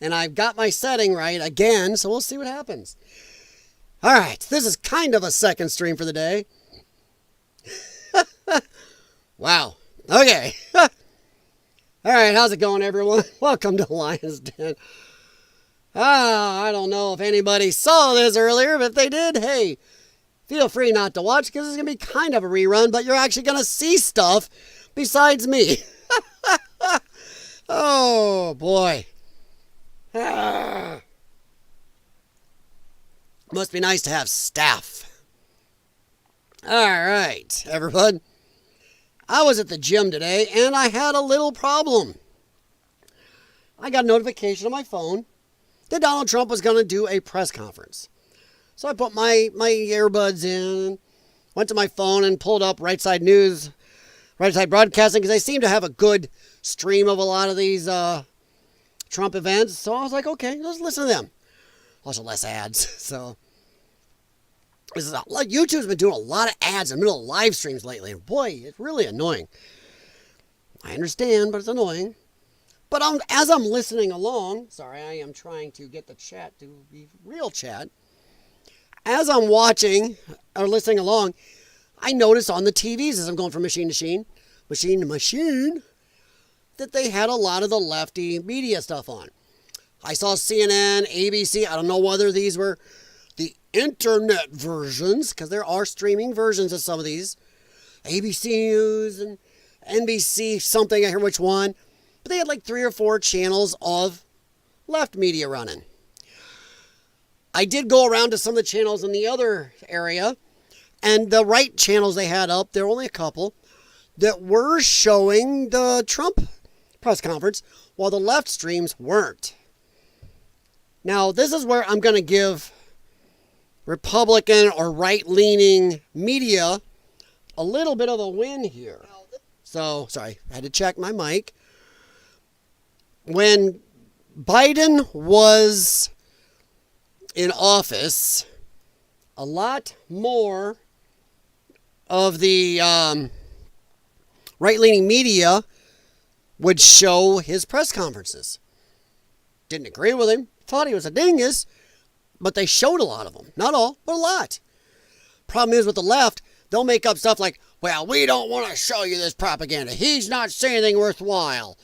And I've got my setting right again, so we'll see what happens. All right, this is kind of a second stream for the day. Wow. Okay. All right, how's it going, everyone? Welcome to Lion's Den. I don't know if anybody saw this earlier, but if they did, hey, feel free not to watch because it's going to be kind of a rerun, but you're actually going to see stuff besides me. Oh, boy. Must be nice to have staff. All right, everyone. I was at the gym today, and I had a little problem. I got a notification on my phone that Donald Trump was going to do a press conference. So I put my earbuds in, went to my phone, and pulled up Right Side News, Right Side Broadcasting, because they seem to have a good stream of a lot of these Trump events. So I was like, okay, let's listen to them. Also less ads. So YouTube's been doing a lot of ads in the middle of live streams lately. And boy, it's really annoying. I understand, but it's annoying. But as I'm listening along, sorry, I am trying to get the chat to be real chat. As I'm watching or listening along, I noticed on the TVs as I'm going from machine to machine, that they had a lot of the lefty media stuff on. I saw CNN, ABC. I don't know whether these were the internet versions, because there are streaming versions of some of these. ABC News and NBC something, I hear which one. But they had like 3 or 4 channels of left media running. I did go around to some of the channels in the other area, and the right channels they had up, there were only a couple, that were showing the Trump press conference, while the left streams weren't. Now, this is where I'm going to give Republican or right-leaning media a little bit of a win here. So, sorry, I had to check my mic. When Biden was in office, a lot more of the right-leaning media would show his press conferences. Didn't agree with him, thought he was a dingus, but they showed a lot of them. Not all, but a lot. Problem is with the left, they'll make up stuff like, well, we don't want to show you this propaganda. He's not saying anything worthwhile.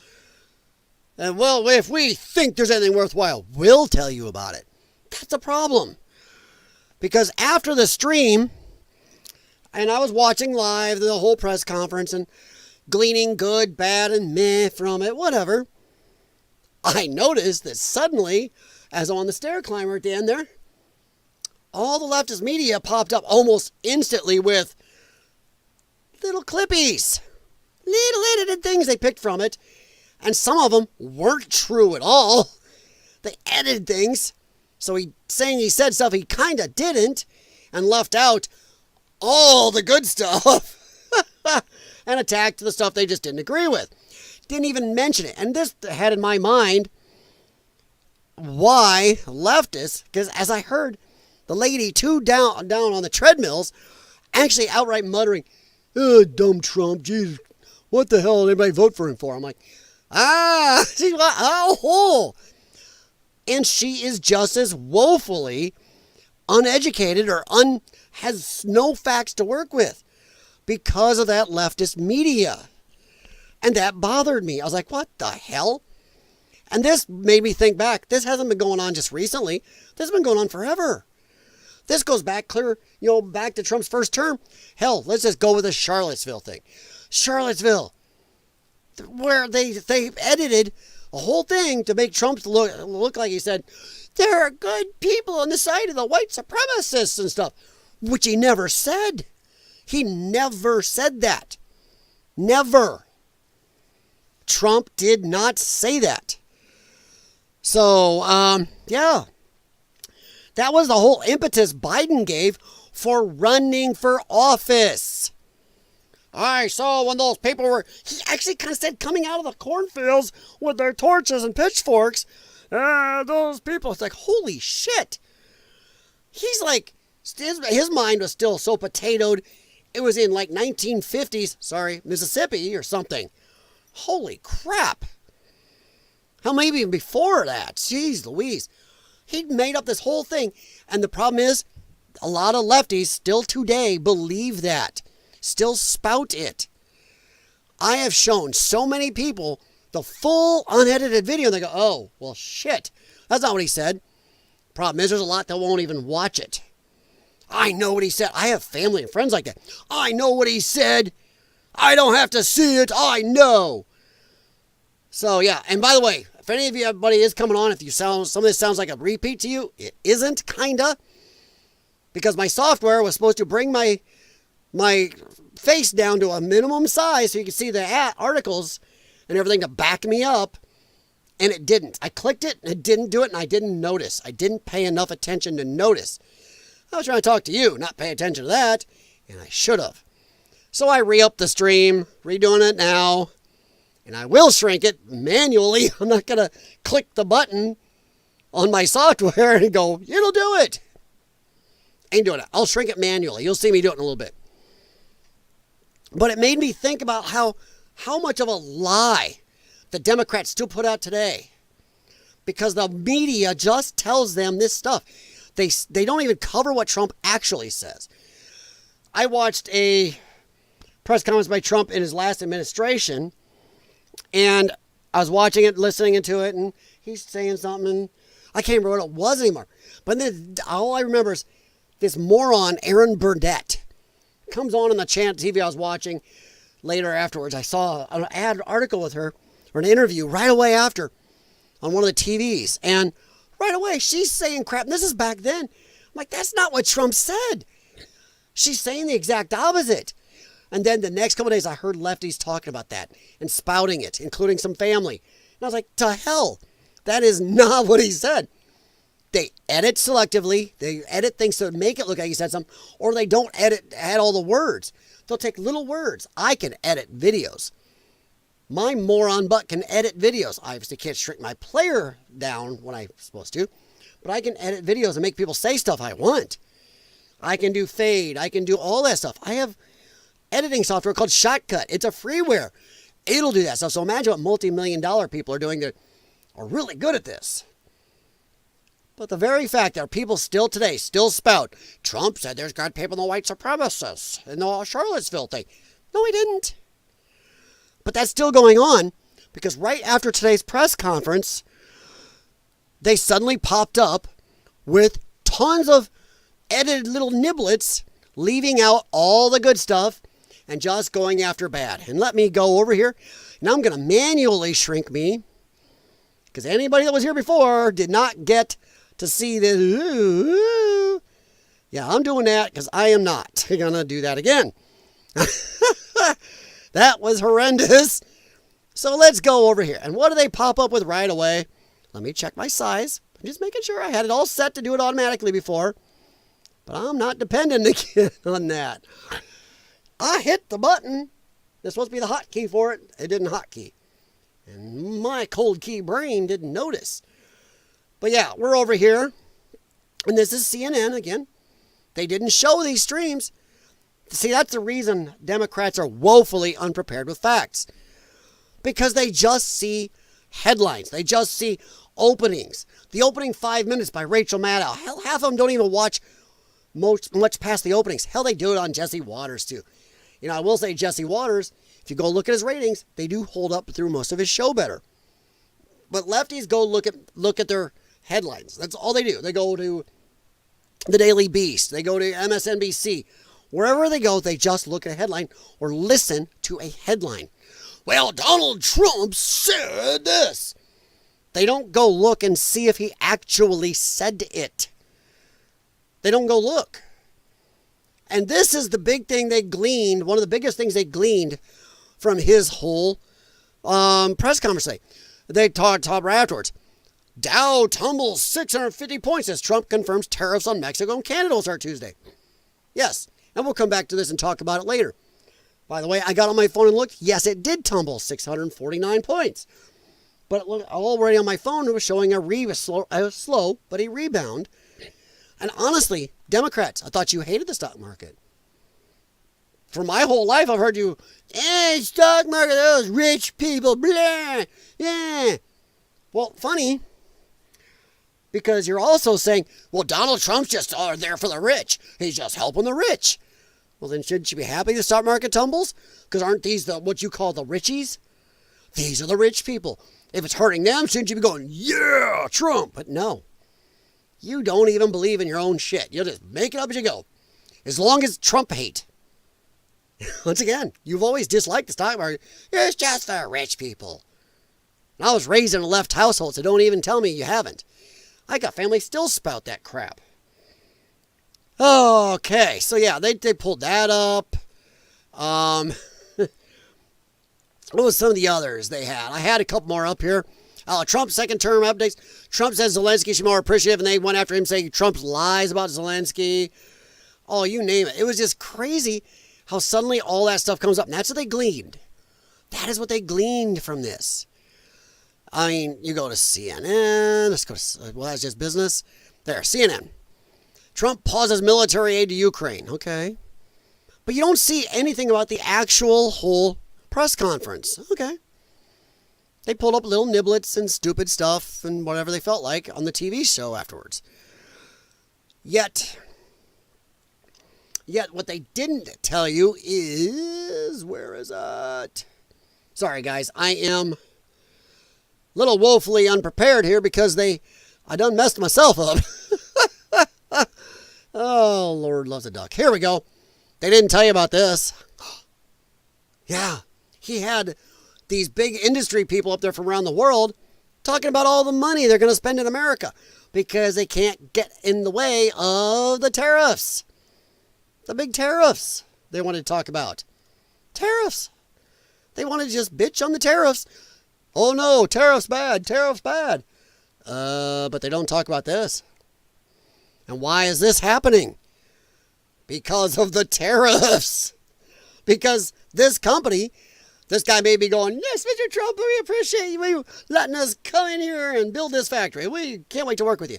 And, well, if we think there's anything worthwhile, we'll tell you about it. That's the problem. Because after the stream, and I was watching live the whole press conference and gleaning good, bad, and meh from it, whatever, I noticed that suddenly, as I'm on the stair climber at the end there, all the leftist media popped up almost instantly with little clippies. Little edited things they picked from it. And some of them weren't true at all. They edited things. So he said stuff he kind of didn't and left out all the good stuff and attacked the stuff they just didn't agree with. Didn't even mention it. And this had in my mind why leftists, because as I heard the lady down on the treadmills actually outright muttering, oh, dumb Trump, Jesus, what the hell did anybody vote for him for? I'm like, she's like, oh. And she is just as woefully uneducated or has no facts to work with because of that leftist media. And that bothered me. I was like, what the hell? And this made me think back. This hasn't been going on just recently. This has been going on forever. This goes back clear, back to Trump's first term. Hell, let's just go with the Charlottesville thing. Charlottesville, where they edited a whole thing to make Trump look like he said, there are good people on the side of the white supremacists and stuff, which he never said. He never said that. Never. Trump did not say that. So, yeah. That was the whole impetus Biden gave for running for office. I saw when those people he actually kind of said coming out of the cornfields with their torches and pitchforks, those people, it's like, holy shit. He's like, his mind was still so potatoed, it was in like 1950s, Mississippi or something. Holy crap. Hell, maybe even before that. Jeez Louise. He made up this whole thing. And the problem is, a lot of lefties still today believe that. Still spout it. I have shown so many people the full unedited video and they go, oh, well, shit. That's not what he said. Problem is, there's a lot that won't even watch it. I know what he said. I have family and friends like that. I know what he said. I don't have to see it. I know. So, yeah. And by the way, if anybody is coming on, if some of this sounds like a repeat to you, it isn't, kinda. Because my software was supposed to bring my face down to a minimum size so you can see the articles and everything to back me up. And it didn't. I clicked it and it didn't do it and I didn't notice. I didn't pay enough attention to notice. I was trying to talk to you, not pay attention to that. And I should have. So I re-upped the stream, redoing it now. And I will shrink it manually. I'm not going to click the button on my software and go, it'll do it. Ain't doing it. I'll shrink it manually. You'll see me do it in a little bit. But it made me think about how much of a lie the Democrats still put out today. Because the media just tells them this stuff. They don't even cover what Trump actually says. I watched a press conference by Trump in his last administration. And I was watching it, listening to it, and he's saying something. And I can't remember what it was anymore. But then all I remember is this moron, Aaron Burnett, comes on the TV I was watching later afterwards. I saw an article with her, or an interview right away after on one of the TVs. And right away, she's saying crap. And this is back then. I'm like, that's not what Trump said. She's saying the exact opposite. And then the next couple of days, I heard lefties talking about that and spouting it, including some family. And I was like, to hell, that is not what he said. They edit selectively. They edit things to make it look like he said something, or they don't add all the words. They'll take little words. I can edit videos. My moron butt can edit videos. I obviously can't shrink my player down when I'm supposed to, but I can edit videos and make people say stuff I want. I can do fade. I can do all that stuff. I have editing software called Shotcut. It's a freeware. It'll do that stuff. So imagine what multi-million-dollar people are doing that are really good at this. But the very fact that people still today spout, Trump said there's got people in the white supremacists in the Charlottesville thing. No, he didn't. But that's still going on because right after today's press conference, they suddenly popped up with tons of edited little niblets, leaving out all the good stuff and just going after bad. And let me go over here. Now I'm going to manually shrink me because anybody that was here before did not get to see this. Yeah, I'm doing that because I am not going to do that again. That was horrendous. So let's go over here. And what do they pop up with right away? Let me check my size. I'm just making sure I had it all set to do it automatically before. But I'm not dependent again on that. I hit the button. There's supposed to be the hotkey for it. It didn't hotkey. And my cold key brain didn't notice. But yeah, we're over here. And this is CNN again. They didn't show these streams. See, that's the reason Democrats are woefully unprepared with facts. Because they just see headlines. They just see openings. The opening 5 minutes by Rachel Maddow. Hell, half of them don't even watch much past the openings. Hell, they do it on Jesse Waters too. You know, I will say Jesse Waters, if you go look at his ratings, they do hold up through most of his show better. But lefties go look at their headlines. That's all they do. They go to the Daily Beast. They go to MSNBC. Wherever they go, they just look at a headline or listen to a headline. Well, Donald Trump said this. They don't go look and see if he actually said it. They don't go look. And this is the big thing they gleaned, one of the biggest things they gleaned from his whole press conference. They talked right afterwards. Dow tumbles 650 points as Trump confirms tariffs on Mexico and Canada will start Tuesday. Yes, and we'll come back to this and talk about it later. By the way, I got on my phone and looked. Yes, it did tumble 649 points. But already on my phone, it was showing a slow, but a rebound. And honestly, Democrats, I thought you hated the stock market. For my whole life, I've heard you, stock market, those rich people, blah, yeah. Well, funny, because you're also saying, well, Donald Trump's just there for the rich. He's just helping the rich. Well, then shouldn't you be happy the stock market tumbles? Because aren't these what you call the richies? These are the rich people. If it's hurting them, shouldn't you be going, yeah, Trump? But no. You don't even believe in your own shit. You'll just make it up as you go. As long as Trump hate. Once again, you've always disliked the stock market. It's just for rich people. And I was raised in a left household, so don't even tell me you haven't. I got family still spout that crap. Okay, so yeah, they pulled that up. What was some of the others they had? I had a couple more up here. Trump's second term updates. Trump says Zelensky should be more appreciative, and they went after him saying Trump's lies about Zelensky. Oh, you name it. It was just crazy how suddenly all that stuff comes up. And that's what they gleaned. That is what they gleaned from this. I mean, you go to CNN. Let's go to, well, that's just business. There, CNN. Trump pauses military aid to Ukraine. Okay. But you don't see anything about the actual whole press conference. Okay. They pulled up little niblets and stupid stuff and whatever they felt like on the TV show afterwards. Yet what they didn't tell you is, where is it? Sorry, guys, I am a little woefully unprepared here because I done messed myself up. Oh, Lord loves a duck. Here we go. They didn't tell you about this. Yeah, he had these big industry people up there from around the world talking about all the money they're going to spend in America because they can't get in the way of the tariffs. The big tariffs they wanted to talk about. Tariffs. They wanted to just bitch on the tariffs. Oh no, tariffs bad, tariffs bad. But they don't talk about this. And why is this happening? Because of the tariffs. Because this company, this guy may be going, yes, Mr. Trump, we appreciate you letting us come in here and build this factory. We can't wait to work with you.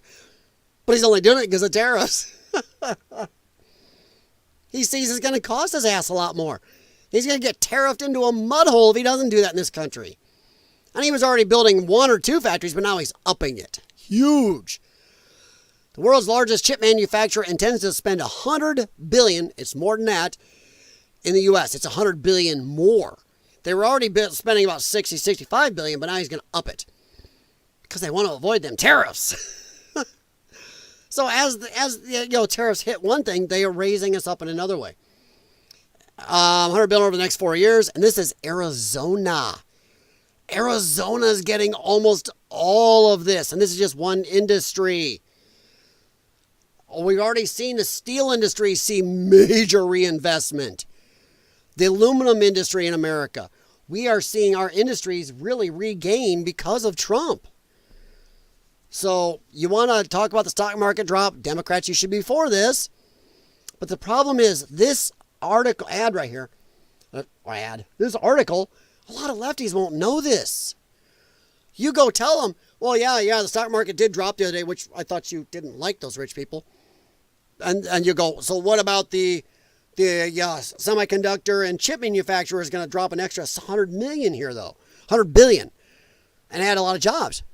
But he's only doing it because of tariffs. He sees it's going to cost his ass a lot more. He's going to get tariffed into a mud hole if he doesn't do that in this country. And he was already building 1 or 2 factories, but now he's upping it. Huge. The world's largest chip manufacturer intends to spend $100 billion, it's more than that, in the U.S. It's $100 billion more. They were already spending about $65 billion, but now he's going to up it. Because they want to avoid them tariffs. So as tariffs hit one thing, they are raising us up in another way. $100 billion over the next 4 years, and this is Arizona. Arizona's getting almost all of this, and this is just one industry. We've already seen the steel industry see major reinvestment. The aluminum industry in America. We are seeing our industries really regain because of Trump. So you want to talk about the stock market drop? Democrats, you should be for this. But the problem is this ad right here, this article, a lot of lefties won't know this. You go tell them, well, yeah, the stock market did drop the other day, which I thought you didn't like those rich people. And you go, so what about the semiconductor and chip manufacturer is going to drop an extra 100 million here, though. 100 billion. And add a lot of jobs.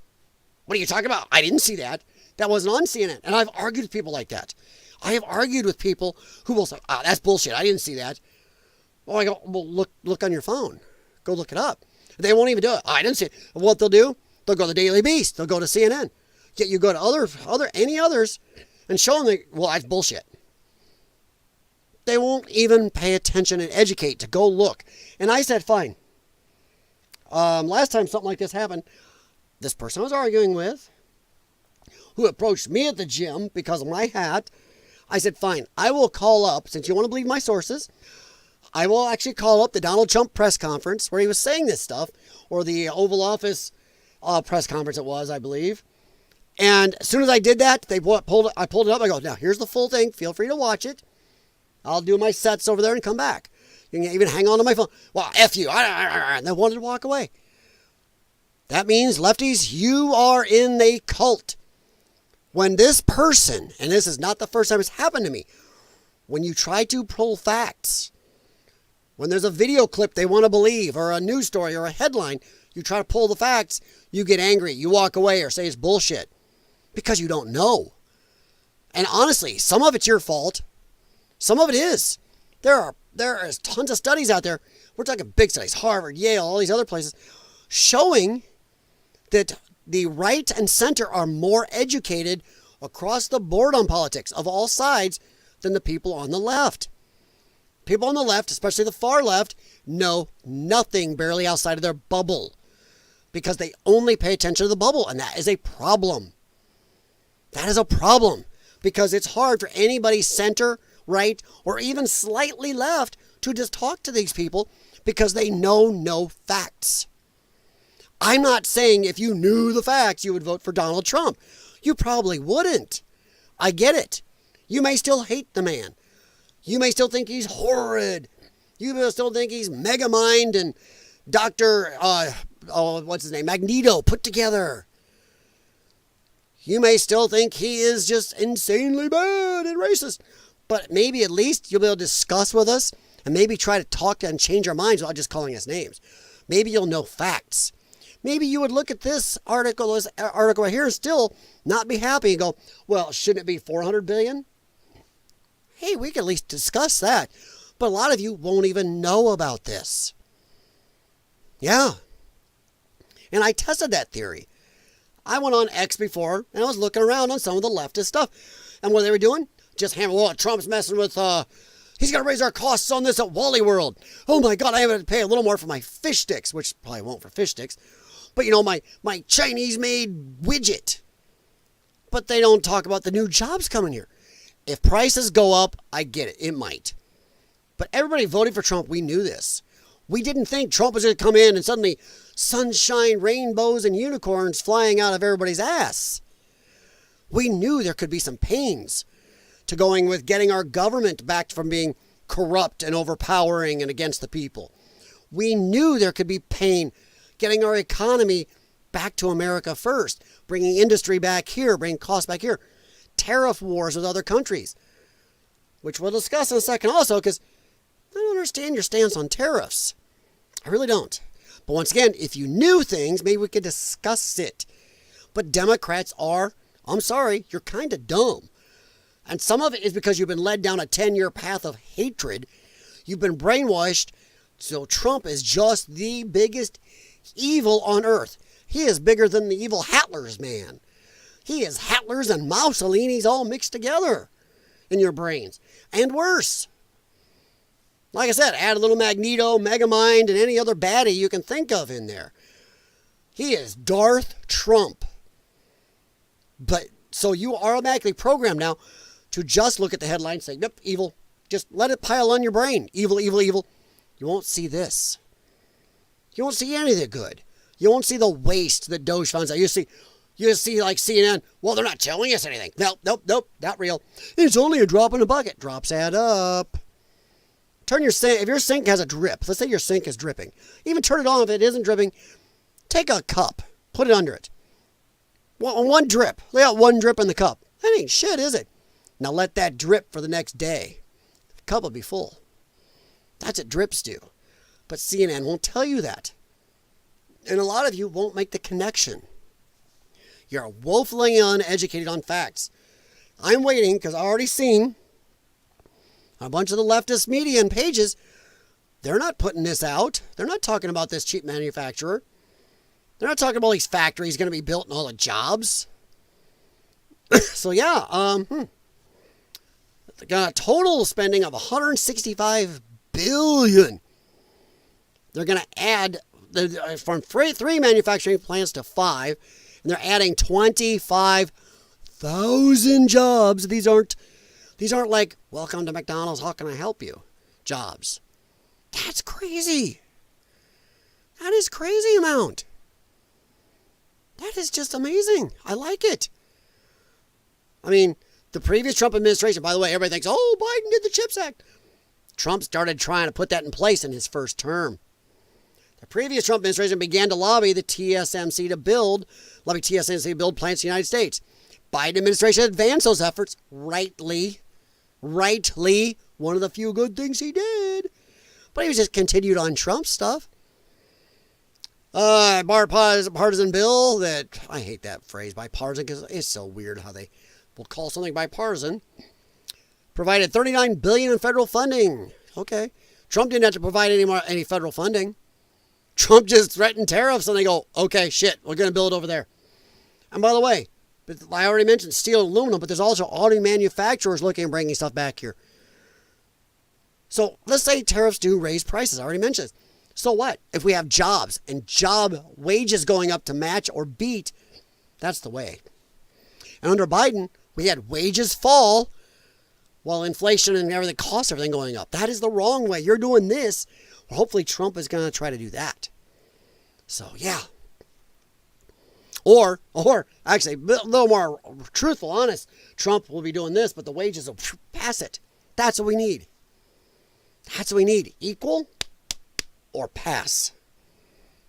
What are you talking about? I didn't see that. That wasn't on CNN. And I've argued with people like that. I have argued with people who will say, that's bullshit. I didn't see that. Well, I go, well, look on your phone. Go look it up. They won't even do it. I didn't see it. What they'll do, they'll go to the Daily Beast. They'll go to CNN. Yet you go to any others and show them, well, that's bullshit. They won't even pay attention and educate to go look. And I said, fine. Last time something like this happened, this person I was arguing with, who approached me at the gym because of my hat, I said, fine, I will call up, since you want to believe my sources, I will actually call up the Donald Trump press conference where he was saying this stuff, or the Oval Office press conference it was, I believe. And as soon as I did that, I pulled it up. I go, now here's the full thing. Feel free to watch it. I'll do my sets over there and come back. You can even hang on to my phone. Well, F you. And they wanted to walk away. That means, lefties, you are in a cult. When this person, and this is not the first time it's happened to me, when you try to pull facts, when there's a video clip they want to believe, or a news story, or a headline, you try to pull the facts, You get angry, you walk away or say it's bullshit because you don't know. And honestly, some of it's your fault. Some of it is. There is tons of studies out there. We're talking big studies, Harvard, Yale, all these other places, showing that the right and center are more educated across the board on politics of all sides than the people on the left. People on the left, especially the far left, know nothing barely outside of their bubble because they only pay attention to the bubble, and that is a problem. That is a problem because it's hard for anybody center, right, or even slightly left to just talk to these people because they know no facts. I'm not saying if you knew the facts, you would vote for Donald Trump. You probably wouldn't. I get it. You may still hate the man. You may still think he's horrid. You may still think he's Megamind and Dr. Magneto put together. You may still think he is just insanely bad and racist. But maybe at least you'll be able to discuss with us and maybe try to talk and change our minds without just calling us names. Maybe you'll know facts. Maybe you would look at this article right here and still not be happy and go, well, shouldn't it be 400 billion? Hey, we can at least discuss that. But a lot of you won't even know about this. Yeah. And I tested that theory. I went on X before and I was looking around on some of the leftist stuff. And what they were doing? Just hammering, well, Trump's messing with, he's going to raise our costs on this at Wally World. Oh my God, I have to pay a little more for my fish sticks, which probably won't for fish sticks. But, you know, my Chinese-made widget. But they don't talk about the new jobs coming here. If prices go up, I get it. It might. But everybody voted for Trump. We knew this. We didn't think Trump was going to come in and suddenly sunshine, rainbows, and unicorns flying out of everybody's ass. We knew there could be some pains to going with getting our government back from being corrupt and overpowering and against the people. We knew there could be pain getting our economy back to America first, bringing industry back here, bringing costs back here. Tariff wars with other countries, which we'll discuss in a second also, because I don't understand your stance on tariffs. I really don't. But once again, if you knew things, maybe we could discuss it. But Democrats are, I'm sorry, you're kind of dumb. And some of it is because you've been led down a 10-year path of hatred. You've been brainwashed. So Trump is just the biggest evil on earth. He is bigger than the evil Hitlers, man. He is Hitlers and Mussolini's all mixed together in your brains. And worse. Like I said, add a little Magneto, Megamind, and any other baddie you can think of in there. He is Darth Trump. But so you are automatically programmed now to just look at the headline and say, nope, evil. Just let it pile on your brain. Evil, evil, evil. You won't see this. You won't see any of the good. You won't see the waste that Doge finds out. You see like CNN, well, they're not telling us anything. Nope, not real. It's only a drop in the bucket. Drops add up. Turn your sink, if your sink has a drip, let's say your sink is dripping. Even turn it on if it isn't dripping. Take a cup, put it under it. One drip, lay out one drip in the cup. That ain't shit, is it? Now let that drip for the next day. The cup will be full. That's what drips do. But CNN won't tell you that. And a lot of you won't make the connection. You're woefully uneducated on facts. I'm waiting because I already seen a bunch of the leftist media and pages. They're not putting this out. They're not talking about this cheap manufacturer. They're not talking about these factories going to be built and all the jobs. So yeah, they got a total spending of $165 billion. They're going to add from 3 manufacturing plants to 5, and they're adding 25,000 jobs. These aren't like, welcome to McDonald's, how can I help you? Jobs. That's crazy. That is crazy amount. That is just amazing. I like it. I mean, the previous Trump administration, by the way, everybody thinks, oh, Biden did the CHIPS Act. Trump started trying to put that in place in his first term. The previous Trump administration began to lobby TSMC to build plants in the United States. Biden administration advanced those efforts rightly, one of the few good things he did. But he was just continued on Trump stuff. bipartisan bill that, I hate that phrase, bipartisan, because it's so weird how they will call something bipartisan. Provided $39 billion in federal funding. Okay. Trump didn't have to provide any federal funding. Trump just threatened tariffs and they go, okay, shit, we're going to build over there. And by the way, I already mentioned steel and aluminum, but there's also auto manufacturers looking at bringing stuff back here. So let's say tariffs do raise prices. I already mentioned this. So what? If we have jobs and job wages going up to match or beat, that's the way. And under Biden, we had wages fall while inflation and everything, costs everything going up. That is the wrong way. You're doing this. Well, hopefully Trump is going to try to do that. So, yeah. Or actually, a little more truthful, honest, Trump will be doing this, but the wages will pass it. That's what we need. That's what we need. Equal or pass.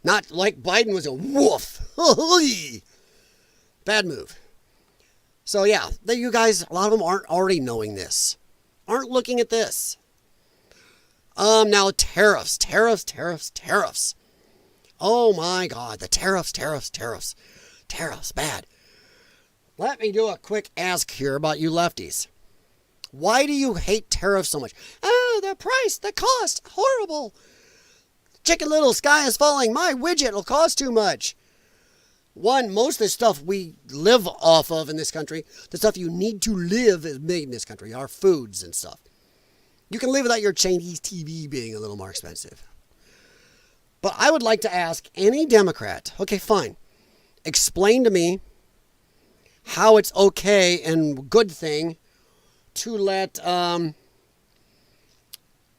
Not like Biden was a woof. Bad move. So yeah, you guys, a lot of them aren't already knowing this. Aren't looking at this. Now tariffs. Oh my God, the tariffs. Tariffs, bad. Let me do a quick ask here about you lefties. Why do you hate tariffs so much? Oh, the price, the cost, horrible. Chicken Little, sky is falling. My widget will cost too much. One, most of the stuff we live off of in this country, the stuff you need to live is made in this country, our foods and stuff. You can live without your Chinese TV being a little more expensive. But I would like to ask any Democrat, okay, fine, explain to me how it's okay and good thing to let,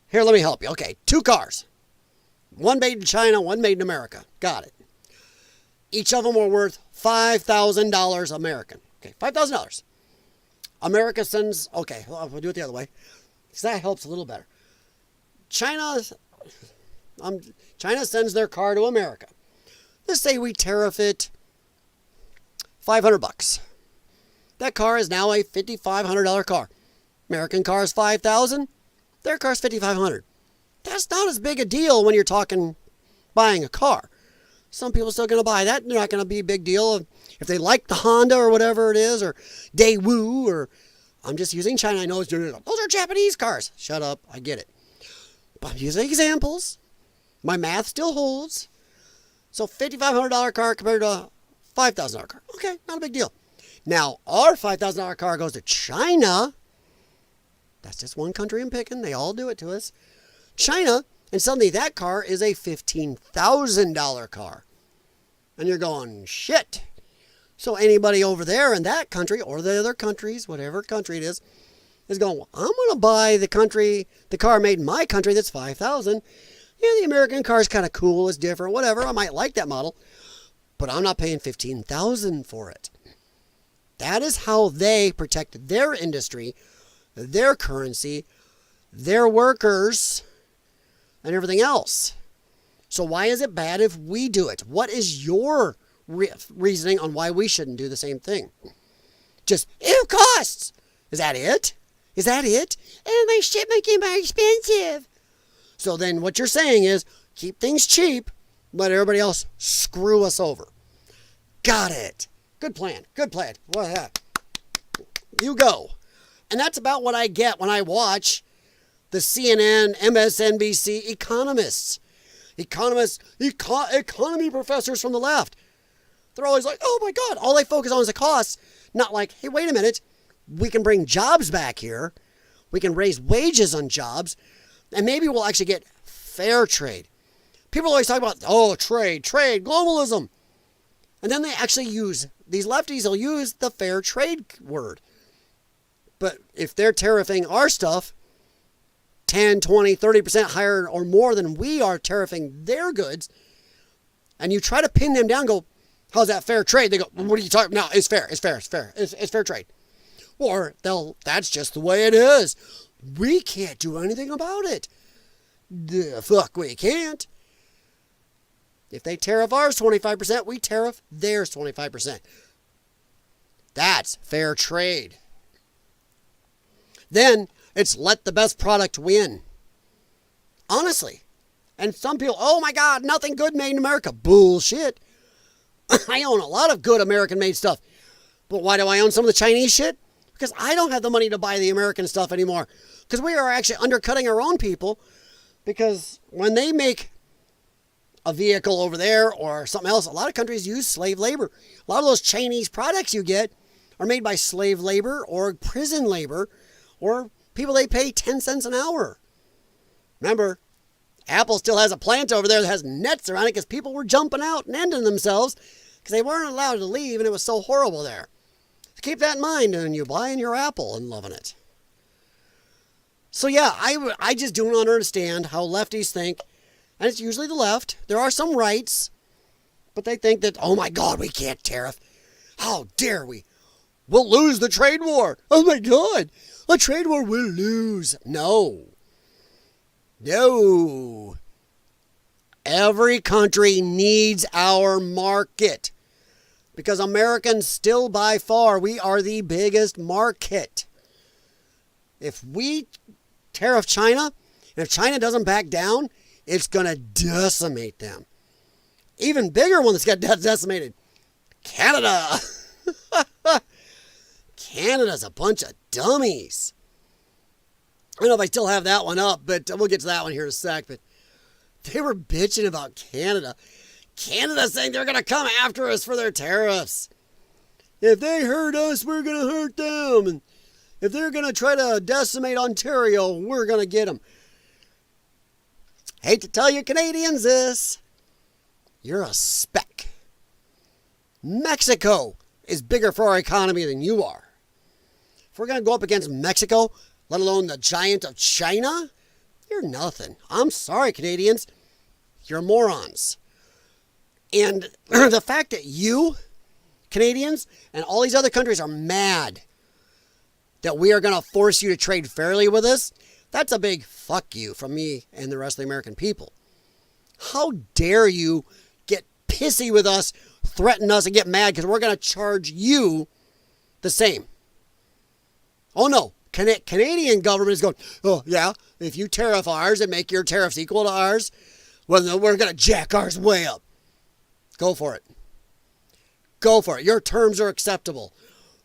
here, let me help you. Okay, 2 cars. One made in China, one made in America. Got it. Each of them were worth $5,000 American. Okay, $5,000. America sends, okay, we'll do it the other way, because that helps a little better. China sends their car to America. Let's say we tariff it $500. That car is now a $5,500 car. American car is $5,000. Their car is $5,500. That's not as big a deal when you're talking buying a car. Some people are still going to buy that. They're not going to be a big deal if they like the Honda or whatever it is, or Daewoo, or I'm just using China. I know those are Japanese cars. Shut up. I get it. But I'm using examples. My math still holds. So $5,500 car compared to a $5,000 car. Okay, not a big deal. Now, our $5,000 car goes to China. That's just one country I'm picking. They all do it to us. China, and suddenly that car is a $15,000 car. And you're going, shit. So anybody over there in that country, or the other countries, whatever country it is going, well, I'm going to buy the car made in my country that's $5,000. Yeah, the American car is kind of cool, it's different, whatever. I might like that model, but I'm not paying $15,000 for it. That is how they protect their industry, their currency, their workers, and everything else. So why is it bad if we do it? What is your reasoning on why we shouldn't do the same thing? Just, it costs. Is that it? Is that it? And my shipment came more expensive. So then what you're saying is, keep things cheap, let everybody else screw us over. Got it. Good plan. Good plan. You go. And that's about what I get when I watch the CNN, MSNBC economists. Economy professors from the left. They're always like, oh my God, all they focus on is the costs. Not like, hey, wait a minute. We can bring jobs back here. We can raise wages on jobs. And maybe we'll actually get fair trade. People always talk about, oh, trade, globalism. And then they actually these lefties will use the fair trade word. But if they're tariffing our stuff 10, 20, 30% higher or more than we are tariffing their goods, and you try to pin them down, go, how's that fair trade? They go, what are you talking about? No, it's fair. It's fair trade. Or that's just the way it is. We can't do anything about it. The fuck we can't. If they tariff ours 25%, we tariff theirs 25%. That's fair trade. Then it's let the best product win. Honestly, And some people, oh my God, nothing good made in America. Bullshit. I own a lot of good American-made stuff. But why do I own some of the Chinese shit? Because I don't have the money to buy the American stuff anymore. Because we are actually undercutting our own people. Because when they make a vehicle over there or something else, a lot of countries use slave labor. A lot of those Chinese products you get are made by slave labor or prison labor or people they pay 10 cents an hour. Remember, Apple still has a plant over there that has nets around it because people were jumping out and ending themselves because they weren't allowed to leave and it was so horrible there. So keep that in mind when you're buying your Apple and loving it. So yeah, I just do not understand how lefties think, and it's usually the left. There are some rights, but they think that, oh my God, we can't tariff. How dare we? We'll lose the trade war. Oh my God, a trade war will lose. No. No. Every country needs our market because Americans still by far, we are the biggest market. If we tariff China, and if China doesn't back down, it's going to decimate them. Even bigger one that's got decimated, Canada. Canada's a bunch of dummies. I don't know if I still have that one up, but we'll get to that one here in a sec. But they were bitching about Canada. Canada saying they're going to come after us for their tariffs. If they hurt us, we're going to hurt them. And if they're going to try to decimate Ontario, we're going to get them. Hate to tell you Canadians this. You're a speck. Mexico is bigger for our economy than you are. If we're going to go up against Mexico, let alone the giant of China, you're nothing. I'm sorry, Canadians. You're morons. And the fact that you, Canadians, and all these other countries are mad that we are going to force you to trade fairly with us, that's a big fuck you from me and the rest of the American people. How dare you get pissy with us, threaten us, and get mad because we're going to charge you the same. Oh no, Canadian government is going, oh yeah, if you tariff ours and make your tariffs equal to ours, well, then we're going to jack ours way up. Go for it. Go for it. Your terms are acceptable.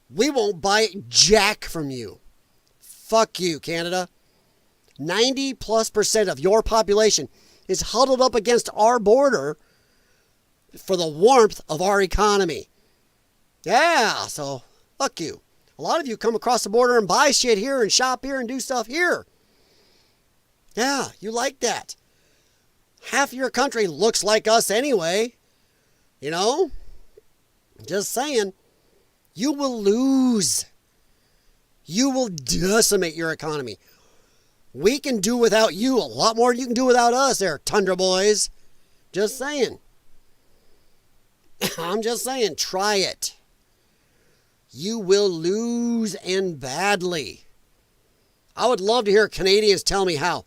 We won't buy jack from you. Fuck you, Canada. 90+% of your population is huddled up against our border for the warmth of our economy. Yeah, so fuck you. A lot of you come across the border and buy shit here and shop here and do stuff here. Yeah, you like that. Half your country looks like us anyway. You know? Just saying. You will lose. You will decimate your economy. We can do without you a lot more than you can do without us there, Tundra boys. Just saying. I'm just saying, try it. You will lose, and badly. I would love to hear Canadians tell me how.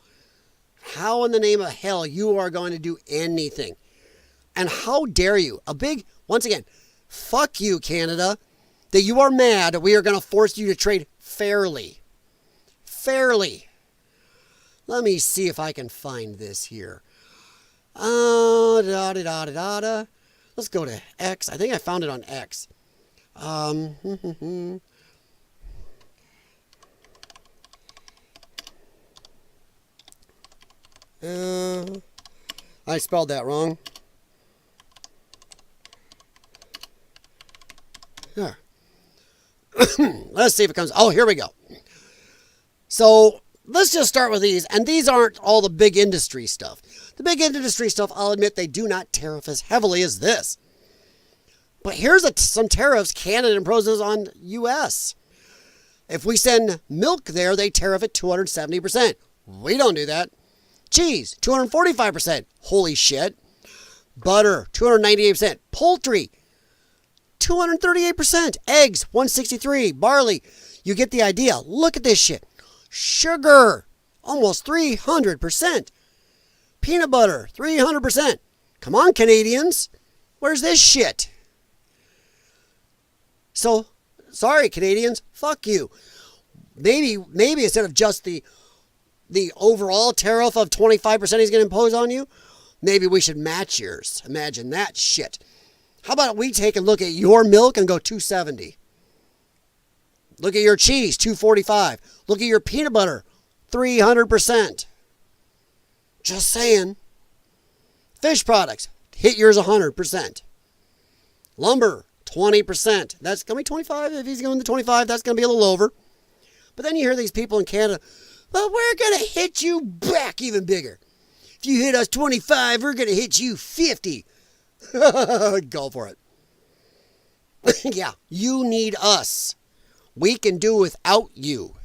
How in the name of hell you are going to do anything. And how dare you? Once again, fuck you, Canada, that you are mad that we are going to force you to trade fairly. Fairly. Let me see if I can find this here. Let's go to X. I think I found it on X. I spelled that wrong. There. Let's see if it comes. Oh, here we go. So let's just start with these. And these aren't all the big industry stuff. The big industry stuff, I'll admit, they do not tariff as heavily as this. But here's some tariffs Canada imposes on U.S. If we send milk there, they tariff at 270%. We don't do that. Cheese, 245%. Holy shit. Butter, 298%. Poultry, 238%. Eggs, 163%. Barley, you get the idea. Look at this shit. Sugar, almost 300%. Peanut butter, 300%. Come on, Canadians. Where's this shit? So, sorry, Canadians. Fuck you. Maybe instead of just the the overall tariff of 25% he's going to impose on you, maybe we should match yours. Imagine that shit. How about we take a look at your milk and go 270? Look at your cheese, 245. Look at your peanut butter, 300%. Just saying. Fish products, hit yours 100%. Lumber, 20%. That's going to be 25. If he's going to 25, that's going to be a little over. But then you hear these people in Canada, well, we're going to hit you back even bigger. If you hit us 25, we're going to hit you 50. Go for it. Yeah, you need us. We can do without you.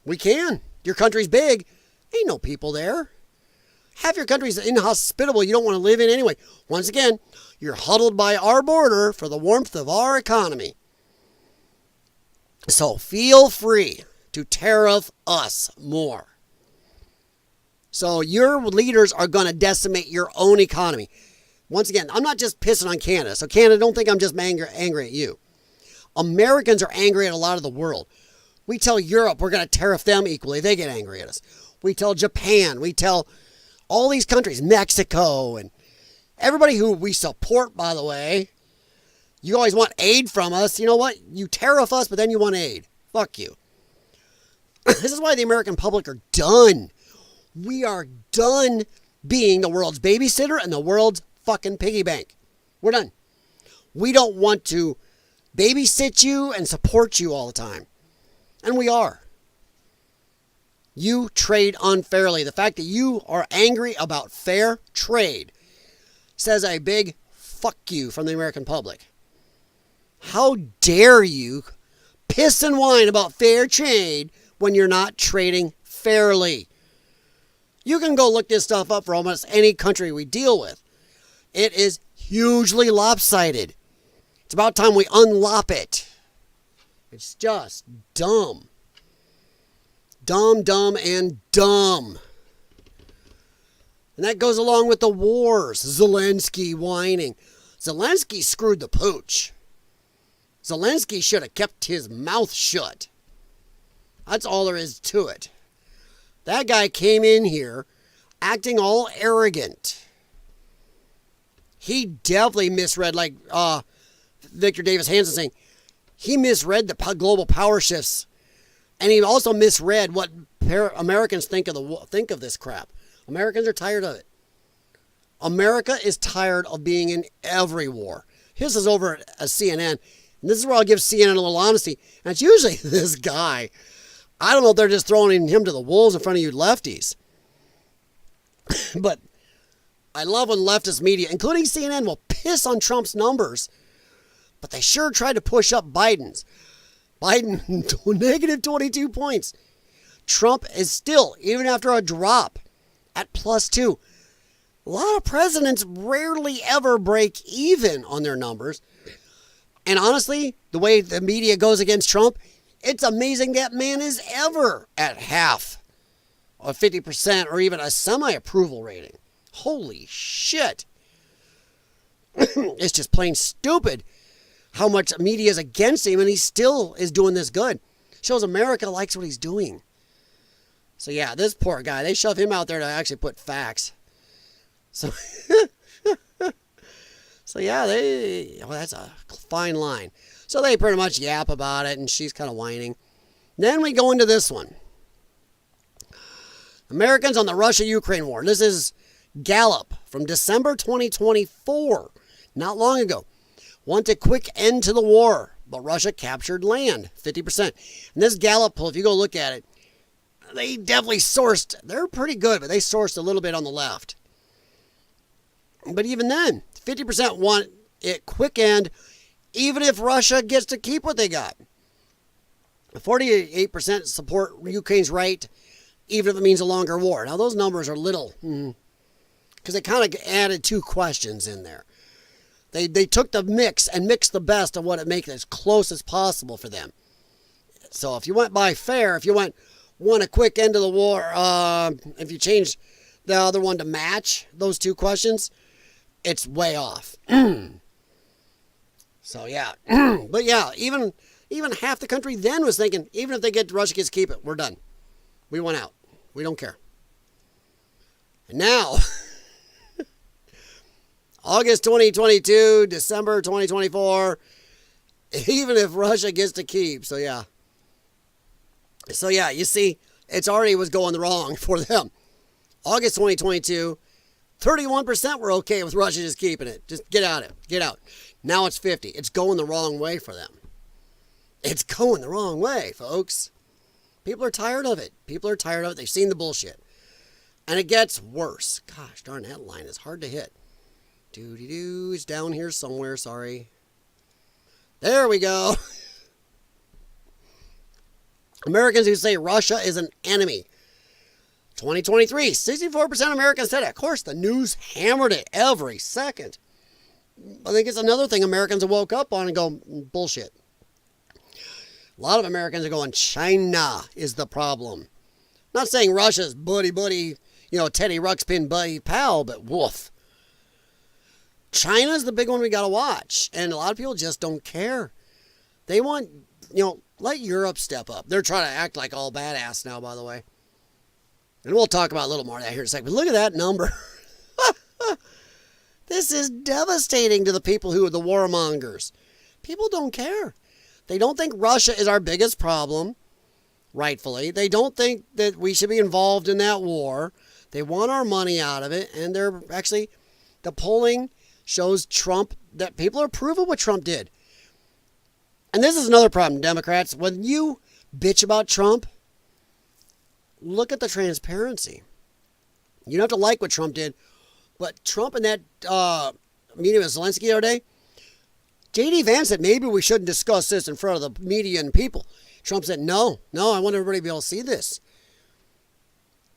We can. Your country's big. Ain't no people there. Half your country's inhospitable. You don't want to live in anyway. Once again, you're huddled by our border for the warmth of our economy. So feel free to tariff us more. So your leaders are going to decimate your own economy. Once again, I'm not just pissing on Canada. So Canada, don't think I'm just angry at you. Americans are angry at a lot of the world. We tell Europe we're going to tariff them equally. They get angry at us. We tell Japan. We tell all these countries, Mexico, and everybody who we support, by the way. You always want aid from us. You know what? You tariff us, but then you want aid. Fuck you. This is why the American public are done. We are done being the world's babysitter and the world's fucking piggy bank. We're done. We don't want to babysit you and support you all the time. And we are. You trade unfairly. The fact that you are angry about fair trade says a big fuck you from the American public. How dare you piss and whine about fair trade when you're not trading fairly? You can go look this stuff up for almost any country we deal with. It is hugely lopsided. It's about time we unlop it. It's just dumb. Dumb, dumb, and dumb. And that goes along with the wars. Zelensky whining. Zelensky screwed the pooch. Zelensky should have kept his mouth shut. That's all there is to it. That guy came in here acting all arrogant. He definitely misread, like Victor Davis Hanson saying, he misread the global power shifts. And he also misread what Americans think of this crap. Americans are tired of it. America is tired of being in every war. His is over at CNN. And this is where I'll give CNN a little honesty. And it's usually this guy. I don't know if they're just throwing him to the wolves in front of you lefties. But I love when leftist media, including CNN, will piss on Trump's numbers. But they sure tried to push up Biden's. Biden, negative 22 points. Trump is still, even after a drop, at +2. A lot of presidents rarely ever break even on their numbers. And honestly, the way the media goes against Trump, it's amazing that man is ever at half or 50% or even a semi-approval rating. Holy shit. It's just plain stupid how much media is against him and he still is doing this good. Shows America likes what he's doing. So yeah, this poor guy, they shove him out there to actually put facts. So, so yeah, that's a fine line. So they pretty much yap about it and she's kind of whining. Then we go into this one. Americans on the Russia-Ukraine war. This is Gallup from December 2024, not long ago. Want a quick end to the war, but Russia captured land, 50%. And this Gallup poll, if you go look at it, they definitely sourced, they're pretty good, but they sourced a little bit on the left. But even then, 50% want it quick end, even if Russia gets to keep what they got. 48% support Ukraine's right, even if it means a longer war. Now, those numbers are little, because they kind of added two questions in there. They took the mix and mixed the best of what it makes as close as possible for them. So if you went by fair, if you want a quick end of the war, if you change the other one to match those two questions, it's way off. So yeah, but yeah, even half the country then was thinking, even if Russia gets to keep it, we're done. We want out. We don't care. And now, August 2022, December 2024, even if Russia gets to keep. So yeah, you see, it's already was going the wrong for them. August 2022, 31% were okay with Russia just keeping it. Just get out of it. Get out. Now it's 50. It's going the wrong way for them. It's going the wrong way, folks. People are tired of it. People are tired of it. They've seen the bullshit. And it gets worse. Gosh darn, that line is hard to hit. Doo-dee-doo. It's down here somewhere. Sorry. There we go. Americans who say Russia is an enemy. 2023, 64% of Americans said it. Of course, the news hammered it every second. I think it's another thing Americans have woke up on and go, bullshit. A lot of Americans are going, China is the problem. Not saying Russia's buddy, Teddy Ruxpin buddy pal, but woof. China's the big one we got to watch. And a lot of people just don't care. They want, let Europe step up. They're trying to act like all badass now, by the way. And we'll talk about a little more of that here in a second. But look at that number. This is devastating to the people who are the warmongers. People don't care. They don't think Russia is our biggest problem, rightfully. They don't think that we should be involved in that war. They want our money out of it. And they're actually, the polling shows Trump, that people approve of what Trump did. And this is another problem, Democrats. When you bitch about Trump, look at the transparency. You don't have to like what Trump did, but Trump in that meeting with Zelensky the other day, J.D. Vance said maybe we shouldn't discuss this in front of the media and people. Trump said, no, I want everybody to be able to see this.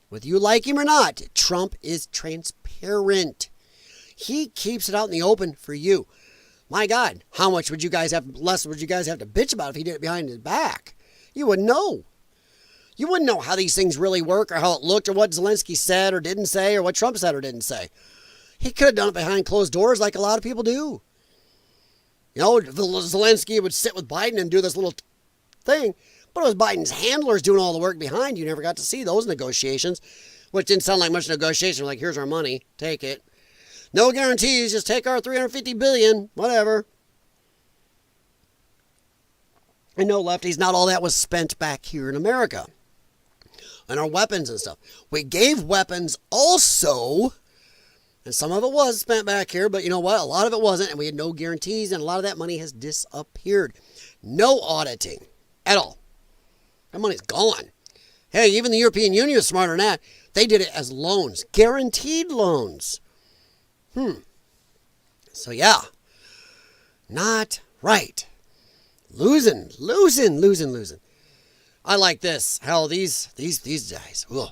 Whether you like him or not, Trump is transparent. He keeps it out in the open for you. My God, how much would you guys have, less would you guys have to bitch about if he did it behind his back? You wouldn't know. You wouldn't know how these things really work or how it looked or what Zelensky said or didn't say or what Trump said or didn't say. He could have done it behind closed doors like a lot of people do. Zelensky would sit with Biden and do this little thing, but it was Biden's handlers doing all the work behind. You never got to see those negotiations, which didn't sound like much negotiation. Like, here's our money, take it. No guarantees, just take our $350 billion, whatever. And no, lefties, not all that was spent back here in America. And our weapons and stuff. We gave weapons also, and some of it was spent back here, but you know what? A lot of it wasn't, and we had no guarantees, and a lot of that money has disappeared. No auditing at all. That money's gone. Hey, even the European Union is smarter than that. They did it as loans, guaranteed loans. So yeah, not right. Losing. I like this. Hell, these guys. Ugh.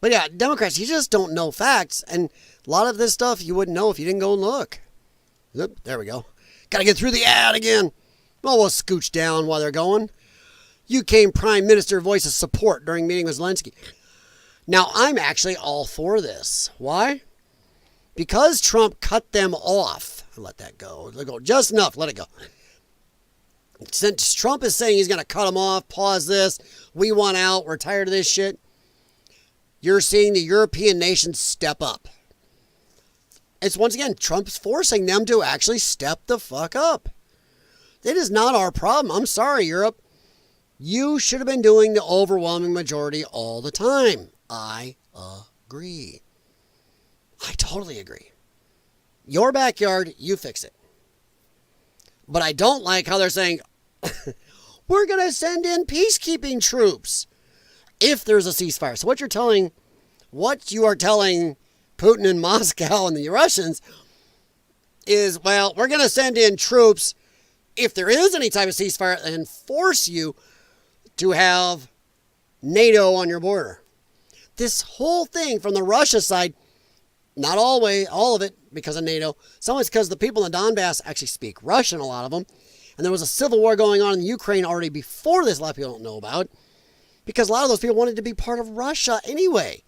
But yeah, Democrats, you just don't know facts. And a lot of this stuff you wouldn't know if you didn't go and look. Oop, there we go. Got to get through the ad again. Well, we'll scooch down while they're going. UK Prime Minister voices support during meeting with Zelensky. Now, I'm actually all for this. Why? Because Trump cut them off. Let that go. Let go just enough. Let it go. Since Trump is saying he's going to cut them off, pause this, we want out, we're tired of this shit, you're seeing the European nations step up. It's once again, Trump's forcing them to actually step the fuck up. It is not our problem. I'm sorry, Europe. You should have been doing the overwhelming majority all the time. I agree. I totally agree. Your backyard, you fix it. But I don't like how they're saying, we're going to send in peacekeeping troops if there's a ceasefire. So what you are telling Putin and Moscow and the Russians is, well, we're going to send in troops if there is any type of ceasefire and force you to have NATO on your border. This whole thing from the Russia side, not all of it because of NATO. Some of it's because the people in the Donbass actually speak Russian, a lot of them. And there was a civil war going on in Ukraine already before this, a lot of people don't know about. Because a lot of those people wanted to be part of Russia anyway.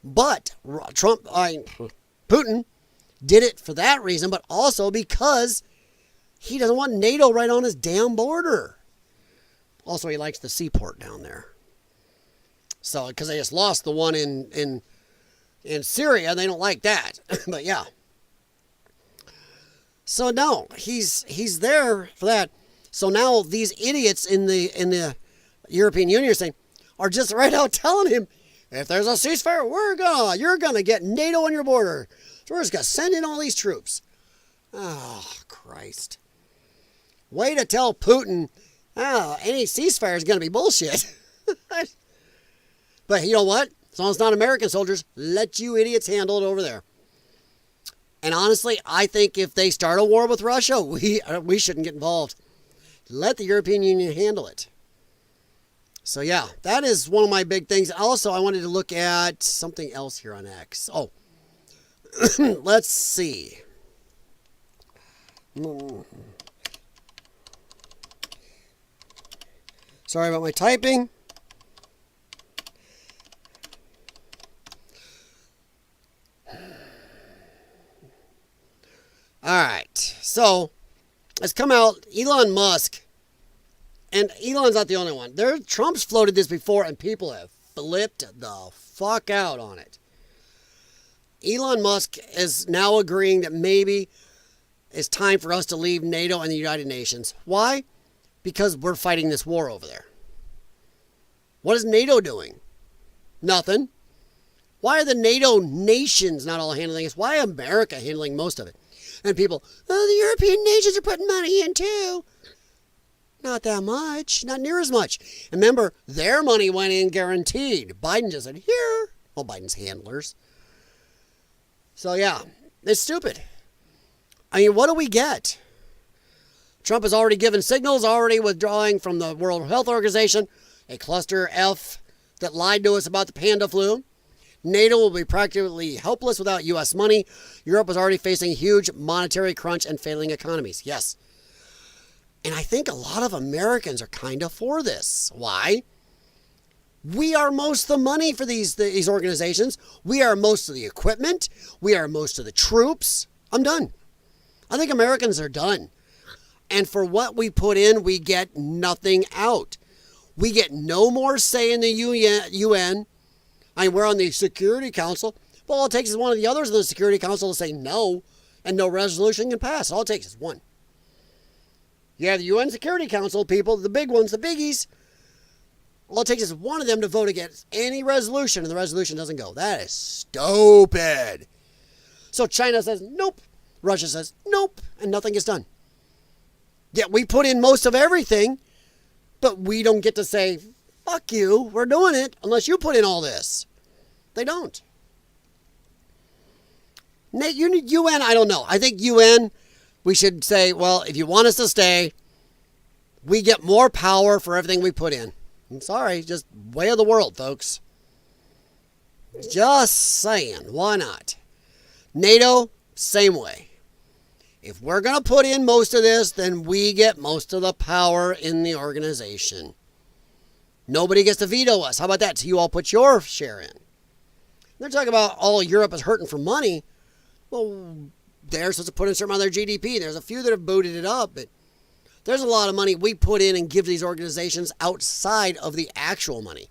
But Putin did it for that reason, but also because he doesn't want NATO right on his damn border. Also, he likes the seaport down there. So, because they just lost the one in Syria, they don't like that. But yeah. So no, he's there for that. So now these idiots in the European Union are just right out telling him, if there's a ceasefire, you're gonna get NATO on your border. So we're just gonna send in all these troops. Oh Christ! Way to tell Putin, any ceasefire is gonna be bullshit. But you know what? As long as it's not American soldiers, let you idiots handle it over there. And honestly, I think if they start a war with Russia, we shouldn't get involved. Let the European Union handle it. So yeah, that is one of my big things. Also, I wanted to look at something else here on X. Oh, let's see. Sorry about my typing. All right, so it's come out, Elon Musk, and Elon's not the only one. Trump's floated this before, and people have flipped the fuck out on it. Elon Musk is now agreeing that maybe it's time for us to leave NATO and the United Nations. Why? Because we're fighting this war over there. What is NATO doing? Nothing. Why are the NATO nations not all handling this? Why is America handling most of it? And people, the European nations are putting money in too. Not that much. Not near as much. And remember, their money went in guaranteed. Biden just said, here. Well, Biden's handlers. So yeah, it's stupid. I mean, what do we get? Trump has already given signals, already withdrawing from the World Health Organization, a cluster F that lied to us about the panda flu. NATO will be practically helpless without U.S. money. Europe is already facing huge monetary crunch and failing economies. Yes. And I think a lot of Americans are kind of for this. Why? We are most of the money for these organizations. We are most of the equipment. We are most of the troops. I'm done. I think Americans are done. And for what we put in, we get nothing out. We get no more say in the UN. I mean, we're on the Security Council. Well, all it takes is one of the others in the Security Council to say no, and no resolution can pass. All it takes is one. You have the UN Security Council people, the big ones, the biggies. All it takes is one of them to vote against any resolution, and the resolution doesn't go. That is stupid. So China says nope. Russia says nope, and nothing gets done. Yet we put in most of everything, but we don't get to say, fuck you, we're doing it, unless you put in all this. They don't. UN, I don't know. I think UN, we should say, well, if you want us to stay, we get more power for everything we put in. I'm sorry, just way of the world, folks. Just saying, why not? NATO, same way. If we're going to put in most of this, then we get most of the power in the organization. Nobody gets to veto us. How about that? So you all put your share in. They're talking about all Europe is hurting for money. Well, they're supposed to put in a certain amount of their GDP. There's a few that have booted it up, but there's a lot of money we put in and give to these organizations outside of the actual money.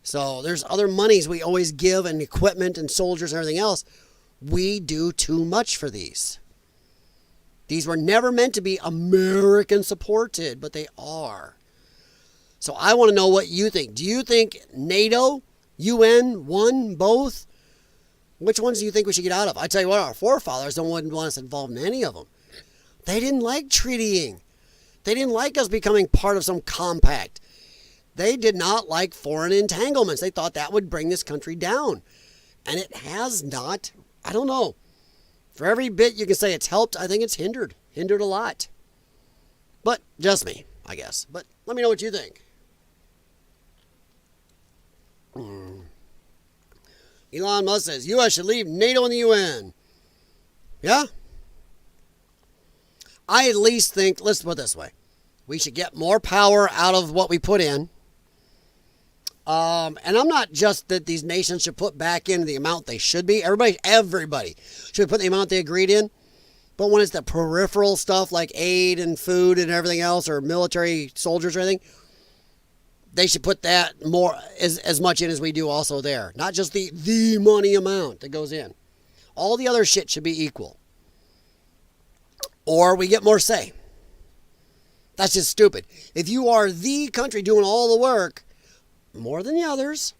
So there's other monies we always give, and equipment and soldiers and everything else. We do too much for these. These were never meant to be American supported, but they are. So I want to know what you think. Do you think NATO, UN, one, both? Which ones do you think we should get out of? I tell you what, our forefathers wouldn't want us involved in any of them. They didn't like treatying. They didn't like us becoming part of some compact. They did not like foreign entanglements. They thought that would bring this country down. And it has not. I don't know. For every bit you can say it's helped, I think it's hindered. Hindered a lot. But just me, I guess. But let me know what you think. Elon Musk says, U.S. should leave NATO and the UN. Yeah? I at least think, let's put it this way. We should get more power out of what we put in. And I'm not just that these nations should put back in the amount they should be. Everybody should put the amount they agreed in. But when it's the peripheral stuff like aid and food and everything else, or military soldiers or anything, they should put that more as much in as we do also there. Not just the money amount that goes in. All the other shit should be equal. Or we get more say. That's just stupid. If you are the country doing all the work, more than the others,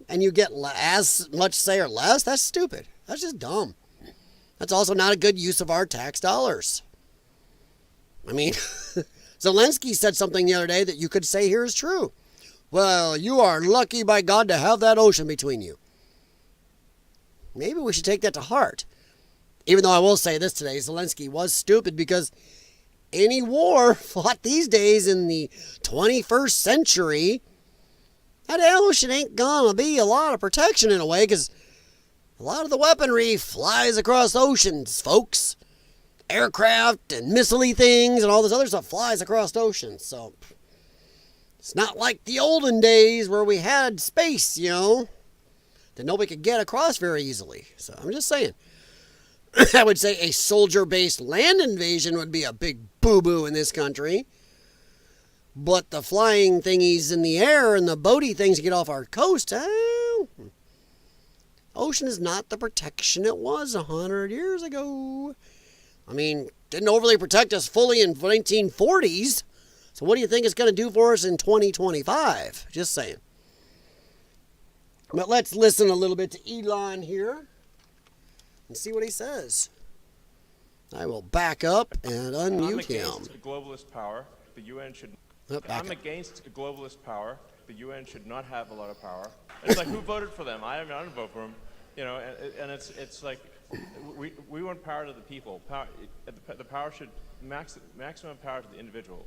and you get as much say or less, that's stupid. That's just dumb. That's also not a good use of our tax dollars. I mean, Zelensky said something the other day that you could say here is true. Well, you are lucky by God to have that ocean between you. Maybe we should take that to heart. Even though I will say this today, Zelensky was stupid because any war fought these days in the 21st century, that ocean ain't gonna be a lot of protection in a way because a lot of the weaponry flies across oceans, folks. Aircraft and missile things and all this other stuff flies across oceans. So it's not like the olden days where we had space, that nobody could get across very easily. So I'm just saying. I would say a soldier-based land invasion would be a big boo-boo in this country. But the flying thingies in the air and the boaty things to get off our coast, ocean is not the protection it was 100 years ago. I mean, didn't overly protect us fully in the 1940s. So what do you think it's going to do for us in 2025? Just saying. But let's listen a little bit to Elon here and see what he says. I will back up and unmute him. I'm against globalist power. The UN should. I'm against globalist power. The UN should not have a lot of power. It's like, who voted for them? I didn't vote for them. And it's like we want power to the people. The power should maximum power to the individual.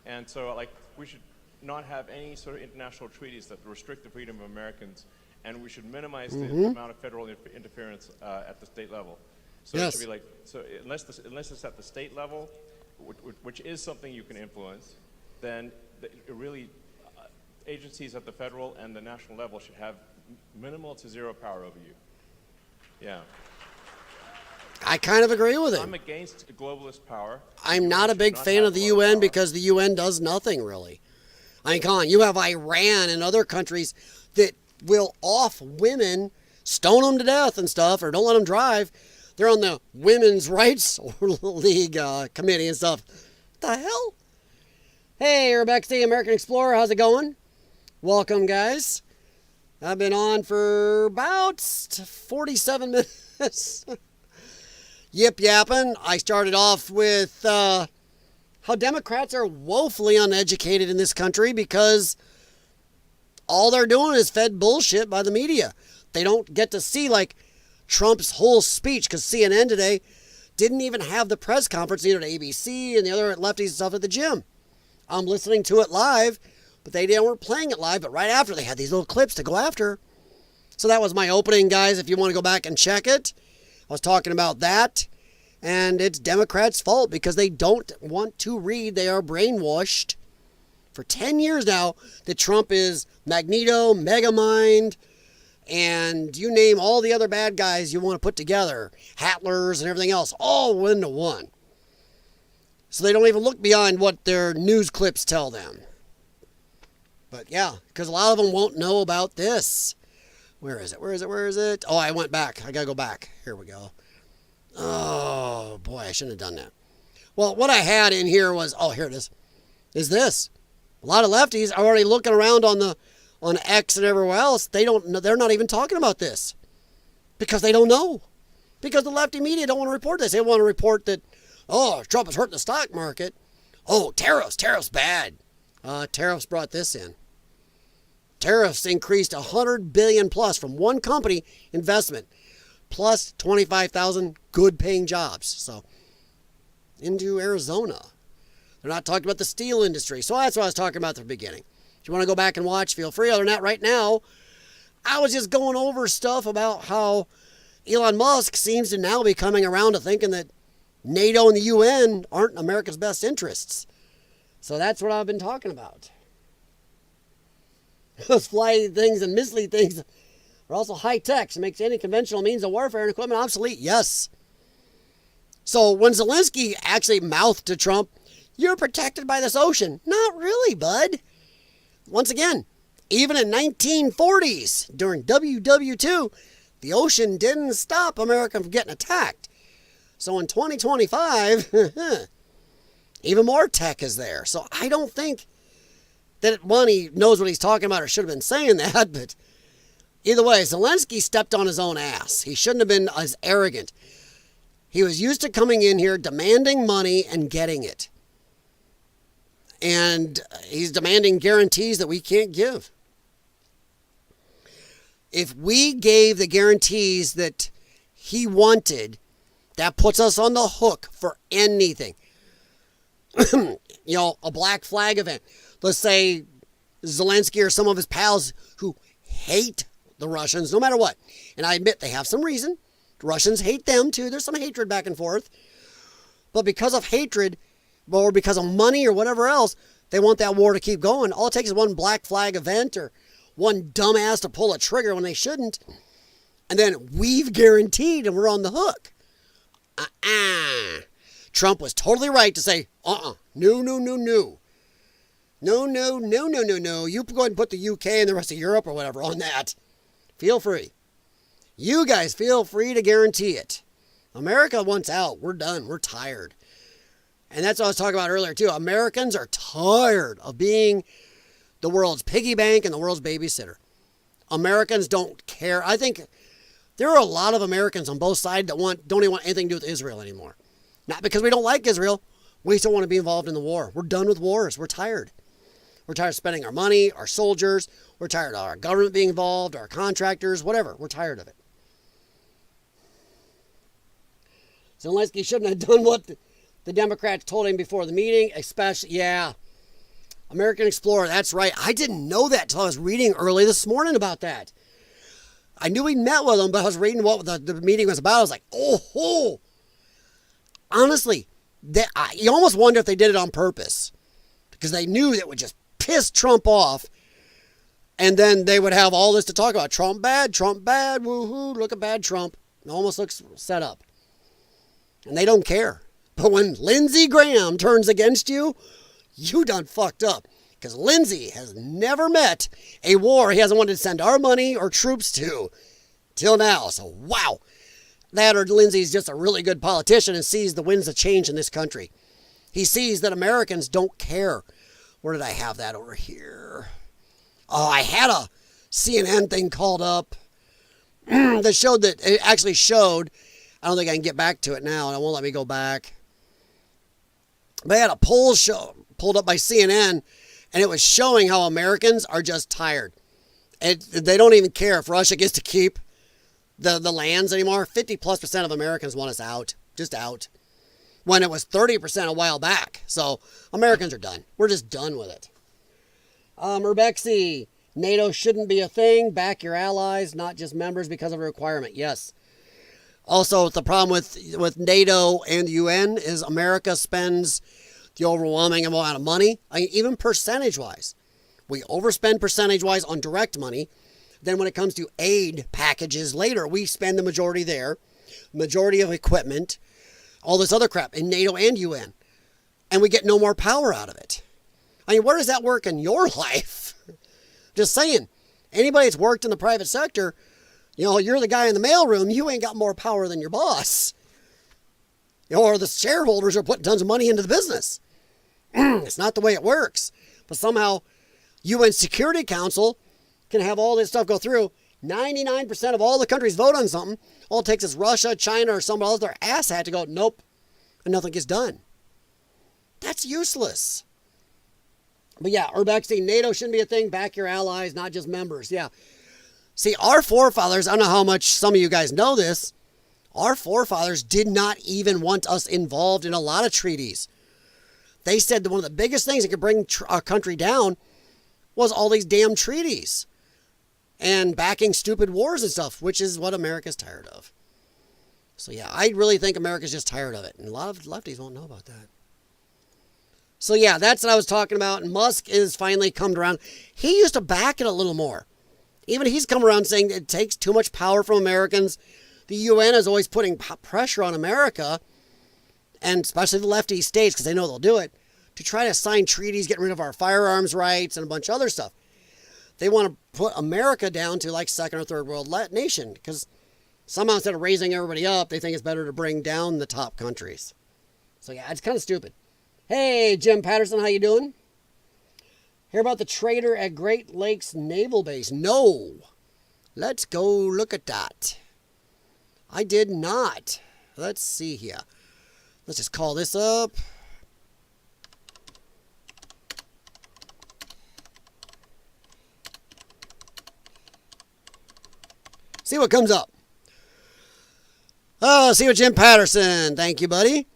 And so like we should not have any sort of international treaties that restrict the freedom of Americans. And we should minimize the amount of federal interference at the state level. So yes. It should be like, so unless it's at the state level, which is something you can influence, then really agencies at the federal and the national level should have minimal to zero power over you. Yeah. I kind of agree with him. I'm against globalist power. I'm not a big fan of the UN because the UN does nothing really. I mean, come on, you have Iran and other countries that will off women, stone them to death and stuff, or don't let them drive. They're on the Women's Rights League committee and stuff. What the hell? Hey, Rebecca, the American Explorer. How's it going? Welcome, guys. I've been on for about 47 minutes. Yip yapping. I started off with how Democrats are woefully uneducated in this country because all they're doing is fed bullshit by the media. They don't get to see like Trump's whole speech because CNN today didn't even have the press conference, either at ABC and the other lefties and stuff at the gym. I'm listening to it live, but they weren't playing it live. But right after, they had these little clips to go after. So that was my opening, guys. If you want to go back and check it, I was talking about that. And it's Democrats' fault because they don't want to read. They are brainwashed for 10 years now that Trump is Magneto, Megamind, and you name all the other bad guys you want to put together, Hatlers and everything else, all into one. So they don't even look beyond what their news clips tell them. But yeah, because a lot of them won't know about this. Where is it? Oh, I went back. I got to go back. Here we go. Oh, boy, I shouldn't have done that. Well, what I had in here was, here it is this. A lot of lefties are already looking around on X and everywhere else. They're not even talking about this because they don't know. Because the lefty media don't want to report this. They want to report that, Trump is hurting the stock market. Oh, tariffs bad. Tariffs brought this in. Tariffs increased $100 billion plus from one company investment, plus 25,000 good-paying jobs. So, into Arizona. They're not talking about the steel industry. So that's what I was talking about at the beginning. If you want to go back and watch, feel free. Other than that, right now, I was just going over stuff about how Elon Musk seems to now be coming around to thinking that NATO and the UN aren't in America's best interests. So that's what I've been talking about. Those fly things and missile things are also high-tech. So it makes any conventional means of warfare and equipment obsolete. Yes. So when Zelensky actually mouthed to Trump, You're protected by this ocean. Not really, bud. Once again, even in 1940s, during WW2, the ocean didn't stop America from getting attacked. So in 2025, even more tech is there. So I don't think that, one, he knows what he's talking about or should have been saying that, but either way, Zelensky stepped on his own ass. He shouldn't have been as arrogant. He was used to coming in here, demanding money and getting it. And he's demanding guarantees that we can't give. If we gave the guarantees that he wanted, that puts us on the hook for anything. A black flag event. Let's say Zelensky or some of his pals who hate the Russians, no matter what. And I admit they have some reason. The Russians hate them too. There's some hatred back and forth. But because of hatred, or because of money or whatever else, they want that war to keep going. All it takes is one black flag event or one dumbass to pull a trigger when they shouldn't. And then we've guaranteed and we're on the hook. Trump was totally right to say, no. No. You go ahead and put the UK and the rest of Europe or whatever on that. Feel free. You guys feel free to guarantee it. America wants out. We're done. We're tired. And that's what I was talking about earlier too. Americans are tired of being the world's piggy bank and the world's babysitter. Americans don't care. I think there are a lot of Americans on both sides that don't even want anything to do with Israel anymore. Not because we don't like Israel. We still want to be involved in the war. We're done with wars. We're tired. We're tired of spending our money, our soldiers. We're tired of our government being involved, our contractors, whatever. We're tired of it. Zelensky shouldn't have done what the Democrats told him before the meeting, especially, American Explorer, that's right. I didn't know that until I was reading early this morning about that. I knew we met with him, but I was reading what the meeting was about. I was like, oh. Honestly, you almost wonder if they did it on purpose. Because they knew that would just piss Trump off. And then they would have all this to talk about. Trump bad, woohoo, look at bad Trump. It almost looks set up. And they don't care. But when Lindsey Graham turns against you, you done fucked up. Because Lindsey has never met a war he hasn't wanted to send our money or troops to till now. So, wow. That or Lindsey's just a really good politician and sees the winds of change in this country. He sees that Americans don't care. Where did I have that over here? Oh, I had a CNN thing called up that showed that it actually showed. I don't think I can get back to it now, and it won't let me go back. But I had a poll pulled up by CNN, and it was showing how Americans are just tired. They don't even care if Russia gets to keep the lands anymore. 50+% of Americans want us out, just out. When it was 30% a while back. So Americans are done. We're just done with it. Urbexy, NATO shouldn't be a thing. Back your allies, not just members because of a requirement. Yes. Also, the problem with NATO and the UN is America spends the overwhelming amount of money. I mean, even percentage-wise. We overspend percentage-wise on direct money. Then when it comes to aid packages later, we spend the majority there. Majority of equipment. All this other crap in NATO and UN. And we get no more power out of it. I mean, where does that work in your life? Just saying. Anybody that's worked in the private sector, you're the guy in the mailroom, you ain't got more power than your boss. Or the shareholders are putting tons of money into the business. It's not the way it works. But somehow, UN Security Council can have all this stuff go through. 99% of all the countries vote on something. All it takes is Russia, China, or somebody else, their ass hat to go, nope, and nothing gets done. That's useless. But yeah, Urbexy, NATO shouldn't be a thing. Back your allies, not just members. Yeah. See, our forefathers, I don't know how much some of you guys know this, our forefathers did not even want us involved in a lot of treaties. They said that one of the biggest things that could bring a country down was all these damn treaties and backing stupid wars and stuff, which is what America's tired of. So yeah, I really think America's just tired of it. And a lot of lefties won't know about that. So yeah, that's what I was talking about. And Musk is finally come around. He used to back it a little more. Even he's come around saying it takes too much power from Americans. The UN is always putting pressure on America, and especially the lefty states, because they know they'll do it, to try to sign treaties, get rid of our firearms rights, and a bunch of other stuff. They want to put America down to like second or third world nation because somehow instead of raising everybody up, they think it's better to bring down the top countries. So yeah, it's kind of stupid. Hey, Jim Patterson, how you doing? Hear about the trader at Great Lakes Naval Base? No. Let's go look at that. I did not. Let's see here. Let's just call this up. See what comes up. Oh, see what Jim Patterson. Thank you, buddy.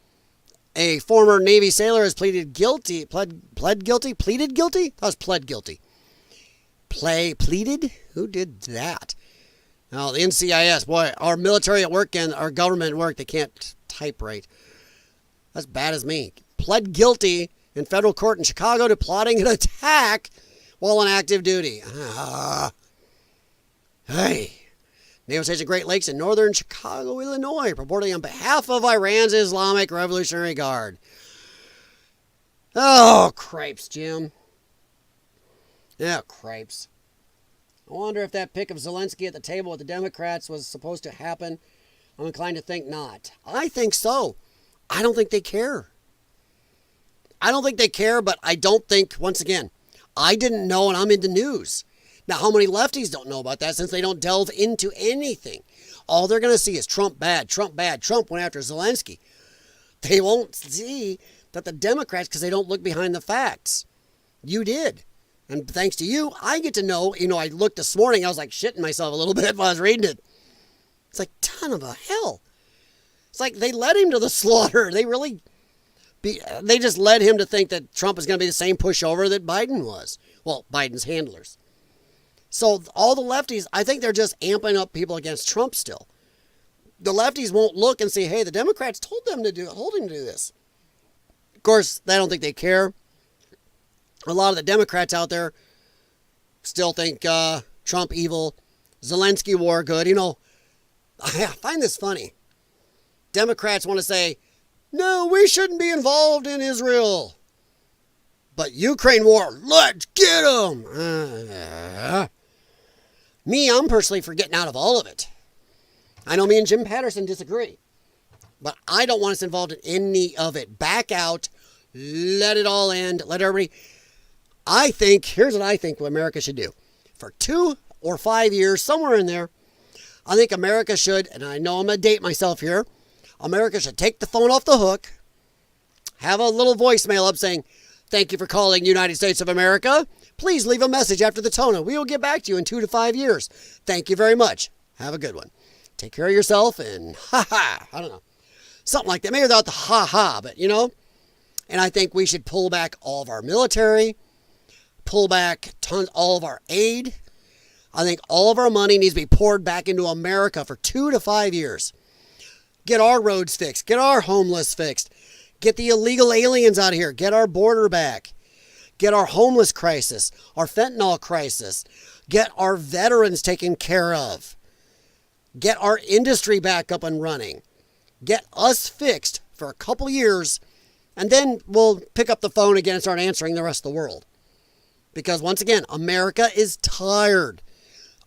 A former Navy sailor has pleaded guilty. Pled guilty? Pleaded guilty? That was pled guilty. Pleaded? Who did that? Oh, the NCIS. Boy, our military at work and our government at work, they can't type right. That's bad as me. Pled guilty in federal court in Chicago to plotting an attack while on active duty. Hey. Naval Station Great Lakes in northern Chicago, Illinois, purportedly on behalf of Iran's Islamic Revolutionary Guard. Oh, cripes, Jim. Yeah, cripes. I wonder if that pick of Zelensky at the table with the Democrats was supposed to happen. I'm inclined to think not. I think so. I don't think they care. I don't think they care, but I don't think, once again, I didn't know and I'm into news. Now, how many lefties don't know about that since they don't delve into anything? All they're going to see is Trump bad, Trump bad, Trump went after Zelensky. They won't see that the Democrats, because they don't look behind the facts. You did. And thanks to you, I get to know, I looked this morning, I was like shitting myself a little bit while I was reading it. It's like, ton of a hell. It's like they led him to the slaughter. They just led him to think that Trump is going to be the same pushover that Biden was. Well, Biden's handlers. So all the lefties, I think they're just amping up people against Trump still. The lefties won't look and say, hey, the Democrats told him to do this. Of course, I don't think they care. A lot of the Democrats out there still think Trump evil, Zelensky war good. I find this funny. Democrats want to say, no, we shouldn't be involved in Israel. But Ukraine war, let's get them. Me, I'm personally for getting out of all of it. I know me and Jim Patterson disagree. But I don't want us involved in any of it. Back out. Let it all end. Let everybody... here's what I think what America should do. For 2 or 5 years, somewhere in there, I think America should, and I know I'm going to date myself here, America should take the phone off the hook, have a little voicemail up saying, thank you for calling United States of America. Please leave a message after the tone, and we will get back to you in 2 to 5 years. Thank you very much. Have a good one. Take care of yourself and ha-ha. I don't know. Something like that. Maybe without the ha-ha, but And I think we should pull back all of our military, pull back all of our aid. I think all of our money needs to be poured back into America for 2 to 5 years. Get our roads fixed. Get our homeless fixed. Get the illegal aliens out of here. Get our border back. Get our homeless crisis, our fentanyl crisis. Get our veterans taken care of. Get our industry back up and running. Get us fixed for a couple years, and then we'll pick up the phone again and start answering the rest of the world. Because once again, America is tired.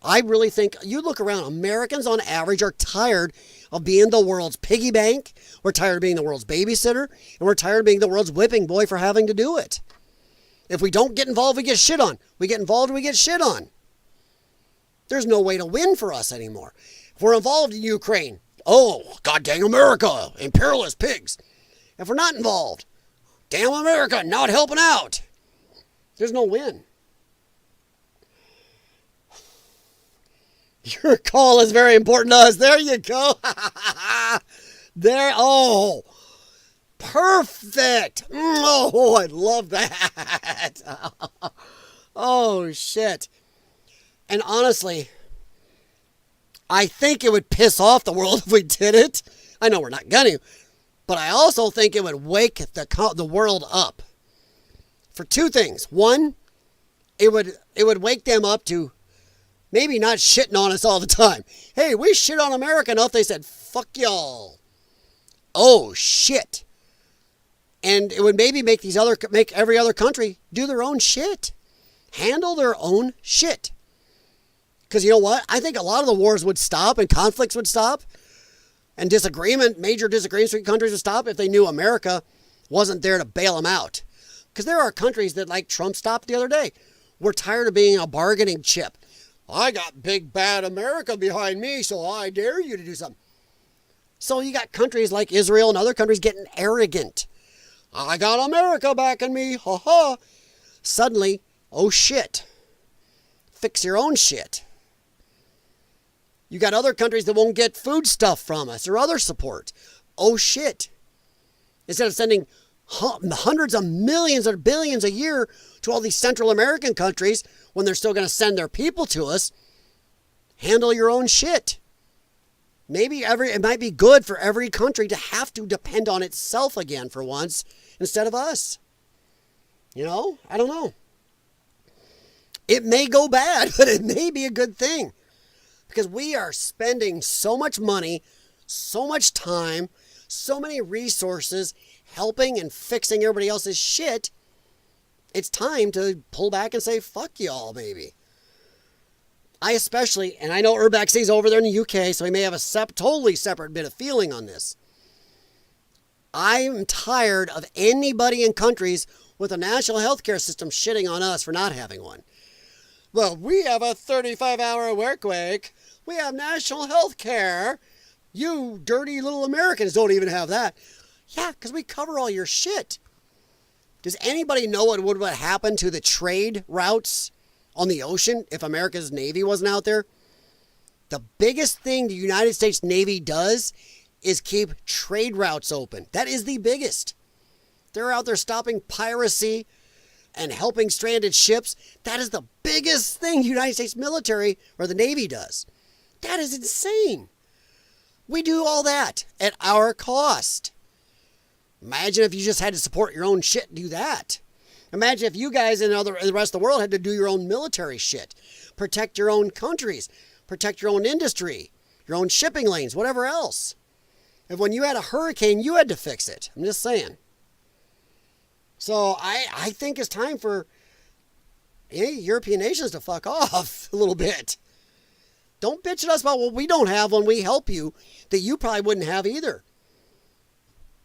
I really think, you look around, Americans on average are tired of being the world's piggy bank. We're tired of being the world's babysitter, and we're tired of being the world's whipping boy for having to do it. If we don't get involved, we get shit on. We get involved, we get shit on. There's no way to win for us anymore. If we're involved in Ukraine, oh, god dang America, imperialist pigs. If we're not involved, damn America, not helping out. There's no win. Your call is very important to us. There you go. Oh, perfect. Oh, I love that. Oh, shit. And honestly, I think it would piss off the world if we did it. I know we're not going to, but I also think it would wake the world up for 2 things. One, it would wake them up to maybe not shitting on us all the time. Hey, we shit on America enough, they said, fuck y'all. Oh, shit. And it would maybe make every other country do their own shit. Handle their own shit. Because you know what? I think a lot of the wars would stop and conflicts would stop. And major disagreements between countries would stop if they knew America wasn't there to bail them out. Because there are countries that, like Trump stopped the other day, we're tired of being a bargaining chip. I got big bad America behind me, so I dare you to do something. So you got countries like Israel and other countries getting arrogant. I got America backing me, ha ha. Suddenly, oh shit. Fix your own shit. You got other countries that won't get food stuff from us or other support. Oh shit. Instead of sending hundreds of millions or billions a year to all these Central American countries when they're still going to send their people to us, handle your own shit. Maybe it might be good for every country to have to depend on itself again for once instead of us. You know, I don't know. It may go bad, but it may be a good thing. Because we are spending so much money, so much time, so many resources helping and fixing everybody else's shit. It's time to pull back and say, fuck y'all, maybe. I especially, and I know Urbexy's over there in the UK, so he may have a totally separate bit of feeling on this. I'm tired of anybody in countries with a national health care system shitting on us for not having one. Well, we have a 35-hour work week. We have national health care. You dirty little Americans don't even have that. Yeah, because we cover all your shit. Does anybody know what would happen to the trade routes on the ocean if America's Navy wasn't out there? The biggest thing the United States Navy does is keep trade routes open. That is the biggest. They're out there stopping piracy and helping stranded ships. That is the biggest thing the United States military or the Navy does. That is insane. We do all that at our cost. Imagine if you just had to support your own shit and do that. Imagine if you guys in the rest of the world had to do your own military shit. Protect your own countries. Protect your own industry. Your own shipping lanes. Whatever else. If when you had a hurricane, you had to fix it. I'm just saying. So I think it's time for European nations to fuck off a little bit. Don't bitch at us about what we don't have when we help you that you probably wouldn't have either.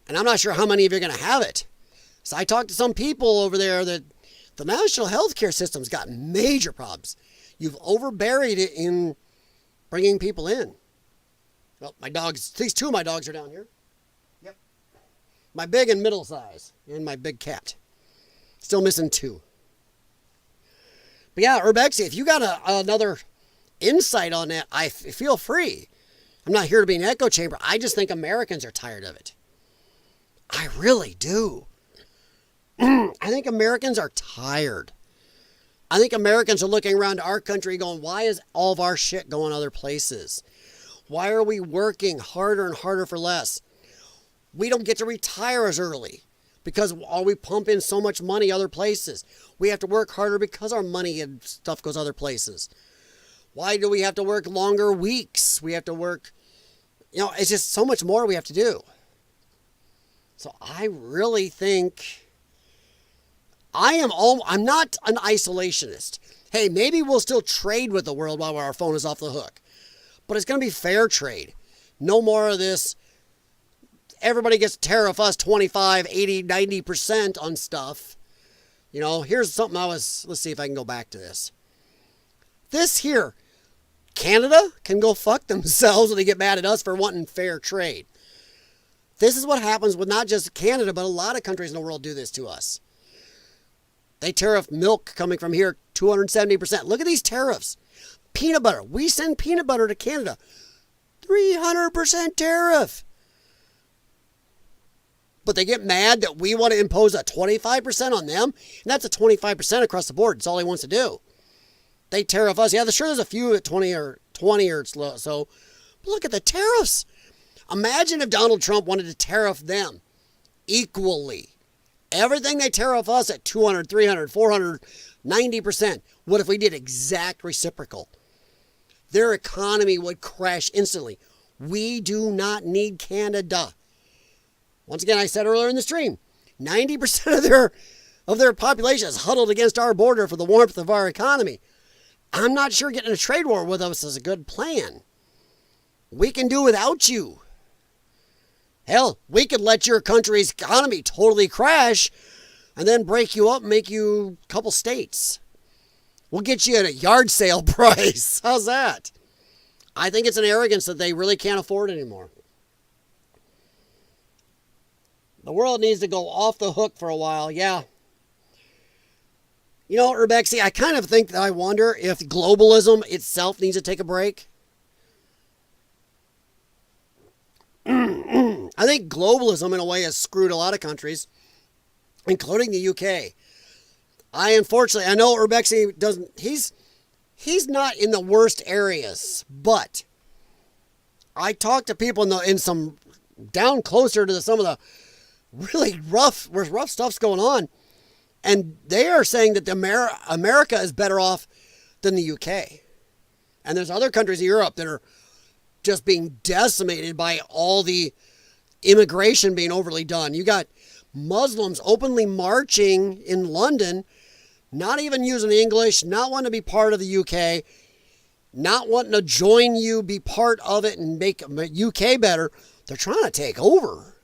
And I'm not sure how many of you are going to have it. So I talked to some people over there that the national health care system's got major problems. You've overburied it in bringing people in. Well, my dogs, at least two of my dogs are down here. Yep. My big and middle size and my big cat. Still missing two. But yeah, Urbexy, if you got another insight on that, I feel free. I'm not here to be an echo chamber. I just think Americans are tired of it. I really do. I think Americans are tired. I think Americans are looking around our country going, why is all of our shit going other places? Why are we working harder and harder for less? We don't get to retire as early because we pump in so much money other places. We have to work harder because our money and stuff goes other places. Why do we have to work longer weeks? We have to work, it's just so much more we have to do. So I really think I'm not an isolationist. Hey, maybe we'll still trade with the world while our phone is off the hook. But it's going to be fair trade. No more of this. Everybody gets to tariff us 25, 80, 90% on stuff. Here's something let's see if I can go back to this. This here, Canada can go fuck themselves when they get mad at us for wanting fair trade. This is what happens with not just Canada, but a lot of countries in the world do this to us. They tariff milk coming from here 270%. Look at these tariffs. Peanut butter. We send peanut butter to Canada. 300% tariff. But they get mad that we want to impose a 25% on them. And that's a 25% across the board. That's all he wants to do. They tariff us. Yeah, sure there's a few at 20 or so. But look at the tariffs. Imagine if Donald Trump wanted to tariff them equally. Everything they tariff us at 200, 300, 400, 90%. What if we did exact reciprocal? Their economy would crash instantly. We do not need Canada. Once again, I said earlier in the stream, 90% of their population is huddled against our border for the warmth of our economy. I'm not sure getting a trade war with us is a good plan. We can do without you. Hell, we could let your country's economy totally crash and then break you up and make you a couple states. We'll get you at a yard sale price. How's that? I think it's an arrogance that they really can't afford anymore. The world needs to go off the hook for a while, yeah. You know, Rebexy, I kind of think that I wonder if globalism itself needs to take a break. I think globalism, in a way, has screwed a lot of countries, including the UK. I know Rebexy doesn't, he's not in the worst areas, but I talk to people in some down closer to some of the really rough stuff's going on, and they are saying that America is better off than the UK. And there's other countries in Europe that are just being decimated by all the immigration being overly done. You got Muslims openly marching in London, not even using English, not wanting to be part of the UK, not wanting to join you, be part of it and make UK better. They're trying to take over.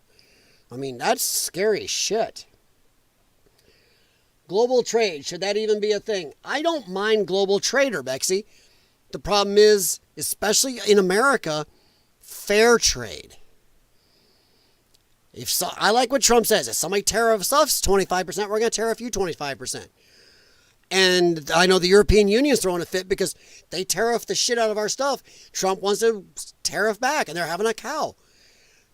I mean, that's scary shit. Global trade, should that even be a thing? I don't mind global trade, Bexy. The problem is, especially in America, fair trade. I like what Trump says. If somebody tariffs us 25%, we're going to tariff you 25%. And I know the European Union's throwing a fit because they tariff the shit out of our stuff. Trump wants to tariff back, and they're having a cow.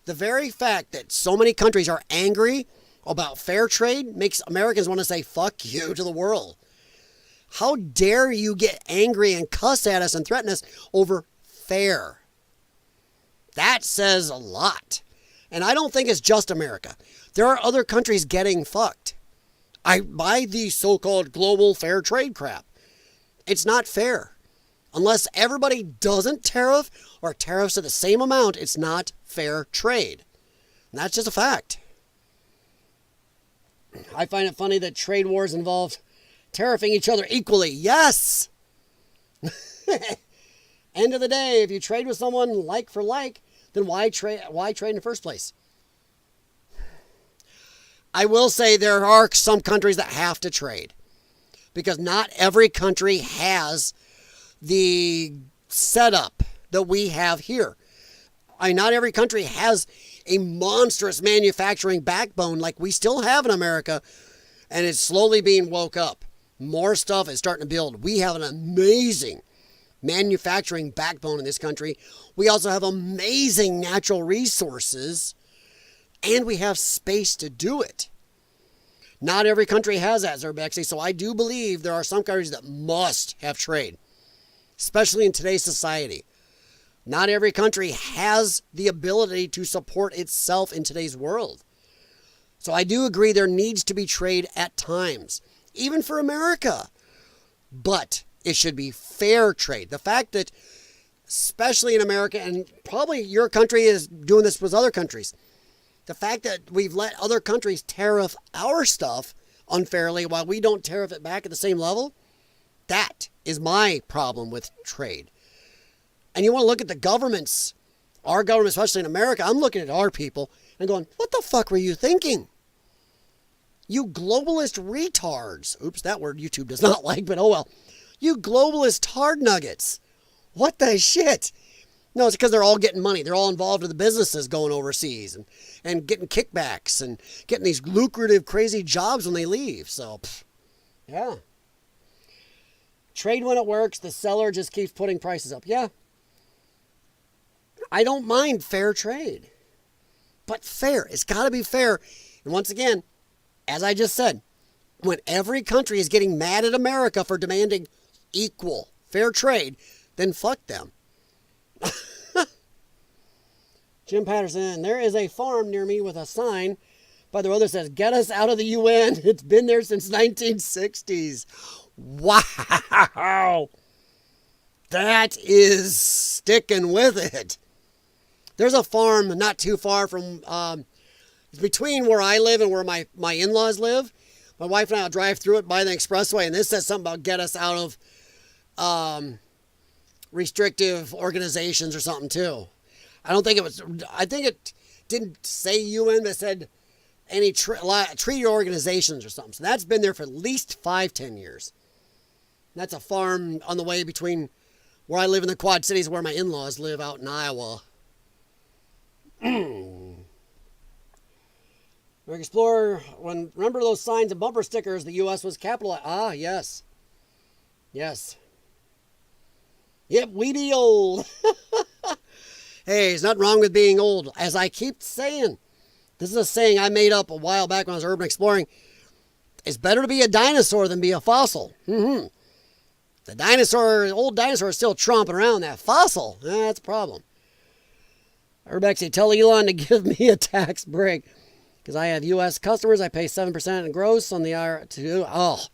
The very fact that so many countries are angry about fair trade makes Americans want to say, fuck you to the world. How dare you get angry and cuss at us and threaten us over fair? That says a lot. And I don't think it's just America. There are other countries getting fucked by the so-called global fair trade crap. It's not fair. Unless everybody doesn't tariff or tariffs at the same amount, it's not fair trade. And that's just a fact. I find it funny that trade wars involve tariffing each other equally. Yes! End of the day, if you trade with someone like for like, then why trade in the first place? I will say there are some countries that have to trade, because not every country has the setup that we have here. Not every country has a monstrous manufacturing backbone like we still have in America, and it's slowly being woke up. More stuff is starting to build. We have an amazing manufacturing backbone in this country. We also have amazing natural resources, and we have space to do it. Not every country has that, Zerbexy, so I do believe there are some countries that must have trade, especially in today's society. Not every country has the ability to support itself in today's world. So I do agree there needs to be trade at times, even for America. But it should be fair trade. The fact that, especially in America, and probably your country is doing this with other countries, the fact that we've let other countries tariff our stuff unfairly while we don't tariff it back at the same level, that is my problem with trade. And you want to look at the governments, our government, especially in America, I'm looking at our people and going, what the fuck were you thinking? You globalist retards. Oops, that word YouTube does not like, but oh well. You globalist hard nuggets. What the shit? No, it's because they're all getting money. They're all involved in the businesses going overseas and getting kickbacks and getting these lucrative, crazy jobs when they leave. So, yeah. Trade when it works. The seller just keeps putting prices up. Yeah. I don't mind fair trade. But fair. It's got to be fair. And once again, as I just said, when every country is getting mad at America for demanding equal fair trade, then fuck them. Jim Patterson, there is a farm near me with a sign by the road that says, get us out of the UN. It's been there since 1960s. Wow. That is sticking with it. There's a farm not too far from It's between where I live and where my in-laws live. My wife and I will drive through it by the expressway, and this says something about get us out of restrictive organizations or something too. I think it didn't say UN, but it said any treaty organizations or something. So that's been there for at least 5-10 years. And that's a farm on the way between where I live in the Quad Cities and where my in-laws live out in Iowa. Explorer, remember those signs and bumper stickers, the U.S. was capitalized. Ah, yes. Yes. Yep, we be old. Hey, there's nothing wrong with being old. As I keep saying, this is a saying I made up a while back when I was urban exploring. It's better to be a dinosaur than be a fossil. The old dinosaur is still tromping around. That fossil, that's a problem. Urbexy, tell Elon to give me a tax break. Because I have U.S. customers, I pay 7% in gross on the IRS. Oh,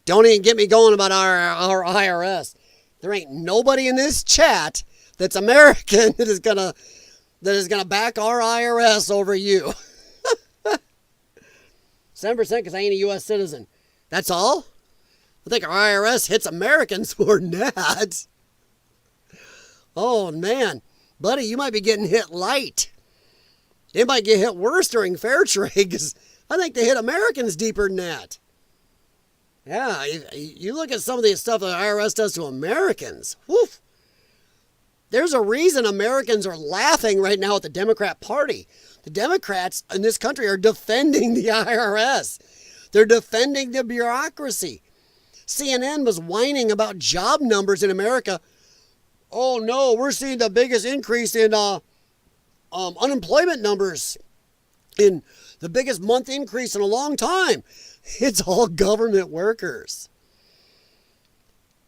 don't even get me going about our IRS. There ain't nobody in this chat that's American that is gonna back our IRS over you. 7% because I ain't a U.S. citizen. That's all? I think our IRS hits Americans more than that. Oh man, buddy, you might be getting hit light. It might get hit worse during fair trade because I think they hit Americans deeper than that. Yeah, you look at some of the stuff that the IRS does to Americans. Woof. There's a reason Americans are laughing right now at the Democrat Party. The Democrats in this country are defending the IRS. They're defending the bureaucracy. CNN was whining about job numbers in America. Oh no, we're seeing the biggest increase in unemployment numbers, in the biggest month increase in a long time. It's all government workers.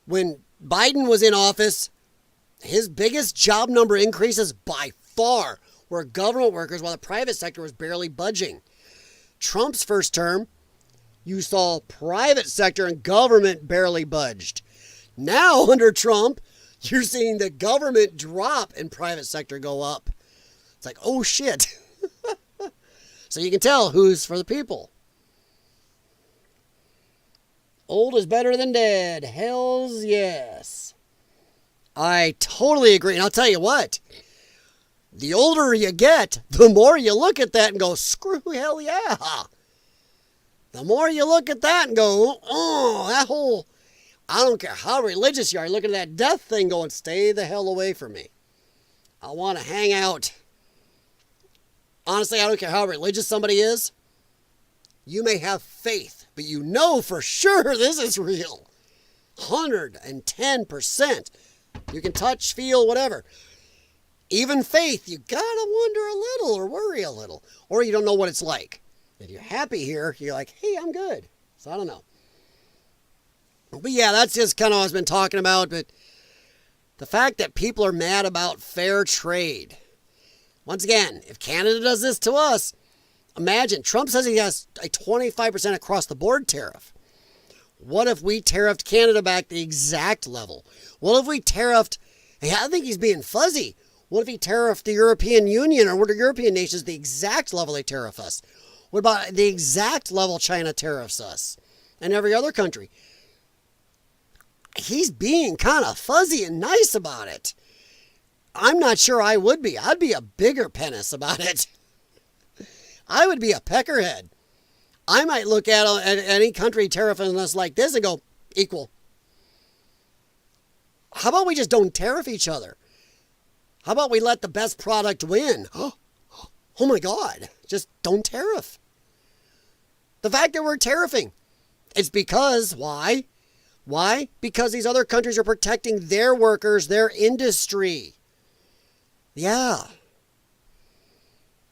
When Biden was in office, his biggest job number increases by far were government workers, while the private sector was barely budging. Trump's first term, you saw private sector and government barely budged. Now under Trump, you're seeing the government drop and private sector go up. It's like, oh shit. So you can tell who's for the people. Old is better than dead. Hells yes. I totally agree. And I'll tell you what. The older you get, the more you look at that and go, screw hell yeah. The more you look at that and go, oh, that whole, I don't care how religious you are, looking at that death thing going, stay the hell away from me. I want to hang out. Honestly, I don't care how religious somebody is. You may have faith, but you know for sure this is real. 110%. You can touch, feel, whatever. Even faith, you gotta wonder a little or worry a little. Or you don't know what it's like. If you're happy here, you're like, hey, I'm good. So I don't know. But yeah, that's just kind of what I've been talking about. But the fact that people are mad about fair trade. Once again, if Canada does this to us, imagine, Trump says he has a 25% across the board tariff. What if we tariffed Canada back the exact level? What if we tariffed, I think he's being fuzzy. What if he tariffed the European Union or what are European nations the exact level they tariff us? What about the exact level China tariffs us and every other country? He's being kind of fuzzy and nice about it. I'm not sure I would be. I'd be a bigger penis about it. I would be a peckerhead. I might look at any country tariffing us like this and go, equal. How about we just don't tariff each other? How about we let the best product win? Oh my God, just don't tariff. The fact that we're tariffing, it's because, why? Why? Because these other countries are protecting their workers, their industry. Yeah.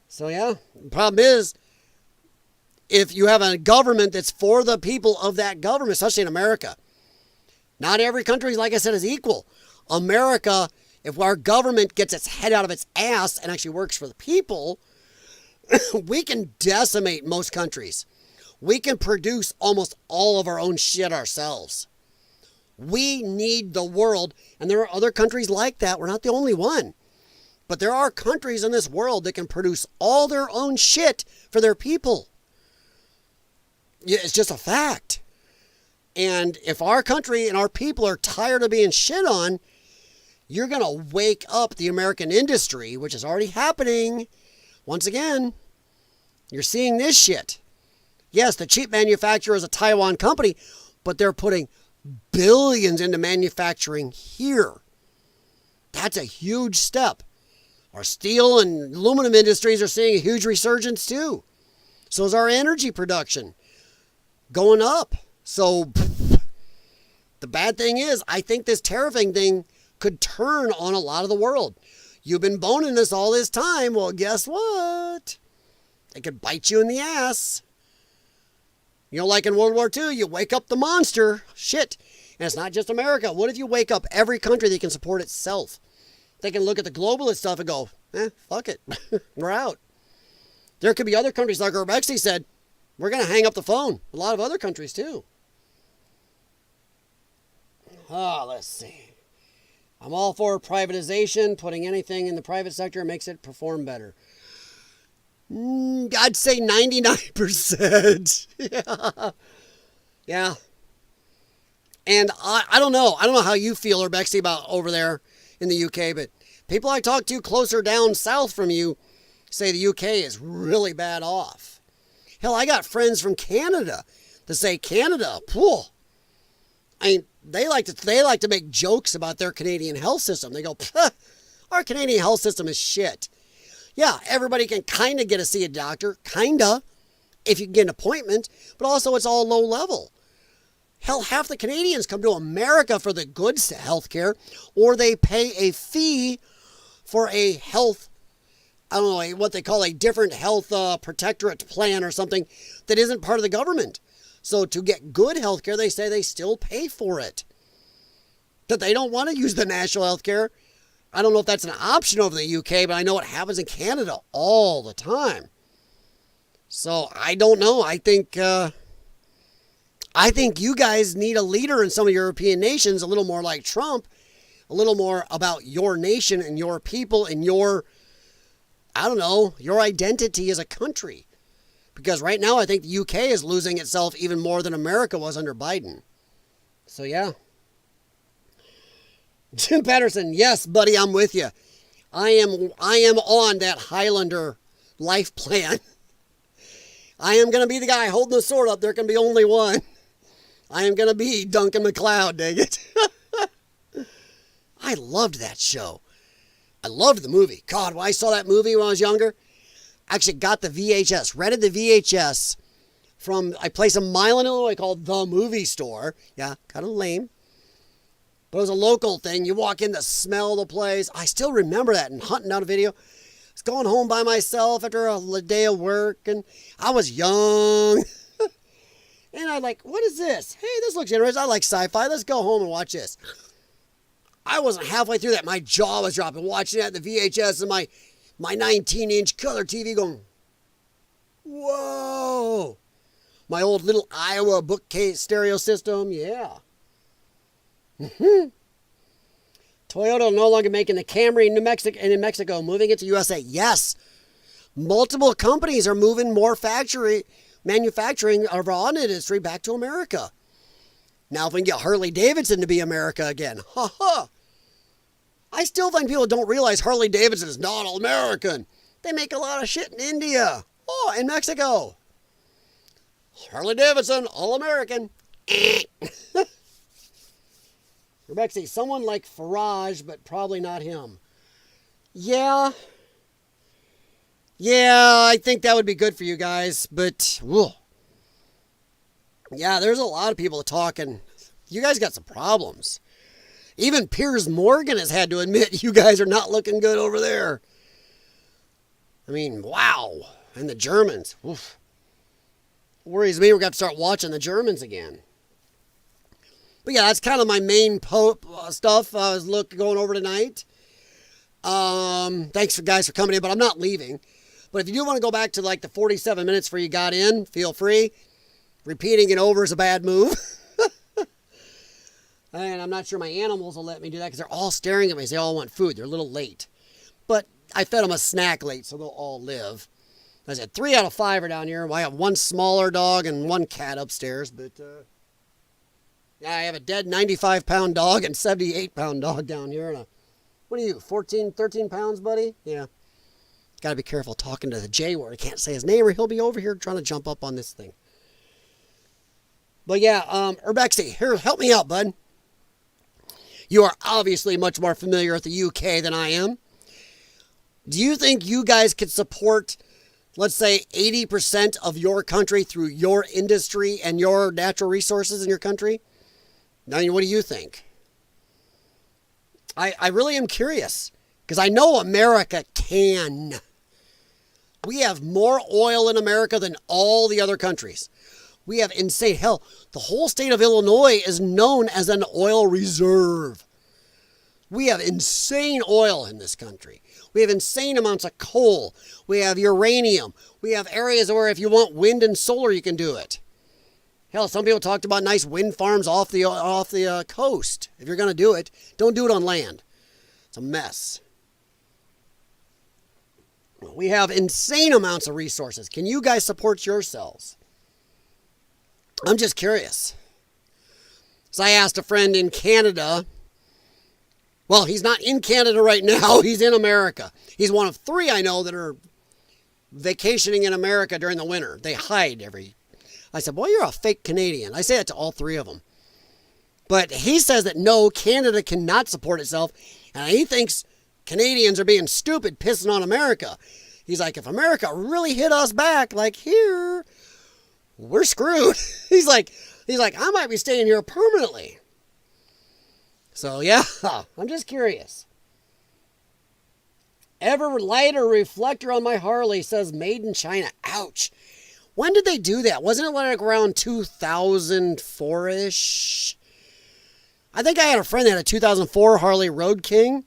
So yeah, the problem is, if you have a government that's for the people of that government, especially in America, not every country, like I said, is equal. America, if our government gets its head out of its ass and actually works for the people, we can decimate most countries. We can produce almost all of our own shit ourselves. We need the world, and there are other countries like that. We're not the only one. But there are countries in this world that can produce all their own shit for their people. It's just a fact. And if our country and our people are tired of being shit on, you're going to wake up the American industry, which is already happening. Once again, you're seeing this shit. Yes, the cheap manufacturer is a Taiwan company, but they're putting billions into manufacturing here. That's a huge step. Our steel and aluminum industries are seeing a huge resurgence too. So is our energy production going up. So the bad thing is, I think this tariffing thing could turn on a lot of the world. You've been boning us all this time. Well, guess what? It could bite you in the ass. You know, like in World War II, you wake up the monster. Shit. And it's not just America. What if you wake up every country that can support itself? They can look at the globalist stuff and go, fuck it. We're out. There could be other countries, like Urbexy said, we're going to hang up the phone. A lot of other countries, too. Let's see. I'm all for privatization. Putting anything in the private sector makes it perform better. I'd say 99%. Yeah. Yeah. And I don't know. I don't know how you feel, Urbexy, about over there in the UK, but people I talk to closer down south from you say the UK is really bad off. Hell, I got friends from Canada that say Canada, pooh. I mean, they like to make jokes about their Canadian health system. They go, our Canadian health system is shit. Yeah, everybody can kind of get to see a doctor, kind of, if you can get an appointment, but also it's all low level. Hell, half the Canadians come to America for the good health care, or they pay a fee for a health, I don't know, what they call a different health protectorate plan or something that isn't part of the government. So to get good health care, they say they still pay for it. That they don't want to use the national health care. I don't know if that's an option over the UK, but I know it happens in Canada all the time. So I don't know. I think you guys need a leader in some of European nations, a little more like Trump, a little more about your nation and your people and your, I don't know, your identity as a country. Because right now I think the UK is losing itself even more than America was under Biden. So yeah. Jim Patterson, yes, buddy, I'm with you. I am on that Highlander life plan. I am going to be the guy holding the sword up. There can be only one. I am going to be Duncan MacLeod, dang it. I loved that show. I loved the movie. God, when I saw that movie when I was younger, I actually got the VHS, rented the VHS from a place in Milan, Illinois called The Movie Store. Yeah, kind of lame. But it was a local thing. You walk in, the smell of the place. I still remember that and hunting down a video. I was going home by myself after a day of work, and I was young. And I'm like, what is this? Hey, this looks interesting. I like sci-fi. Let's go home and watch this. I wasn't halfway through that. My jaw was dropping, watching that, the VHS and my 19-inch color TV going, whoa. My old little Iowa bookcase stereo system, yeah. Toyota no longer making the Camry in New Mexico, moving it to USA. Yes, multiple companies are moving more manufacturing of our auto industry back to America. Now if we can get Harley Davidson to be America again, I still think people don't realize Harley Davidson is not all American. They make a lot of shit in India. Oh, in Mexico. Harley Davidson, all American. Rebecca, someone like Farage, but probably not him. Yeah, I think that would be good for you guys, but whoa. Yeah, there's a lot of people talking. You guys got some problems. Even Piers Morgan has had to admit you guys are not looking good over there. I mean, wow. And the Germans. Oof. Worries me we're going to start watching the Germans again. But yeah, that's kind of my main stuff I was going over tonight. Thanks guys for coming in, but I'm not leaving. But if you do want to go back to like the 47 minutes where you got in, feel free. Repeating it over is a bad move. And I'm not sure my animals will let me do that because they're all staring at me. They all want food. They're a little late. But I fed them a snack late, so they'll all live. I said 3 out of 5 are down here. I have 1 smaller dog and 1 cat upstairs. But, yeah, I have a dead 95-pound dog and 78-pound dog down here. And what are you, 14, 13 pounds, buddy? Yeah. Got to be careful talking to the J word. I can't say his name or he'll be over here trying to jump up on this thing. But, yeah, Urbexy, here, help me out, bud. You are obviously much more familiar with the UK than I am. Do you think you guys could support, let's say, 80% of your country through your industry and your natural resources in your country? I mean, what do you think? I really am curious, because I know America can. We have more oil in America than all the other countries. We have insane, hell, the whole state of Illinois is known as an oil reserve. We have insane oil in this country. We have insane amounts of coal. We have uranium. We have areas where if you want wind and solar, you can do it. Hell, some people talked about nice wind farms off the coast. If you're going to do it, don't do it on land. It's a mess. We have insane amounts of resources. Can you guys support yourselves? I'm just curious. So I asked a friend in Canada. Well, he's not in Canada right now. He's in America. He's one of 3 I know that are vacationing in America during the winter. They hide I said, boy, you're a fake Canadian. I say that to all 3 of them. But he says that no, Canada cannot support itself. And he thinks Canadians are being stupid, pissing on America. He's like, if America really hit us back, like here, we're screwed. He's like, I might be staying here permanently. So yeah, I'm just curious. Ever lighter reflector on my Harley says made in China. Ouch. When did they do that? Wasn't it like around 2004-ish? I think I had a friend that had a 2004 Harley Road King.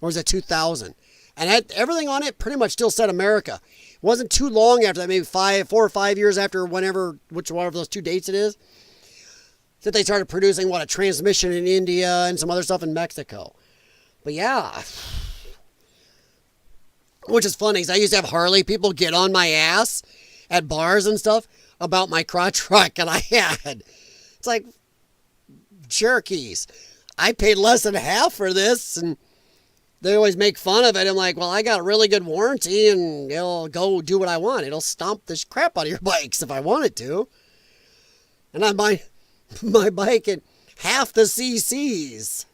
Or was it 2000? And everything on it pretty much still said America. It wasn't too long after that, maybe 4 or 5 years after one of those 2 dates it is, that they started producing, a transmission in India and some other stuff in Mexico. But yeah. Which is funny, because I used to have Harley people get on my ass at bars and stuff about my crotch truck, and I had. It's like, Cherokees. I paid less than half for this, and they always make fun of it. I'm like, well, I got a really good warranty, and it'll go do what I want. It'll stomp the crap out of your bikes if I want it to. And I buy my bike at half the CCs.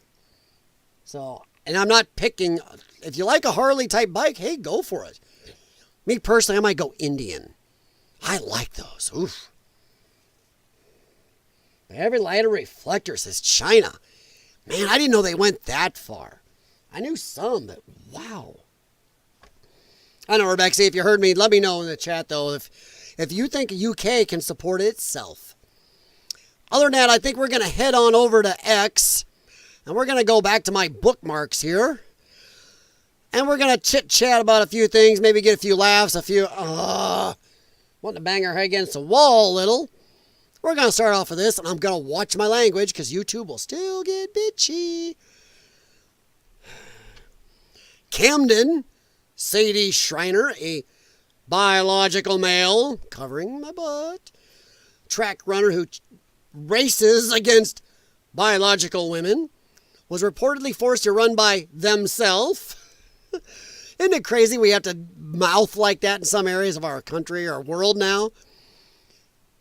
So, and I'm not picking. If you like a Harley type bike, hey, go for it. Me personally, I might go Indian. I like those. Oof. Every lighter reflector says China. Man, I didn't know they went that far. I knew some, but wow. I know, Rebecca, if you heard me, let me know in the chat, though, if you think UK can support itself. Other than that, I think we're going to head on over to X, and we're going to go back to my bookmarks here. And we're going to chit-chat about a few things, maybe get a few laughs, wanting to bang our head against the wall a little. We're going to start off with this, and I'm going to watch my language, because YouTube will still get bitchy. Camden, Sadie Schreiner, a biological male, covering my butt, track runner who races against biological women, was reportedly forced to run by themselves. Isn't it crazy we have to mouth like that in some areas of our country or world now?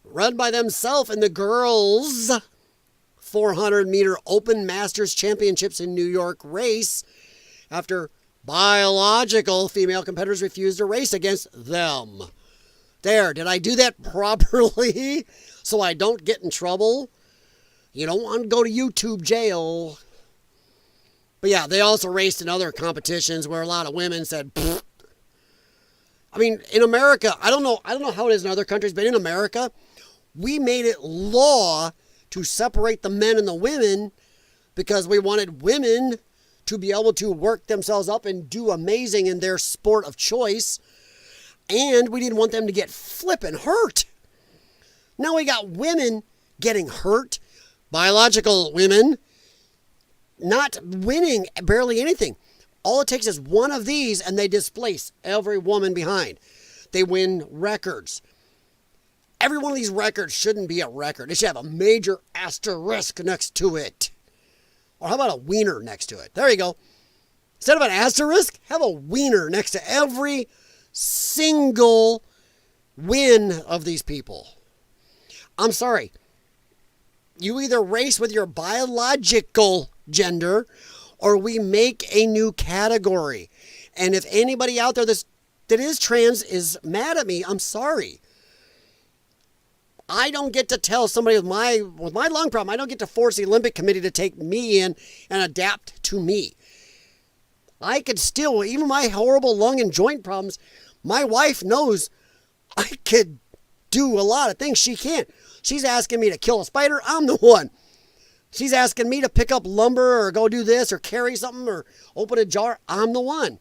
Run by themselves in the girls' 400-meter Open Masters Championships in New York race after biological female competitors refused to race against them. There, did I do that properly so I don't get in trouble? You don't want to go to YouTube jail. But yeah, they also raced in other competitions where a lot of women said, pfft. I mean, in America, I don't know how it is in other countries, but in America, we made it law to separate the men and the women because we wanted women to be able to work themselves up and do amazing in their sport of choice. And we didn't want them to get flippin' hurt. Now we got women getting hurt, biological women not winning barely anything. All it takes is one of these and they displace every woman behind. They win records. Every one of these records shouldn't be a record. It should have a major asterisk next to it. Or how about a wiener next to it? There you go. Instead of an asterisk, have a wiener next to every single win of these people. I'm sorry. You either race with your biological gender or we make a new category. And if anybody out there that is trans is mad at me, I'm sorry. I don't get to tell somebody with my lung problem, I don't get to force the Olympic Committee to take me in and adapt to me. I could still, even my horrible lung and joint problems, my wife knows I could do a lot of things she can't. She's asking me to kill a spider, I'm the one. She's asking me to pick up lumber or go do this or carry something or open a jar, I'm the one.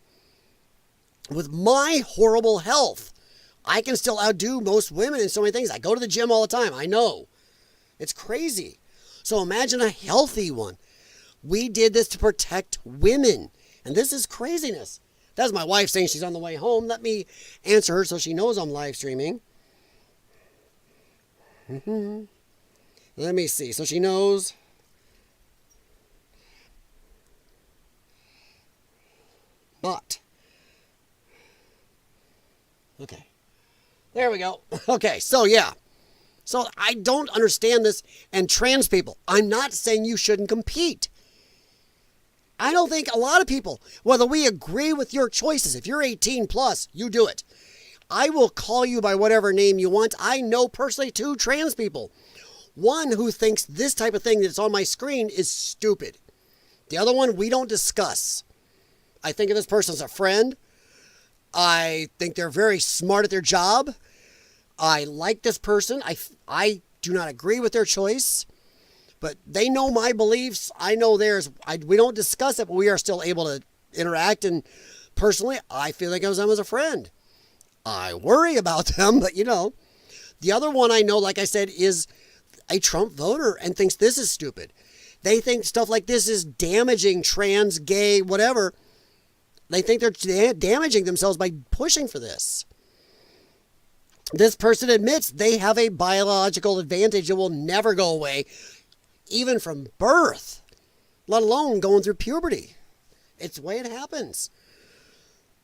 With my horrible health, I can still outdo most women in so many things. I go to the gym all the time, I know. It's crazy. So imagine a healthy one. We did this to protect women. And this is craziness. That's my wife saying she's on the way home. Let me answer her so she knows I'm live streaming. Let me see. So she knows. But. Okay. There we go. Okay, so yeah. So I don't understand this. And trans people, I'm not saying you shouldn't compete. I don't think a lot of people, whether we agree with your choices, if you're 18 plus, you do it. I will call you by whatever name you want. I know personally 2 trans people. One who thinks this type of thing that's on my screen is stupid. The other one we don't discuss. I think of this person as a friend. I think they're very smart at their job. I like this person. I do not agree with their choice. But they know my beliefs. I know theirs. We don't discuss it, but we are still able to interact. And personally, I feel like I was them as a friend. I worry about them, but you know. The other one I know, like I said, is a Trump voter and thinks this is stupid. They think stuff like this is damaging trans, gay, whatever. They think they're damaging themselves by pushing for this. This person admits they have a biological advantage that will never go away. Even from birth, let alone going through puberty. It's the way it happens.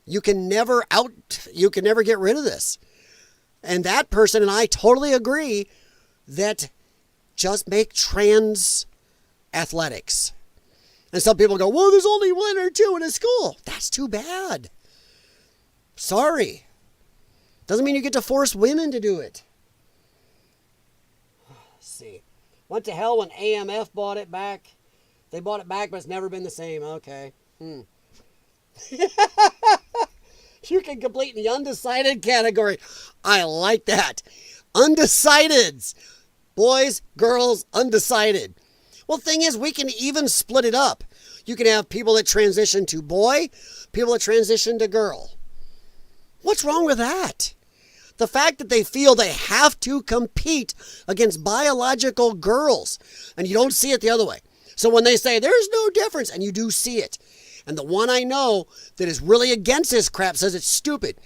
You can never get rid of this. And that person and I totally agree that just make trans athletics. And some people go, well, there's only 1 or 2 in a school. That's too bad. Sorry. Doesn't mean you get to force women to do it. Let's see. Went to hell when AMF bought it back. They bought it back, but it's never been the same. Okay. You can complete the undecided category. I like that. Undecideds. Boys, girls, undecided. Well, thing is, we can even split it up. You can have people that transition to boy, people that transition to girl. What's wrong with that? The fact that they feel they have to compete against biological girls, and you don't see it the other way. So when they say there's no difference, and you do see it, and the one I know that is really against this crap says it's stupid,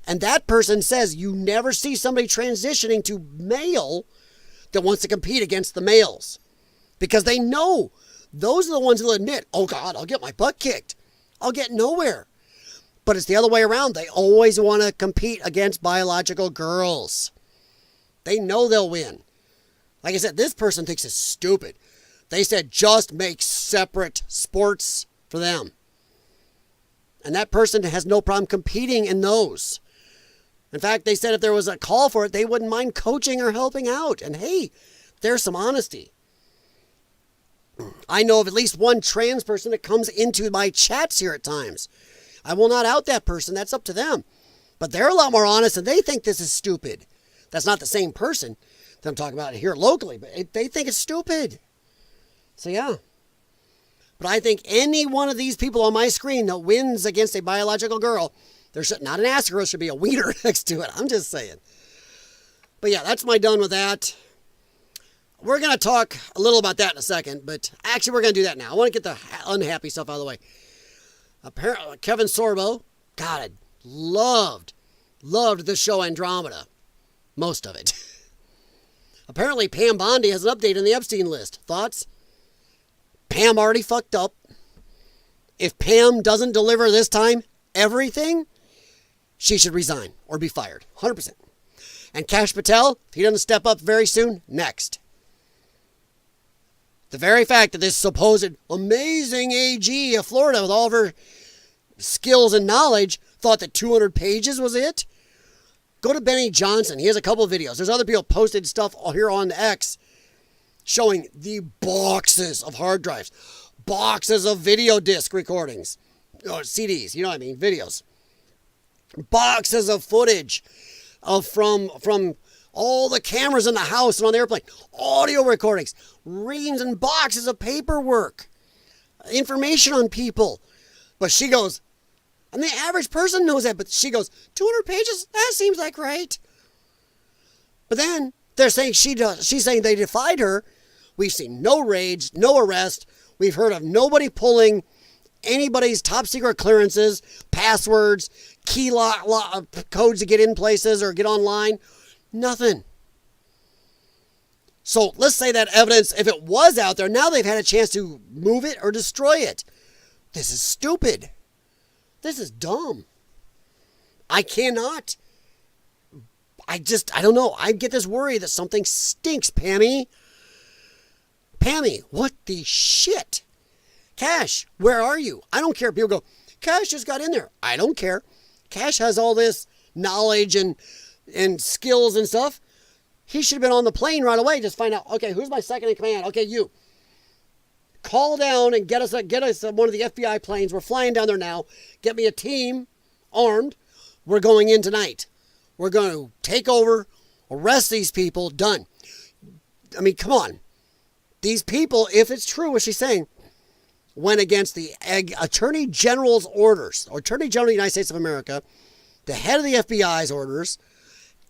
and that person says you never see somebody transitioning to male that wants to compete against the males, because they know those are the ones who'll admit, oh God, I'll get my butt kicked. I'll get nowhere. But it's the other way around. They always want to compete against biological girls. They know they'll win. Like I said, this person thinks it's stupid. They said just make separate sports for them. And that person has no problem competing in those. In fact, they said if there was a call for it, they wouldn't mind coaching or helping out. And hey, there's some honesty. I know of at least one trans person that comes into my chats here at times. I will not out that person. That's up to them. But they're a lot more honest and they think this is stupid. That's not the same person that I'm talking about here locally, but they think it's stupid. So yeah. But I think any one of these people on my screen that wins against a biological girl, there should not an ass girl, should be a wiener next to it. I'm just saying. But yeah, that's my done with that. We're going to talk a little about that in a second, but actually we're going to do that now. I want to get the unhappy stuff out of the way. Apparently, Kevin Sorbo, God, I loved the show Andromeda. Most of it. Apparently, Pam Bondi has an update on the Epstein list. Thoughts? Pam already fucked up. If Pam doesn't deliver this time everything, she should resign or be fired. 100%. And Kash Patel, if he doesn't step up very soon, next. The very fact that this supposed amazing AG of Florida with all of her skills and knowledge thought that 200 pages was it. Go to Benny Johnson. He has a couple of videos. There's other people posted stuff here on X showing the boxes of hard drives, boxes of video disc recordings, or CDs, you know what I mean, videos, boxes of footage of from all the cameras in the house and on the airplane, audio recordings, reams and boxes of paperwork, information on people. But she goes, and the average person knows that, but she goes, 200 pages? That seems like right. But then they're saying she's saying they defied her. We've seen no raids, no arrest. We've heard of nobody pulling anybody's top secret clearances, passwords, key lock codes to get in places or get online. Nothing. So let's say that evidence, if it was out there, now they've had a chance to move it or destroy it. This is stupid. This is dumb. I cannot. I don't know. I get this worry that something stinks, Pammy. Pammy, what the shit? Kash, where are you? I don't care. People go, Kash just got in there. I don't care. Kash has all this knowledge and skills and stuff. He should have been on the plane right away. Just find out, okay, who's my second in command? Okay, you. Call down and get us one of the FBI planes. We're flying down there now. Get me a team armed. We're going in tonight. We're going to take over, arrest these people. Done. I mean, come on. These people, if it's true what she's saying, went against the Attorney General's orders, or Attorney General of the United States of America, the head of the FBI's orders,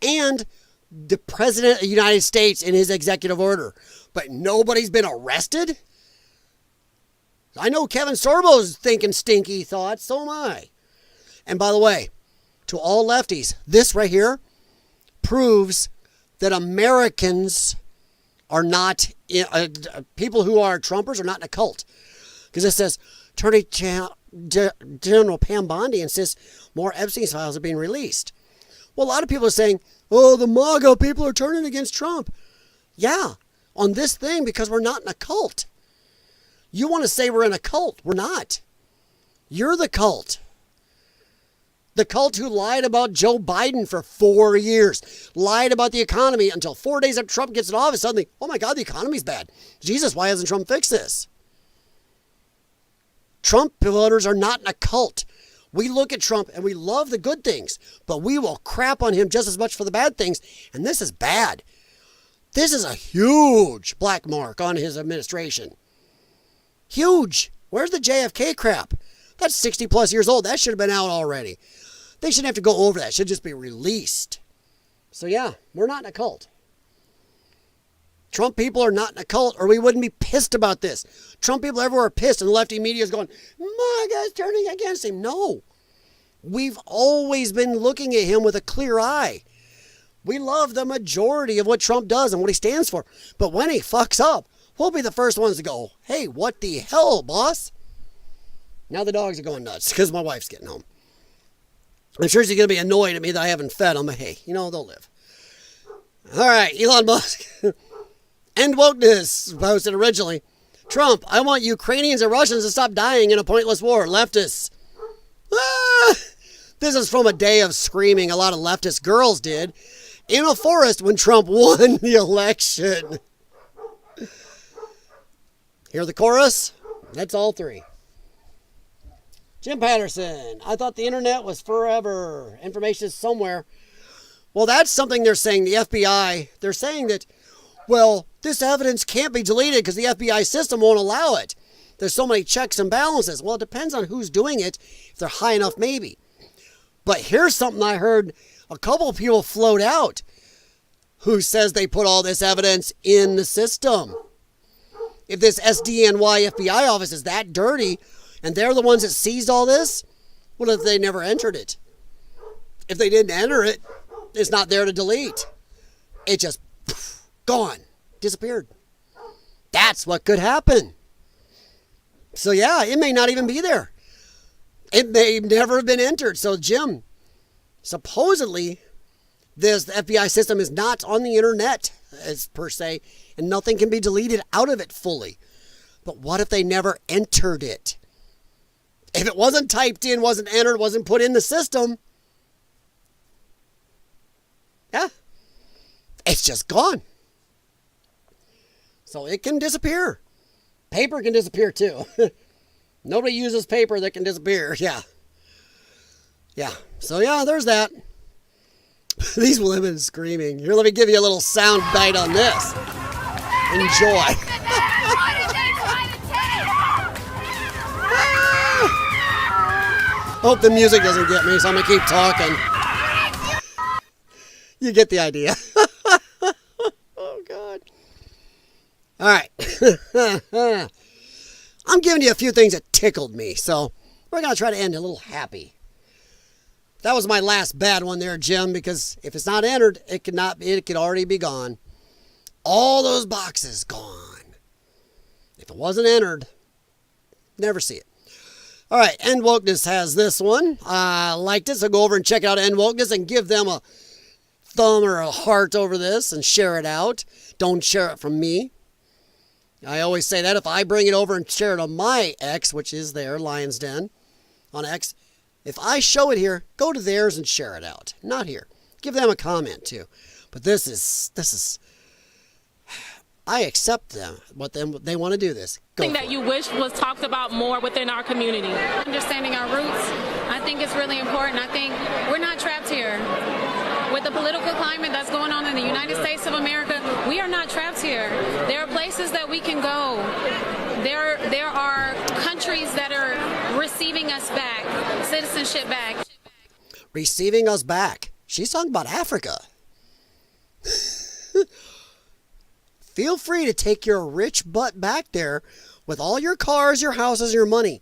and the President of the United States in his executive order. But nobody's been arrested? I know Kevin Sorbo's thinking stinky thoughts, so am I. And by the way, to all lefties, this right here proves that Americans are not, people who are Trumpers are not in a cult. Because it says, Attorney General Pam Bondi insists more Epstein files are being released. Well, a lot of people are saying, oh, the MAGA people are turning against Trump. Yeah, on this thing because we're not in a cult. You want to say we're in a cult. We're not. You're the cult. The cult who lied about Joe Biden for 4 years. Lied about the economy until 4 days after Trump gets in office. Suddenly, oh my God, the economy's bad. Jesus, why hasn't Trump fixed this? Trump voters are not in a cult. We look at Trump and we love the good things, but we will crap on him just as much for the bad things. And this is bad. This is a huge black mark on his administration. Huge. Where's the JFK crap? That's 60 plus years old. That should have been out already. They shouldn't have to go over that. It should just be released. So yeah, we're not in a cult. Trump people are not in a cult, or we wouldn't be pissed about this. Trump people everywhere are pissed, and the lefty media is going, MAGA's turning against him. No. We've always been looking at him with a clear eye. We love the majority of what Trump does and what he stands for. But when he fucks up, we'll be the first ones to go, hey, what the hell, boss? Now the dogs are going nuts because my wife's getting home. I'm sure she's going to be annoyed at me that I haven't fed them, but hey, you know, they'll live. All right, Elon Musk. End wokeness posted originally. Trump, I want Ukrainians and Russians to stop dying in a pointless war. Leftists. Ah! This is from a day of screaming a lot of leftist girls did in a forest when Trump won the election. Hear the chorus? That's all three. Jim Patterson, I thought the internet was forever. Information is somewhere. Well, that's something they're saying, the FBI. They're saying that, well, this evidence can't be deleted because the FBI system won't allow it. There's so many checks and balances. Well, it depends on who's doing it. If they're high enough, maybe. But here's something I heard a couple of people float out who says they put all this evidence in the system. If this SDNY FBI office is that dirty, and they're the ones that seized all this, what if they never entered it? If they didn't enter it, it's not there to delete. It just gone, disappeared. That's what could happen. So yeah, it may not even be there. It may never have been entered. So Jim, supposedly, the FBI system is not on the internet, as per se, and nothing can be deleted out of it fully. But what if they never entered it? If it wasn't typed in, wasn't entered, wasn't put in the system, yeah, it's just gone. So it can disappear. Paper can disappear too. Nobody uses paper that can disappear. Yeah. Yeah. So yeah, there's that. These women screaming. Here, let me give you a little sound bite on this. Enjoy. Hope the music doesn't get me, so I'm going to keep talking. You get the idea. Oh, God. All right. I'm giving you a few things that tickled me, so we're going to try to end a little happy. That was my last bad one there, Jim, because if it's not entered, it could already be gone. All those boxes gone. If it wasn't entered, never see it. All right, End Wokeness has this one. I liked it, so go over and check out End Wokeness and give them a thumb or a heart over this and share it out. Don't share it from me. I always say that if I bring it over and share it on my X, which is there, Lion's Den, on X, if I show it here, go to theirs and share it out. Not here. Give them a comment too. But this is, I accept them. They want to do this. Something that you wish was talked about more within our community. Understanding our roots, I think it's really important. I think we're not trapped here. With the political climate that's going on in the United States of America, we are not trapped here. There are places that we can go. There are countries that are receiving us back, citizenship back. Receiving us back. She's talking about Africa. Feel free to take your rich butt back there with all your cars, your houses, your money.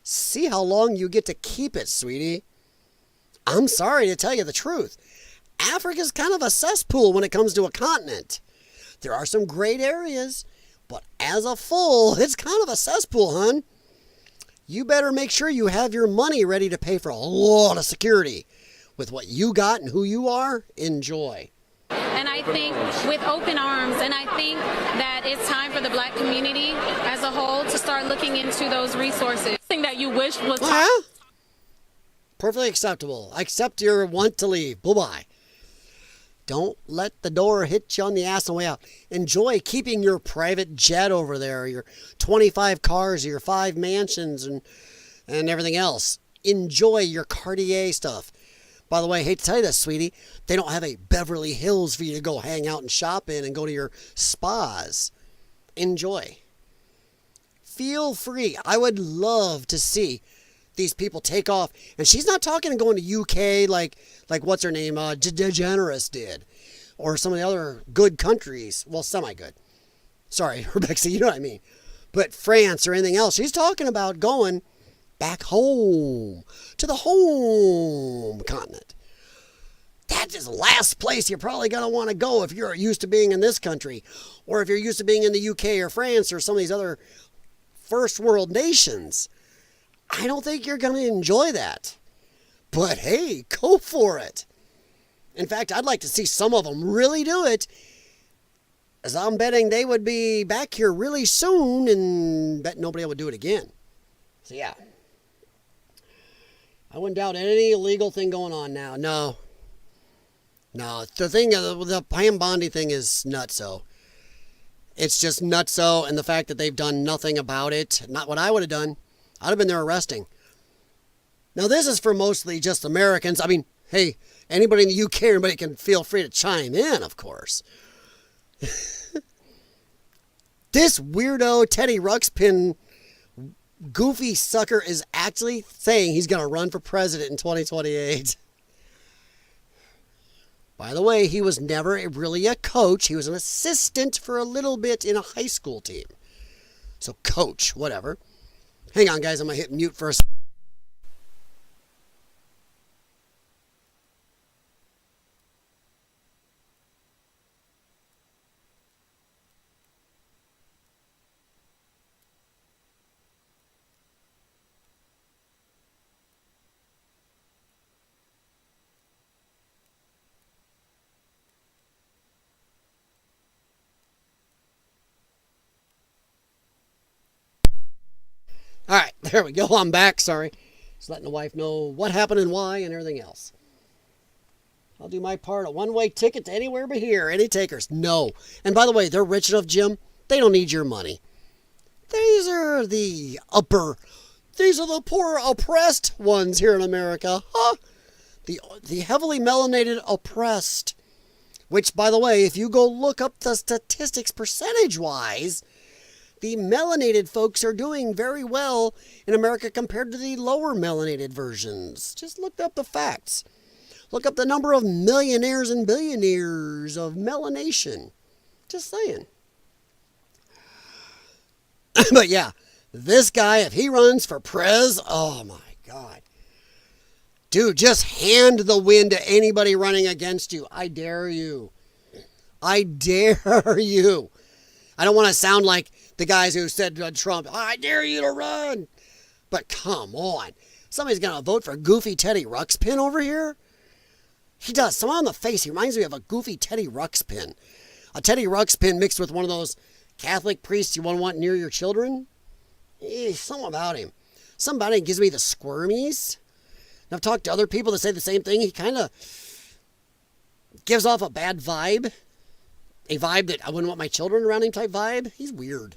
See how long you get to keep it, sweetie. I'm sorry to tell you the truth. Africa's kind of a cesspool when it comes to a continent. There are some great areas, but as a full, it's kind of a cesspool, hon. You better make sure you have your money ready to pay for a lot of security. With what you got and who you are, enjoy. And I think with open arms, and I think that it's time for the black community as a whole to start looking into those resources. Something that you wish was perfectly acceptable. I accept your want to leave. Bye-bye. Don't let the door hit you on the ass on the way out. Enjoy keeping your private jet over there, your 25 cars, your 5 mansions, and everything else. Enjoy your Cartier stuff. By the way, I hate to tell you this, sweetie, they don't have a Beverly Hills for you to go hang out and shop in and go to your spas. Enjoy. Feel free. I would love to see these people take off. And she's not talking and going to UK like what's her name, DeGeneres did. Or some of the other good countries. Well, semi-good. Sorry, Rebecca, you know what I mean. But France or anything else. She's talking about going back home, to the home continent. That is the last place you're probably going to want to go if you're used to being in this country, or if you're used to being in the UK or France or some of these other first world nations. I don't think you're going to enjoy that. But hey, go for it. In fact, I'd like to see some of them really do it, as I'm betting they would be back here really soon, and bet nobody would do it again. So yeah. I wouldn't doubt any illegal thing going on now. No, the thing, the Pam Bondi thing is nutso. It's just nutso, and the fact that they've done nothing about it. Not what I would have done. I'd have been there arresting. Now, this is for mostly just Americans. I mean, hey, anybody in the UK, everybody can feel free to chime in, of course. This weirdo Teddy Ruxpin goofy sucker is actually saying he's going to run for president in 2028. By the way, he was never really a coach. He was an assistant for a little bit in a high school team. So coach, whatever. Hang on, guys. I'm going to hit mute for a second. All right, there we go. I'm back. Sorry. Just letting the wife know what happened and why and everything else. I'll do my part. A one-way ticket to anywhere but here. Any takers? No. And by the way, they're rich enough, Jim. They don't need your money. These are the poor oppressed ones here in America. Huh? The heavily melanated oppressed. Which, by the way, if you go look up the statistics percentage-wise, the melanated folks are doing very well in America compared to the lower melanated versions. Just look up the facts. Look up the number of millionaires and billionaires of melanation. Just saying. But yeah, this guy, if he runs for prez, oh my God. Dude, just hand the win to anybody running against you. I dare you. I dare you. I don't want to sound like the guys who said to Trump, I dare you to run. But come on. Somebody's going to vote for goofy Teddy Ruxpin over here? He does. Someone on the face, he reminds me of a goofy Teddy Ruxpin. A Teddy Ruxpin mixed with one of those Catholic priests you want near your children. Something about him. Somebody gives me the squirmies. And I've talked to other people that say the same thing. He kind of gives off a bad vibe. A vibe that I wouldn't want my children around him type vibe. He's weird.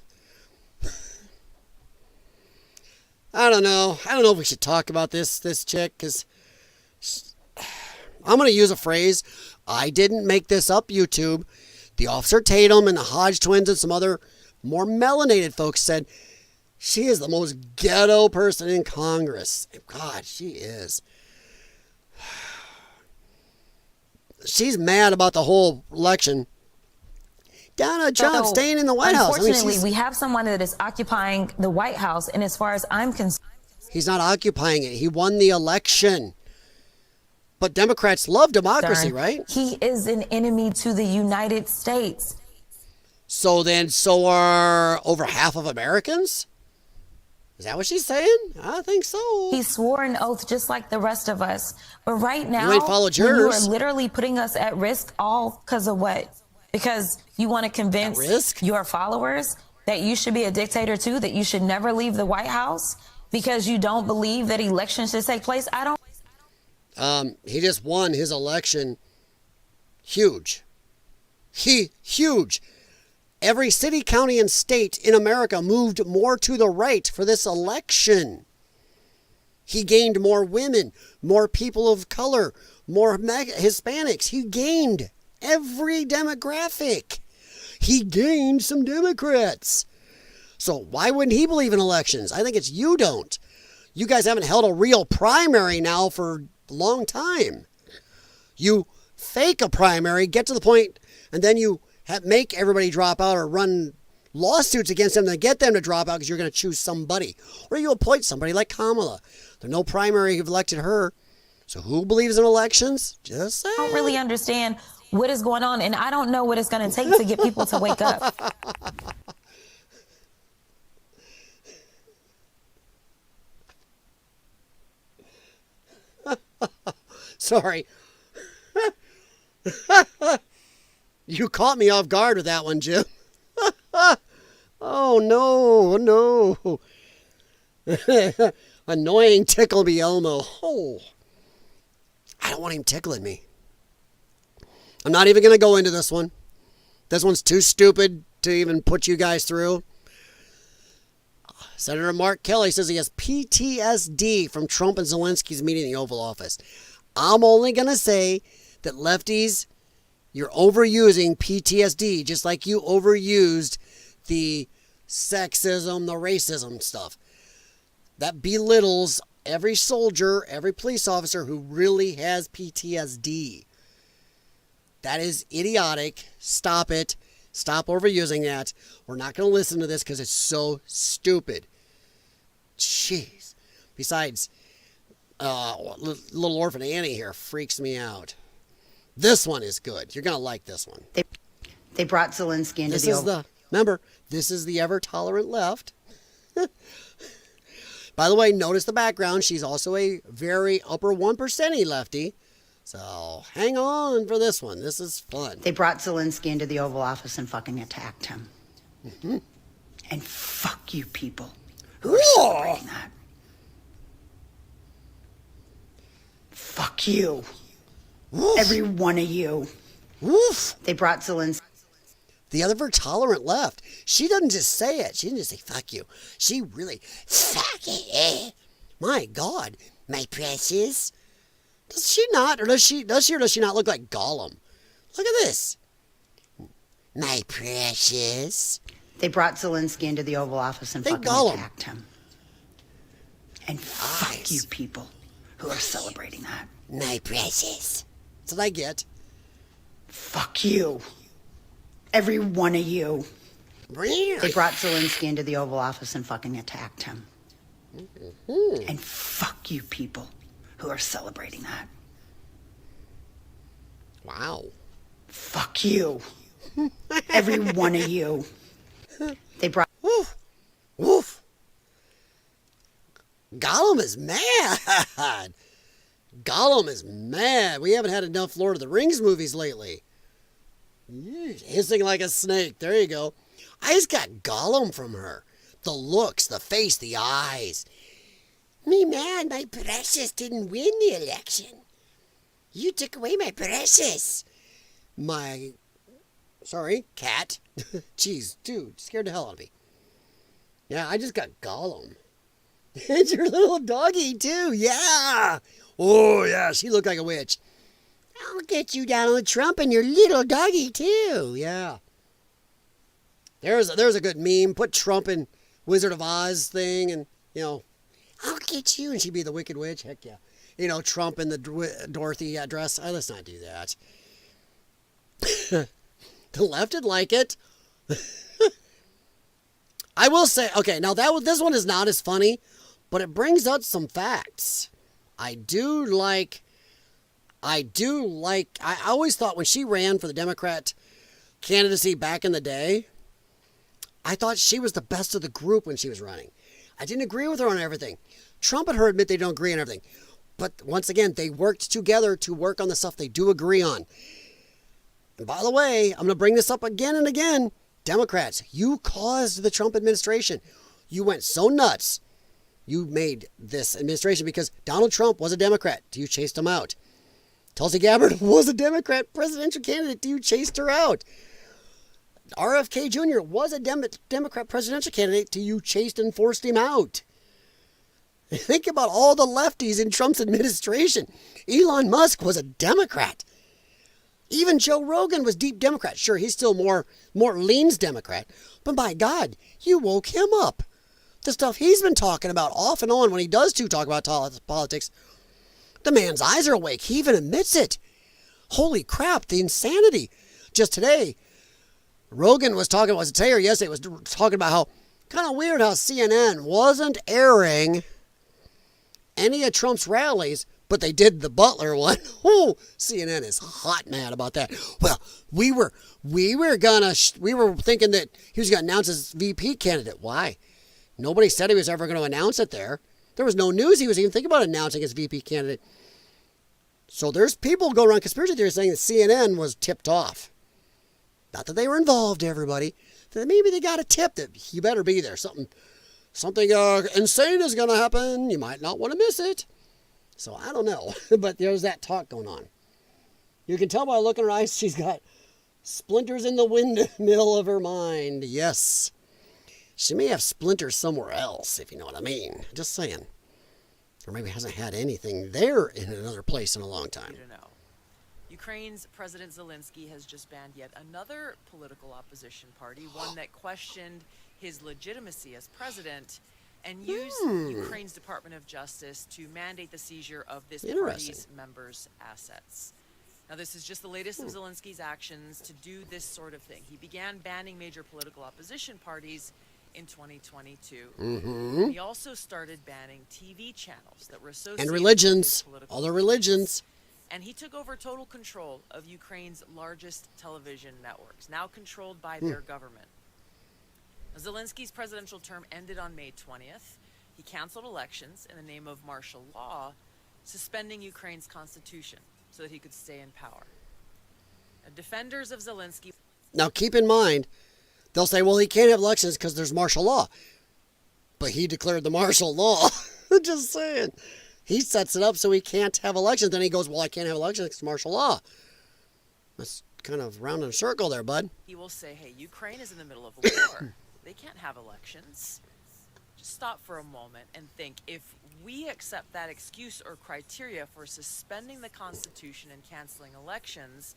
I don't know. I don't know if we should talk about this chick, because I'm going to use a phrase. I didn't make this up, YouTube. The Officer Tatum and the Hodge twins and some other more melanated folks said she is the most ghetto person in Congress. God, she is. She's mad about the whole election. Donald Trump staying in the White House. Unfortunately, we have someone that is occupying the White House, and as far as I'm concerned, he's not occupying it. He won the election. But Democrats love democracy, right? He is an enemy to the United States. So are over half of Americans? Is that what she's saying? I think so. He swore an oath just like the rest of us. But right now, you ain't followed you yours. are literally putting us at risk, all because of what? Because you want to convince your followers that you should be a dictator too, that you should never leave the White House because you don't believe that elections should take place. I don't. He just won his election. Huge. Huge. Every city, county, and state in America moved more to the right for this election. He gained more women, more people of color, more Hispanics. He gained every demographic. He gained some Democrats. So why wouldn't he believe in elections? I think it's you don't. You guys haven't held a real primary now for a long time. You fake a primary, get to the point, and then you make everybody drop out or run lawsuits against them to get them to drop out because you're going to choose somebody. Or you appoint somebody like Kamala. There's no primary who've elected her. So who believes in elections? Just saying. I don't really understand what is going on, and I don't know what it's going to take to get people to wake up. Sorry. You caught me off guard with that one, Jim. Oh, no. Annoying tickle me Elmo. Oh. I don't want him tickling me. I'm not even going to go into this one. This one's too stupid to even put you guys through. Senator Mark Kelly says he has PTSD from Trump and Zelensky's meeting in the Oval Office. I'm only going to say that lefties, you're overusing PTSD just like you overused the sexism, the racism stuff. That belittles every soldier, every police officer who really has PTSD. That is idiotic. Stop it. Stop overusing that. We're not going to listen to this because it's so stupid. Jeez. Besides, little orphan Annie here freaks me out. This one is good. You're going to like this one. They brought Zelensky into remember, this is the ever-tolerant left. By the way, notice the background. She's also a very upper 1%y lefty. So hang on for this one. This is fun. They brought Zelensky into the Oval Office and fucking attacked him. Mm-hmm. And fuck you people who are celebrating that. Fuck you. Woof. Every one of you. Woof. They brought Zelensky. The other tolerant left. She doesn't just say it. She didn't just say, fuck you. She really, fuck it. My God, my precious. Does she not? Or does she or does she not look like Gollum? Look at this. My precious. They brought Zelensky into the Oval Office and fucking attacked him. And fuck you people who are celebrating that. My precious. That's what I get. Fuck you. Every one of you. They brought Zelensky into the Oval Office and fucking attacked him. Mm-hmm. And fuck you people who are celebrating that. Wow. Fuck you. Every one of you. They brought... Woof. Woof. Gollum is mad. Gollum is mad. We haven't had enough Lord of the Rings movies lately. Hissing like a snake. There you go. I just got Gollum from her. The looks, the face, the eyes. Me man, my precious didn't win the election. You took away my precious. Sorry, cat. Jeez, dude, scared the hell out of me. Yeah, I just got Gollum. It's your little doggy, too. Yeah. Oh, yeah, she looked like a witch. I'll get you Donald Trump and your little doggy, too. Yeah. There's a good meme. Put Trump in Wizard of Oz thing and, I'll get you. And she'd be the Wicked Witch. Heck yeah. Trump in the Dorothy dress. Let's not do that. The left would like it. I will say, okay, now this one is not as funny, but it brings out some facts. I always thought when she ran for the Democrat candidacy back in the day, I thought she was the best of the group when she was running. I didn't agree with her on everything. Trump and her admit they don't agree on everything. But once again, they worked together to work on the stuff they do agree on. And by the way, I'm going to bring this up again and again. Democrats, you caused the Trump administration. You went so nuts. You made this administration because Donald Trump was a Democrat. You chased him out. Tulsi Gabbard was a Democrat presidential candidate. You chased her out. RFK Jr. was a Democrat presidential candidate. You chased and forced him out. Think about all the lefties in Trump's administration. Elon Musk was a Democrat. Even Joe Rogan was deep Democrat. Sure, he's still more leans Democrat. But my God, you woke him up. The stuff he's been talking about off and on when he does talk about politics, the man's eyes are awake. He even admits it. Holy crap, the insanity. Just today, Rogan was talking, was it today or yesterday, was talking about how kind of weird how CNN wasn't airing any of Trump's rallies, but they did the Butler one. Oh, CNN is hot mad about that. Well, we were thinking that he was going to announce his VP candidate. Why? Nobody said he was ever going to announce it there. There was no news he was even thinking about announcing his VP candidate. So there's people go around conspiracy theories saying that CNN was tipped off. Not that they were involved, everybody. That maybe they got a tip that you better be there. Something insane is going to happen. You might not want to miss it. So I don't know. But there's that talk going on. You can tell by looking at her eyes, she's got splinters in the windmill of her mind. Yes. She may have splinters somewhere else, if you know what I mean. Just saying. Or maybe hasn't had anything there in another place in a long time. I don't know. Ukraine's President Zelensky has just banned yet another political opposition party, one that questioned his legitimacy as president, and used Ukraine's Department of Justice to mandate the seizure of this party's members' assets. Now, this is just the latest of Zelensky's actions to do this sort of thing. He began banning major political opposition parties in 2022. Mm-hmm. He also started banning TV channels that were associated And religions, with all the religions. And he took over total control of Ukraine's largest television networks, now controlled by their government. Zelensky's presidential term ended on May 20th. He canceled elections in the name of martial law, suspending Ukraine's constitution so that he could stay in power. Now, defenders of Zelensky... Now keep in mind, they'll say, well, he can't have elections because there's martial law. But he declared the martial law. Just saying. He sets it up so he can't have elections. Then he goes, well, I can't have elections because it's martial law. That's kind of round in a circle there, bud. He will say, hey, Ukraine is in the middle of a war. They can't have elections. Just stop for a moment and think, if we accept that excuse or criteria for suspending the Constitution and canceling elections,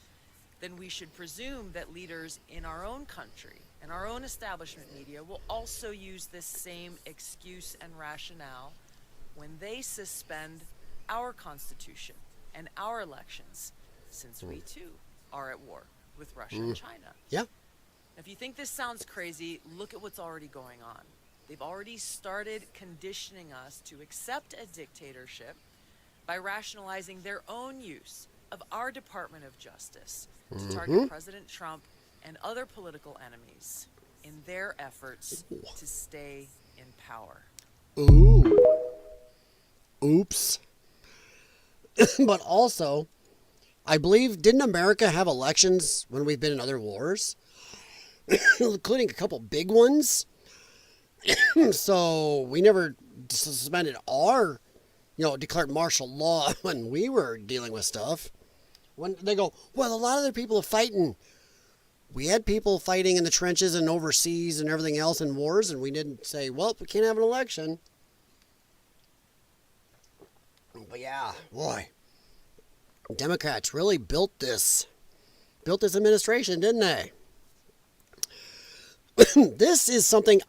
then we should presume that leaders in our own country and our own establishment media will also use this same excuse and rationale when they suspend our Constitution and our elections, since we too are at war with Russia and China. Yeah. If you think this sounds crazy, look at what's already going on. They've already started conditioning us to accept a dictatorship by rationalizing their own use of our Department of Justice to target President Trump and other political enemies in their efforts to stay in power. Ooh. Oops. But also, I believe, didn't America have elections when we've been in other wars? Including a couple big ones. So we never suspended our, declared martial law when we were dealing with stuff. When they go, well, a lot of other people are fighting. We had people fighting in the trenches and overseas and everything else in wars, and we didn't say, well, we can't have an election. But yeah, boy, Democrats really built this administration, didn't they? This is something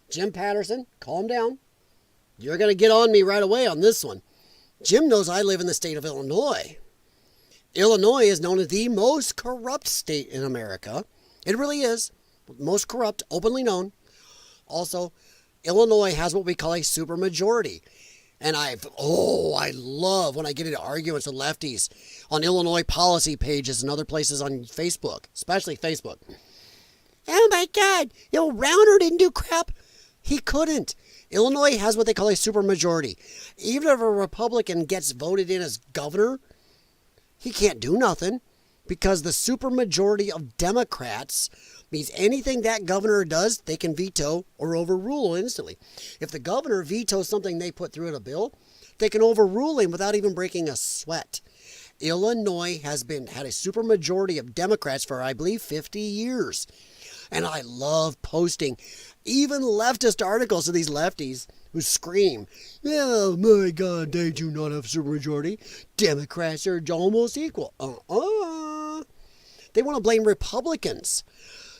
Jim Patterson, calm down. You're going to get on me right away on this one. Jim knows I live in the state of Illinois. Illinois is known as the most corrupt state in America. It really is. Most corrupt, openly known. Also, Illinois has what we call a supermajority. And I love when I get into arguments with lefties on Illinois policy pages and other places on Facebook, especially Facebook. Oh my God, Rauner didn't do crap. He couldn't. Illinois has what they call a supermajority. Even if a Republican gets voted in as governor, he can't do nothing because the supermajority of Democrats means anything that governor does, they can veto or overrule instantly. If the governor vetoes something they put through in a bill, they can overrule him without even breaking a sweat. Illinois has had a supermajority of Democrats for, I believe, 50 years. And I love posting even leftist articles to these lefties who scream, oh my God, they do not have supermajority. Democrats are almost equal. They want to blame Republicans.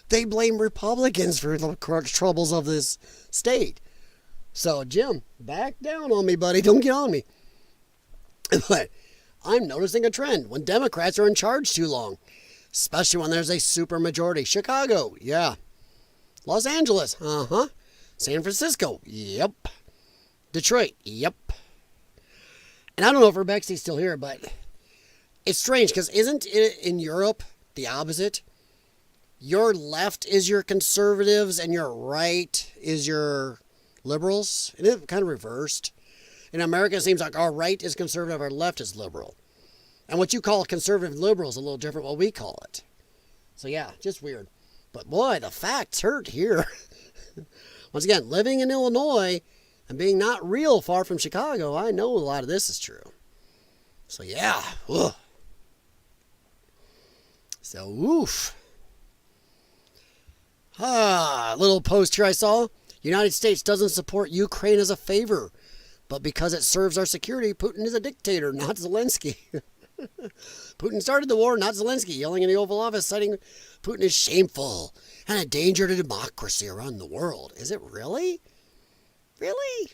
They blame Republicans for the troubles of this state. So, Jim, back down on me, buddy. Don't get on me. But I'm noticing a trend when Democrats are in charge too long, especially when there's a supermajority. Chicago, yeah. Los Angeles, San Francisco, yep. Detroit, yep. And I don't know if Rebecca's still here, but it's strange because isn't it in Europe the opposite? Your left is your conservatives and your right is your liberals. And it's kind of reversed. In America, it seems like our right is conservative, our left is liberal. And what you call conservative liberal is a little different what we call it. So yeah, just weird. But boy, the facts hurt here. Once again, living in Illinois and being not real far from Chicago, I know a lot of this is true. So yeah. Ugh. So oof. Little post here I saw. United States doesn't support Ukraine as a favor, but because it serves our security, Putin is a dictator, not Zelensky. Putin started the war, not Zelensky, yelling in the Oval Office, citing Putin is shameful and a danger to democracy around the world. Is it really? Really?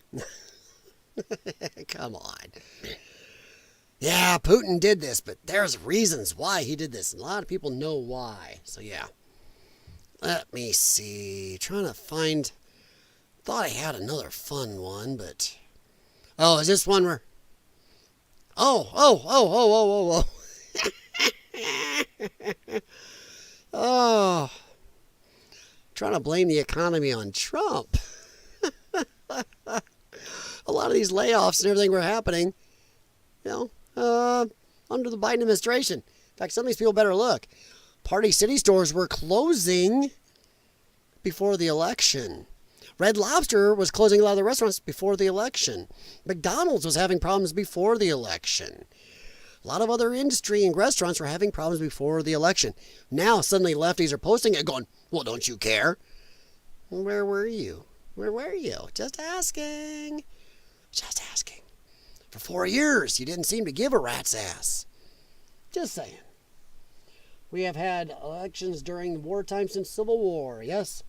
Come on. Yeah, Putin did this, but there's reasons why he did this. And a lot of people know why. So yeah. Let me see. Trying to find. Thought I had another fun one, but. Oh, is this one where. Oh. Oh. Trying to blame the economy on Trump. A lot of these layoffs and everything were happening, under the Biden administration. In fact, some of these people better look. Party City stores were closing before the election. Red Lobster was closing a lot of the restaurants before the election. McDonald's was having problems before the election. A lot of other industry and restaurants were having problems before the election. Now, suddenly lefties are posting it going, well, don't you care? Where were you? Where were you? Just asking. Just asking. For 4 years, you didn't seem to give a rat's ass. Just saying. We have had elections during wartime since Civil War. Yes,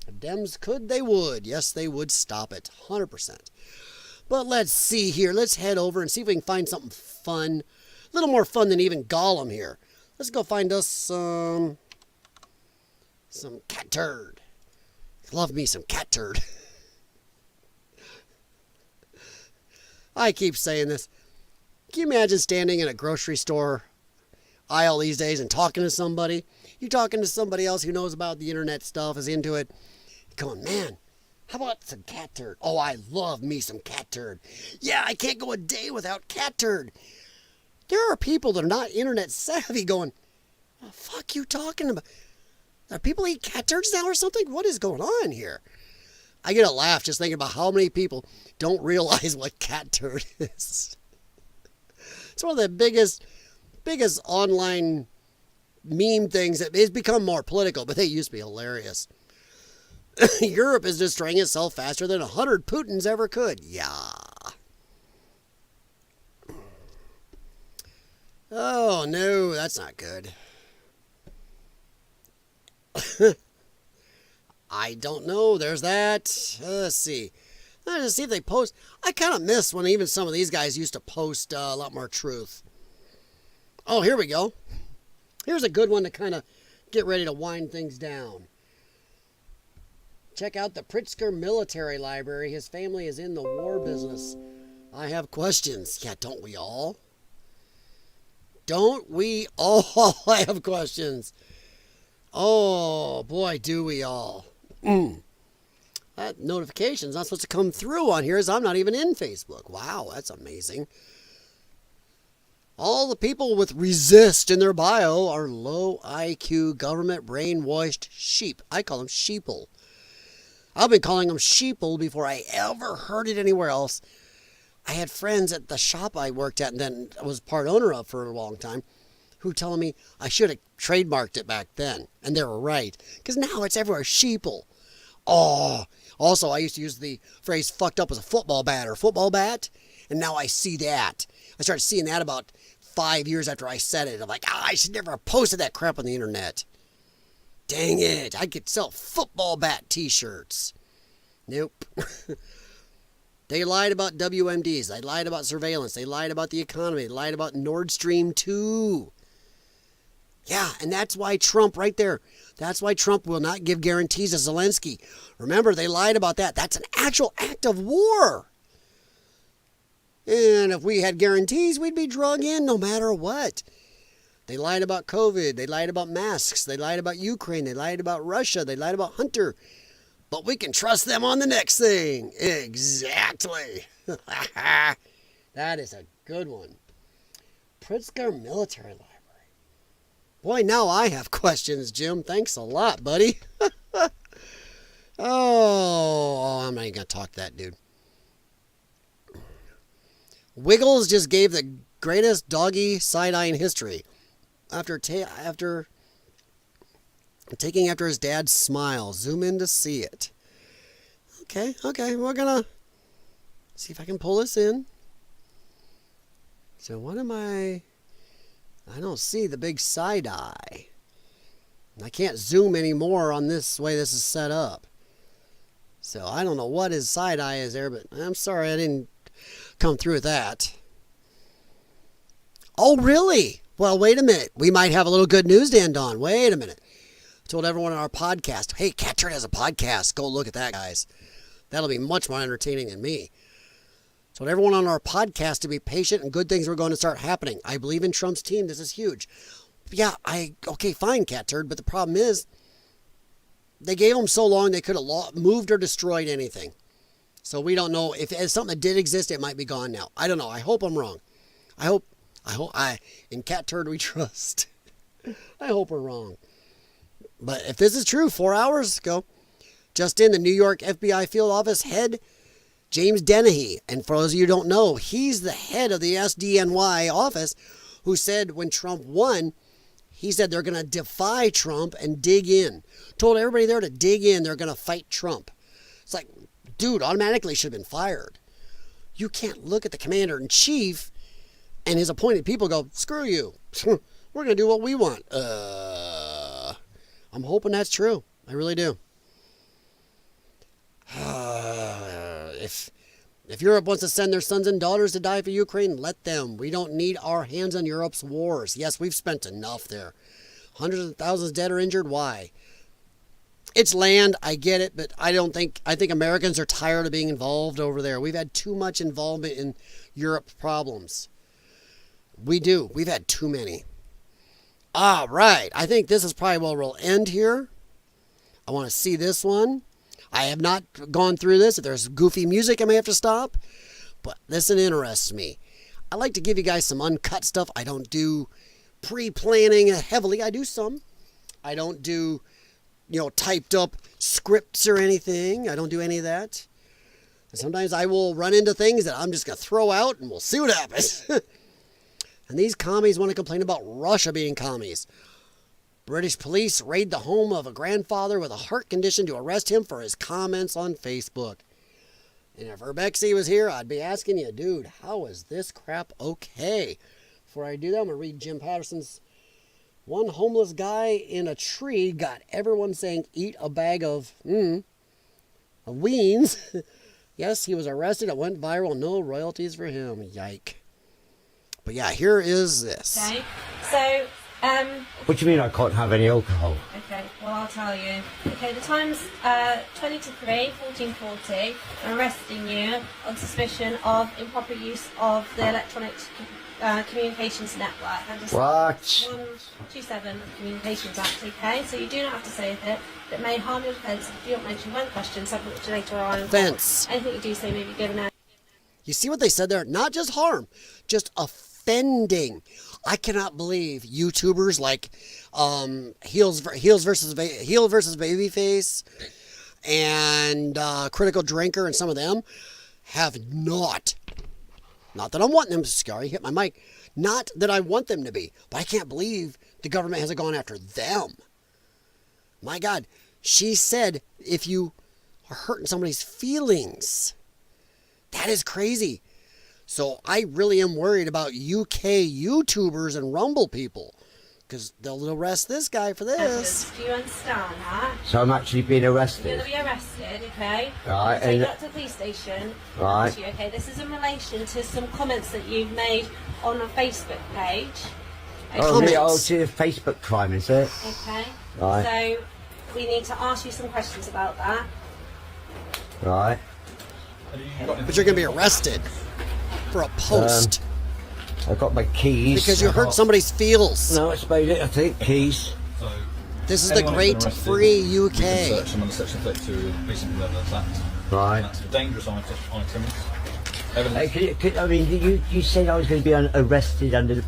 if Dems could, they would. Yes, they would stop it. 100%. But let's see here. Let's head over and see if we can find something fun. A little more fun than even Gollum here. Let's go find us some cat turd. Love me some cat turd. I keep saying this. Can you imagine standing in a grocery store aisle these days and talking to somebody? You're talking to somebody else who knows about the internet stuff, is into it. You're going, man, how about some cat turd? Oh, I love me some cat turd. Yeah, I can't go a day without cat turd. There are people that are not internet savvy going, what the fuck you talking about? Are people eat cat turds now or something? What is going on here? I get a laugh just thinking about how many people don't realize what cat turd is. It's one of the biggest online meme things that has become more political, but they used to be hilarious. Europe is destroying itself faster than 100 Putins ever could. Yeah. Oh, no, that's not good. I don't know. There's that. Let's see. Let's see if they post. I kind of miss when even some of these guys used to post a lot more truth. Oh, here we go. Here's a good one to kind of get ready to wind things down. Check out the Pritzker Military Library. His family is in the war business. I have questions. Yeah, don't we all? Don't we all have questions? Oh, boy, do we all. That notification's not supposed to come through on here as I'm not even in Facebook. Wow, that's amazing. All the people with resist in their bio are low IQ government brainwashed sheep. I call them sheeple. I've been calling them sheeple before I ever heard it anywhere else. I had friends at the shop I worked at and then I was part owner of for a long time who telling me I should have trademarked it back then. And they were right. Because now it's everywhere, sheeple. Oh, also I used to use the phrase fucked up as a football bat or football bat. And now I see that. I started seeing that about 5 years after I said it. I'm like, I should never have posted that crap on the internet. Dang it. I could sell football bat t-shirts. Nope. They lied about WMDs. They lied about surveillance. They lied about the economy. They lied about Nord Stream 2. Yeah, and that's why Trump right there. That's why Trump will not give guarantees to Zelensky. Remember, they lied about that. That's an actual act of war. And if we had guarantees, we'd be drug in no matter what. They lied about COVID. They lied about masks. They lied about Ukraine. They lied about Russia. They lied about Hunter. But we can trust them on the next thing. Exactly. That is a good one. Pritzker Military Library. Boy, now I have questions, Jim. Thanks a lot, buddy. Oh, I'm not even going to talk to that dude. Wiggles just gave the greatest doggy side-eye in history. After taking after his dad's smile. Zoom in to see it. Okay. We're going to see if I can pull this in. So what am I don't see the big side eye. I can't zoom anymore on this way this is set up. So I don't know what his side eye is there, but I'm sorry I didn't come through with that. Oh, really? Well, wait a minute. We might have a little good news to end on. Wait a minute. Told everyone on our podcast, hey, Cat Turd has a podcast. Go look at that, guys. That'll be much more entertaining than me. Told everyone on our podcast to be patient and good things were going to start happening. I believe in Trump's team. This is huge. Yeah, okay, fine, Cat Turd. But the problem is, they gave them so long they could have moved or destroyed anything. So we don't know if it's something that did exist, it might be gone now. I don't know. I hope I'm wrong. In Cat Turd we trust. I hope we're wrong. But if this is true, 4 hours ago, just in the New York FBI field office head, James Dennehy, and for those of you who don't know, he's the head of the SDNY office, who said when Trump won, he said they're going to defy Trump and dig in. Told everybody there to dig in, they're going to fight Trump. It's like, dude, automatically should have been fired. You can't look at the commander-in-chief and his appointed people go, screw you. We're going to do what we want. I'm hoping that's true. I really do. If Europe wants to send their sons and daughters to die for Ukraine, let them. We don't need our hands on Europe's wars. Yes, we've spent enough there. Hundreds of thousands dead or injured. Why? It's land. I get it, but I think Americans are tired of being involved over there. We've had too much involvement in Europe's problems. We do. We've had too many. All right. I think this is probably where we'll end here. I want to see this one. I have not gone through this. If there's goofy music, I may have to stop. But this one interests me. I like to give you guys some uncut stuff. I don't do pre-planning heavily. I do some. I don't do, typed up scripts or anything. I don't do any of that. And sometimes I will run into things that I'm just going to throw out and we'll see what happens. And these commies want to complain about Russia being commies. British police raid the home of a grandfather with a heart condition to arrest him for his comments on Facebook. And if Urbexy was here, I'd be asking you, dude, how is this crap okay? Before I do that, I'm going to read Jim Patterson's one homeless guy in a tree got everyone saying, eat a bag of weens. Yes, he was arrested. It went viral. No royalties for him. Yike. But yeah, here is this. Okay, so what do you mean I can't have any alcohol? Okay, well I'll tell you. Okay, the time's 20 to 3, 14:40. I'm arresting you on suspicion of improper use of the Electronic Communications Network. And just what? 127 of the Communications Act, okay? So you do not have to say it that may harm your defence if you don't mention one question subject to later on. Offence. Anything you do say may be given out. You see what they said there? Not just harm, just offending. I cannot believe YouTubers like Heels versus Babyface and Critical Drinker and some of them have not that I'm wanting them to, sorry, hit my mic, not that I want them to be, but I can't believe the government hasn't gone after them. My God, she said if you are hurting somebody's feelings, that is crazy. So I really am worried about UK YouTubers and Rumble people, because they'll arrest this guy for this. Do you understand that? So I'm actually being arrested? You're going to be arrested, okay? Right. Take you up to the police station. Right. Okay, this is in relation to some comments that you've made on a Facebook page. Okay. Oh, to the Facebook crime, is it? Okay. Right. So we need to ask you some questions about that. Right. But you're going to be arrested for a post. I got my keys. Because you hurt somebody's feels. No, it's made it, I think, keys. So, this is the great free UK. Search them under Section 32 of the Policing and Evidence Act. Right. And that's for dangerous items. You said I was going to be arrested under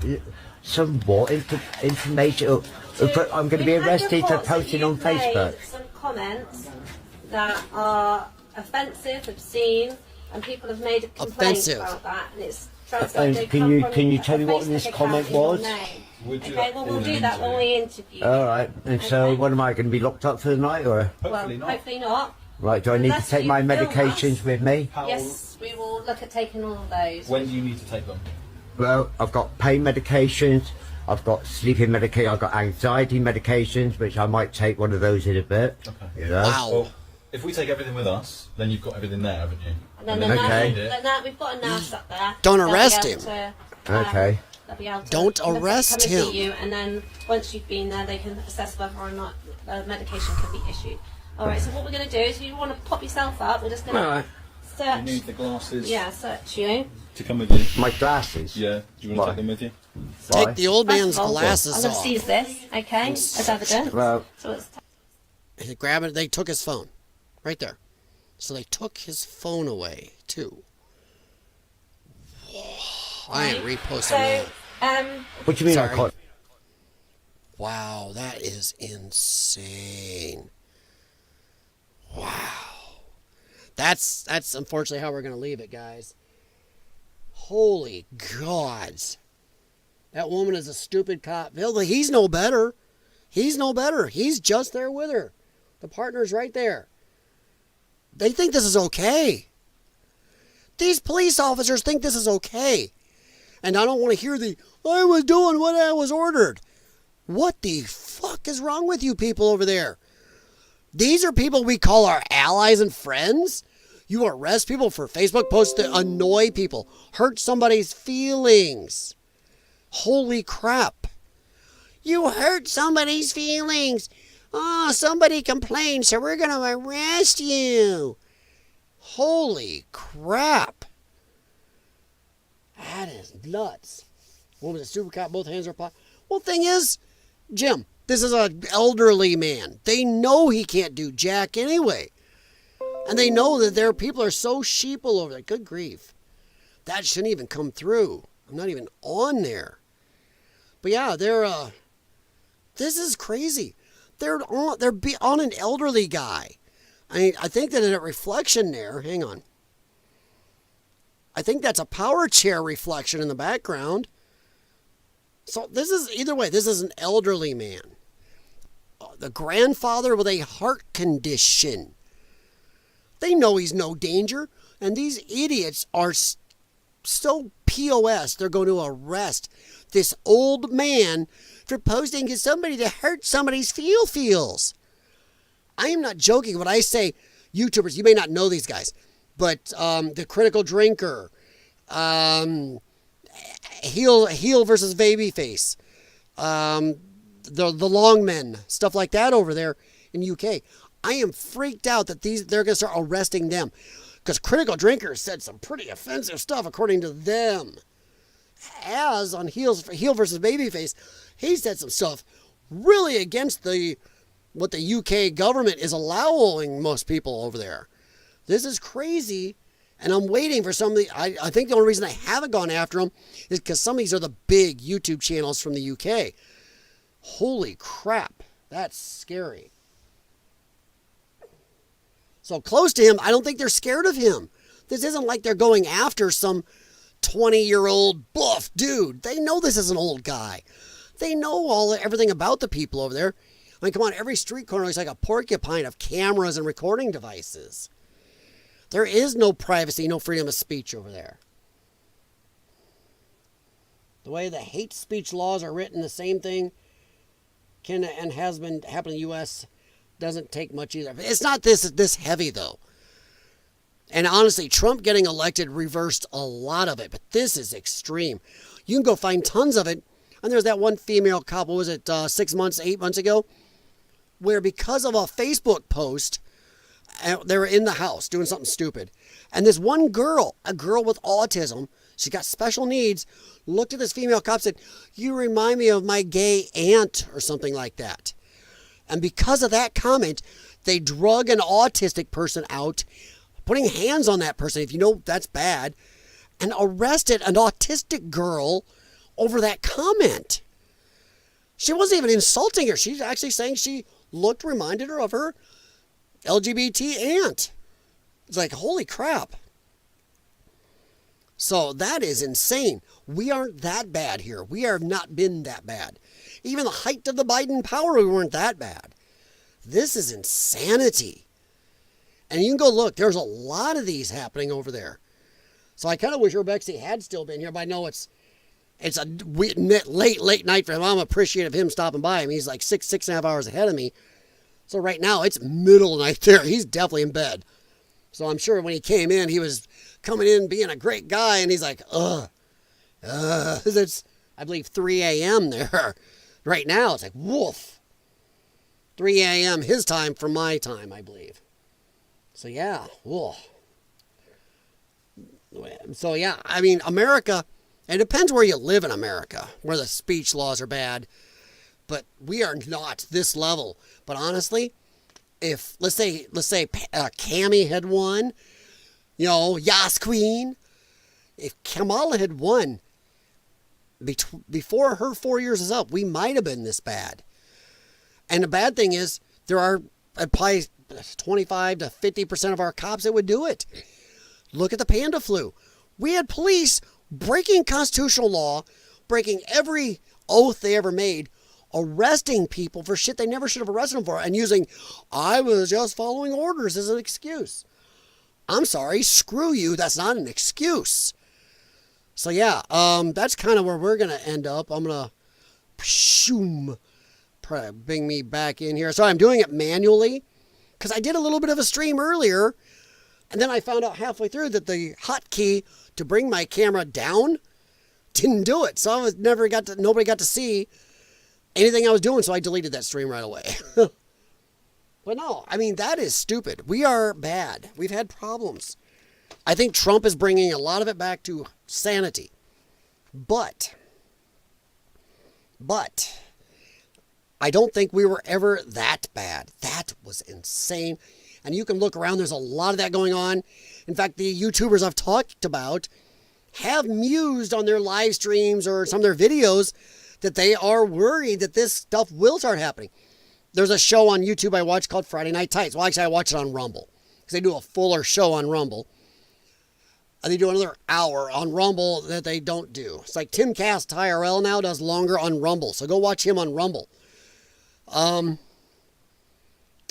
somewhat information. I'm going to be arrested for posting on Facebook. Some comments that are offensive, obscene, and people have made a complaint about that, and it's can you tell me what this comment was? Okay, well we'll do that when we interview. All right, and so what am I going to be locked up for the night, or? Hopefully not. Right, do I need to take my medications with me? Yes, we will look at taking all of those. When do you need to take them? Well, I've got pain medications, I've got sleeping medication, I've got anxiety medications, which I might take one of those in a bit. Okay. You know? Wow. Well, if we take everything with us, then you've got everything there, haven't you? And then we've got a nurse up there. Don't arrest him. Okay. They'll be able to Don't come arrest and see him. you, and then once you've been there, they can assess whether or not medication can be issued. All right, so what we're going to do is, if you want to pop yourself up, we're just going to search. You need the glasses. Yeah, search you. To come with you. My glasses? Yeah. Do you want to take them with you? Take the old man's First of all, glasses I'm going to off. seize this, okay, as evidence. Well, So let's They grab it. They took his phone, right there. So they took his phone away too. I am reposting that. what do you mean Sorry. I can't? Wow, that is insane. Wow. That's unfortunately how we're going to leave it, guys. Holy gods. That woman is a stupid cop. He's no better. He's no better. He's just there with her. The partner's right there. They think this is okay. These police officers think this is okay. And I don't want to hear I was doing what I was ordered. What the fuck is wrong with you people over there? These are people we call our allies and friends? You arrest people for Facebook posts that annoy people, hurt somebody's feelings. Holy crap. You hurt somebody's feelings. Oh, somebody complained, so we're going to arrest you. Holy crap. That is nuts. Woman's a super cop, both hands are pocket. Well, thing is, Jim, this is an elderly man. They know he can't do jack anyway. And they know that their people are so sheeple over there. Good grief. That shouldn't even come through. I'm not even on there. But yeah, this is crazy. They're on an elderly guy. I think that in a reflection there, hang on. I think that's a power chair reflection in the background. So this is, either way, this is an elderly man. The grandfather with a heart condition. They know he's no danger. And these idiots are so POS, they're going to arrest this old man for posting to somebody to hurt somebody's feels. I am not joking when I say YouTubers. You may not know these guys, but the Critical Drinker, heel versus Babyface, the long men, stuff like that over there in UK. I am freaked out that they're going to start arresting them because Critical Drinker said some pretty offensive stuff according to them. As on heel versus Babyface, he said some stuff really against what the UK government is allowing most people over there. This is crazy, and I'm waiting for some of the... I think the only reason I haven't gone after them is because some of these are the big YouTube channels from the UK. Holy crap, that's scary. So close to him, I don't think they're scared of him. This isn't like they're going after some 20-year-old buff dude. They know this is an old guy. They know everything about the people over there. I mean, come on, every street corner looks like a porcupine of cameras and recording devices. There is no privacy, no freedom of speech over there. The way the hate speech laws are written, the same thing can and has been happening in the U.S. doesn't take much either. It's not this heavy, though. And honestly, Trump getting elected reversed a lot of it, but this is extreme. You can go find tons of it. And there's that one female couple, was it 8 months ago, where because of a Facebook post, they were in the house doing something stupid. And this one girl, a girl with autism, she got special needs, looked at this female cop and said, "You remind me of my gay aunt," or something like that. And because of that comment, they drug an autistic person out, putting hands on that person, if you know that's bad, and arrested an autistic girl over that comment. She wasn't even insulting her. She's actually saying she reminded her of her LGBT aunt. It's like, holy crap. So that is insane. We aren't that bad here. We have not been that bad. Even the height of the Biden power, we weren't that bad. This is insanity. And you can go look. There's a lot of these happening over there. So I kind of wish Rebexy had still been here, but I know it's a late night for him. I'm appreciative of him stopping by. I mean, he's like 6.5 hours ahead of me. So right now, it's middle of the night there. He's definitely in bed. So I'm sure when he came in, he was coming in being a great guy, and he's like, it's, I believe, 3 a.m. there. Right now, it's like, woof. 3 a.m. his time for my time, I believe. So yeah, whoa. So yeah, I mean, America, it depends where you live in America, where the speech laws are bad, but we are not this level. But honestly, if, let's say Cammie had won, you know, Yas Queen, if Kamala had won before her 4 years is up, we might have been this bad. And the bad thing is, there are probably 25 to 50% of our cops that would do it. Look at the panda flu. We had police breaking constitutional law, breaking every oath they ever made, arresting people for shit they never should have arrested them for, and using, I was just following orders as an excuse. I'm sorry, screw you, that's not an excuse. So yeah, that's kind of where we're going to end up. I'm going to bring me back in here. So I'm doing it manually, because I did a little bit of a stream earlier, and then I found out halfway through that the hotkey to bring my camera down didn't do it. So nobody got to see anything I was doing, so I deleted that stream right away. But no, I mean, that is stupid. We are bad. We've had problems. I think Trump is bringing a lot of it back to sanity. But I don't think we were ever that bad. That was insane. And you can look around, there's a lot of that going on. In fact, the YouTubers I've talked about have mused on their live streams or some of their videos that they are worried that this stuff will start happening. There's a show on YouTube I watch called Friday Night Tights. Well, actually, I watch it on Rumble, because they do a fuller show on Rumble. And they do another hour on Rumble that they don't do. It's like Timcast IRL now does longer on Rumble. So go watch him on Rumble.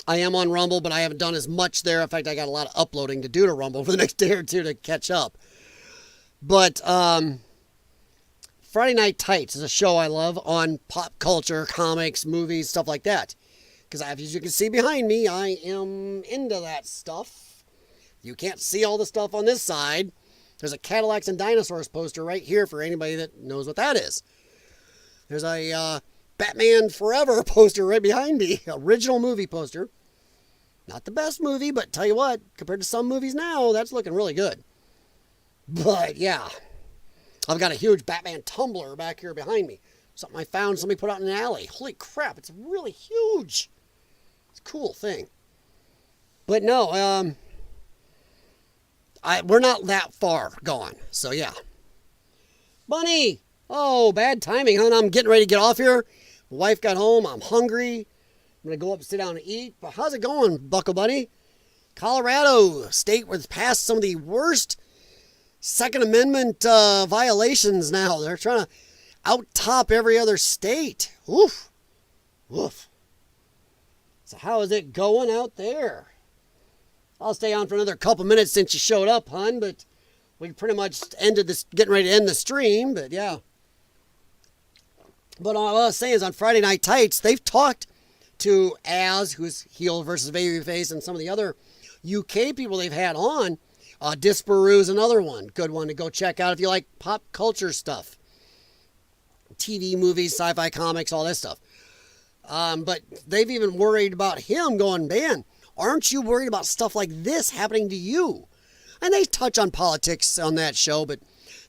I am on Rumble, but I haven't done as much there. In fact, I got a lot of uploading to do to Rumble for the next day or two to catch up. But Friday Night Tights is a show I love on pop culture, comics, movies, stuff like that. Because as you can see behind me, I am into that stuff. You can't see all the stuff on this side. There's a Cadillacs and Dinosaurs poster right here for anybody that knows what that is. There's a Batman Forever poster right behind me. Original movie poster. Not the best movie, but tell you what, compared to some movies now, that's looking really good. But yeah, I've got a huge Batman tumbler back here behind me. Something I found somebody put out in an alley. Holy crap, it's really huge. It's a cool thing. But no, we're not that far gone. So yeah. Bunny! Oh, bad timing, huh? I'm getting ready to get off here. My wife got home. I'm hungry. I'm going to go up and sit down and eat. But how's it going, Buckle Bunny? Colorado, state was passed some of the worst Second Amendment violations now. They're trying to out-top every other state. Oof. Oof. So how is it going out there? I'll stay on for another couple minutes since you showed up, hon, but we pretty much ended this, getting ready to end the stream, but yeah. But all I was saying is on Friday Night Tights, they've talked to Az, who's heel versus babyface, and some of the other UK people they've had on. Disparu's another one. Good one to go check out if you like pop culture stuff. TV, movies, sci-fi comics, all that stuff. But they've even worried about him going, man, aren't you worried about stuff like this happening to you? And they touch on politics on that show, but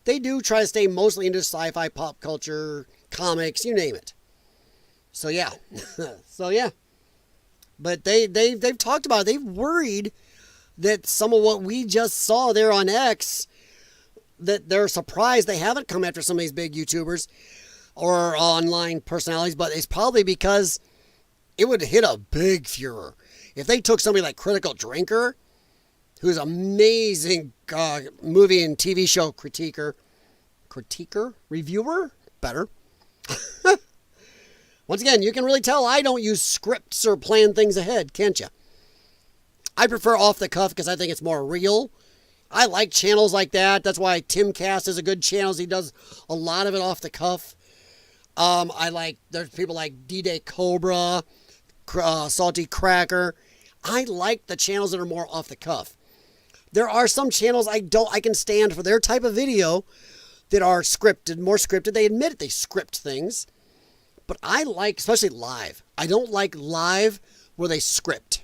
they do try to stay mostly into sci-fi, pop culture, comics, you name it. So yeah. So yeah. But they've talked about it. They've worried that some of what we just saw there on X, that they're surprised they haven't come after some of these big YouTubers or online personalities, but it's probably because it would hit a big furor. If they took somebody like Critical Drinker, who's an amazing movie and TV show reviewer, better. Once again, you can really tell I don't use scripts or plan things ahead, can't you? I prefer off the cuff because I think it's more real. I like channels like that. That's why Timcast is a good channel. He does a lot of it off the cuff. There's people like D-Day Cobra, Salty Cracker. I like the channels that are more off the cuff. There are some channels I can stand for their type of video that are scripted, more scripted. They admit it, they script things. But I like, especially live. I don't like live where they script.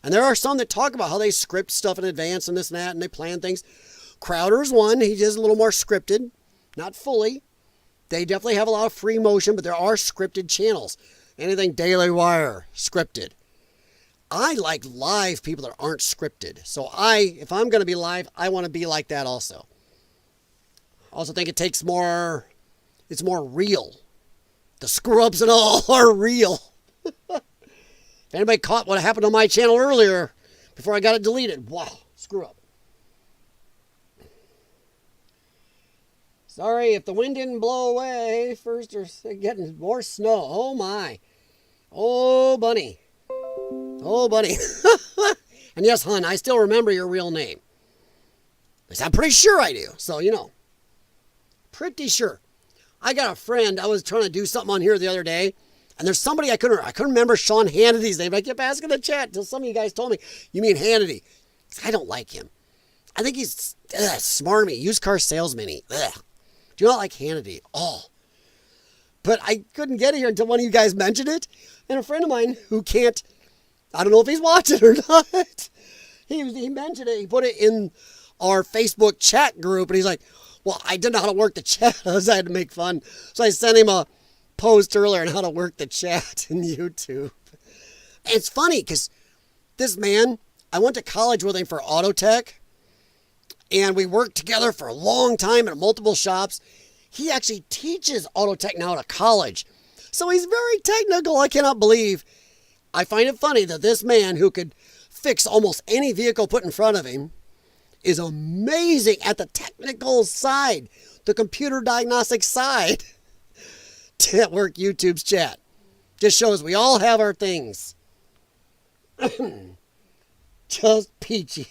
And there are some that talk about how they script stuff in advance and this and that, and they plan things. Crowder's one. He is a little more scripted. Not fully. They definitely have a lot of free motion, but there are scripted channels. Anything Daily Wire, scripted. I like live people that aren't scripted. So if I'm going to be live, I want to be like that also. I also think it's more real. The screw-ups and all are real. If anybody caught what happened on my channel earlier, before I got it deleted, wow, screw up. Sorry if the wind didn't blow away. First, there's getting more snow. Oh my. Oh, bunny. Oh, bunny. And yes, hon, I still remember your real name. At least I'm pretty sure I do. So, pretty sure. I got a friend. I was trying to do something on here the other day. And there's somebody I couldn't remember Sean Hannity's name. I kept asking the chat until some of you guys told me, you mean Hannity. I don't like him. I think he's smarmy, used car salesman-y. Do not like Hannity. Oh. But I couldn't get it here until one of you guys mentioned it. And a friend of mine who can't, I don't know if he's watching or not. He mentioned it. He put it in our Facebook chat group. And he's like, well, I didn't know how to work the chat. I had to make fun. So I sent him a post earlier on how to work the chat in YouTube. And it's funny because this man, I went to college with him for auto tech. And we worked together for a long time at multiple shops. He actually teaches auto tech now at a college. So he's very technical. I cannot believe. I find it funny that this man who could fix almost any vehicle put in front of him is amazing at the technical side, the computer diagnostic side. Work YouTube's chat. Just shows we all have our things. Just peachy.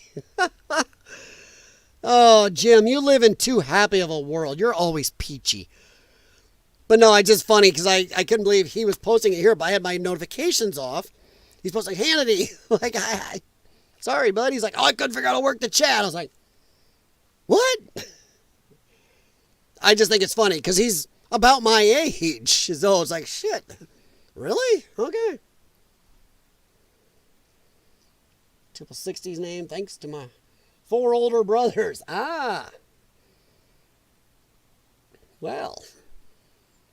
Oh, Jim, you live in too happy of a world. You're always peachy. But no, it's just funny because I couldn't believe he was posting it here, but I had my notifications off. He's posting Hannity. Like, sorry, bud. He's like, oh, I couldn't figure out how to work the chat. I was like, what? I just think it's funny because he's about my age. So it's like, shit. Really? Okay. 60's name, thanks to my 4 older brothers. Ah. Well,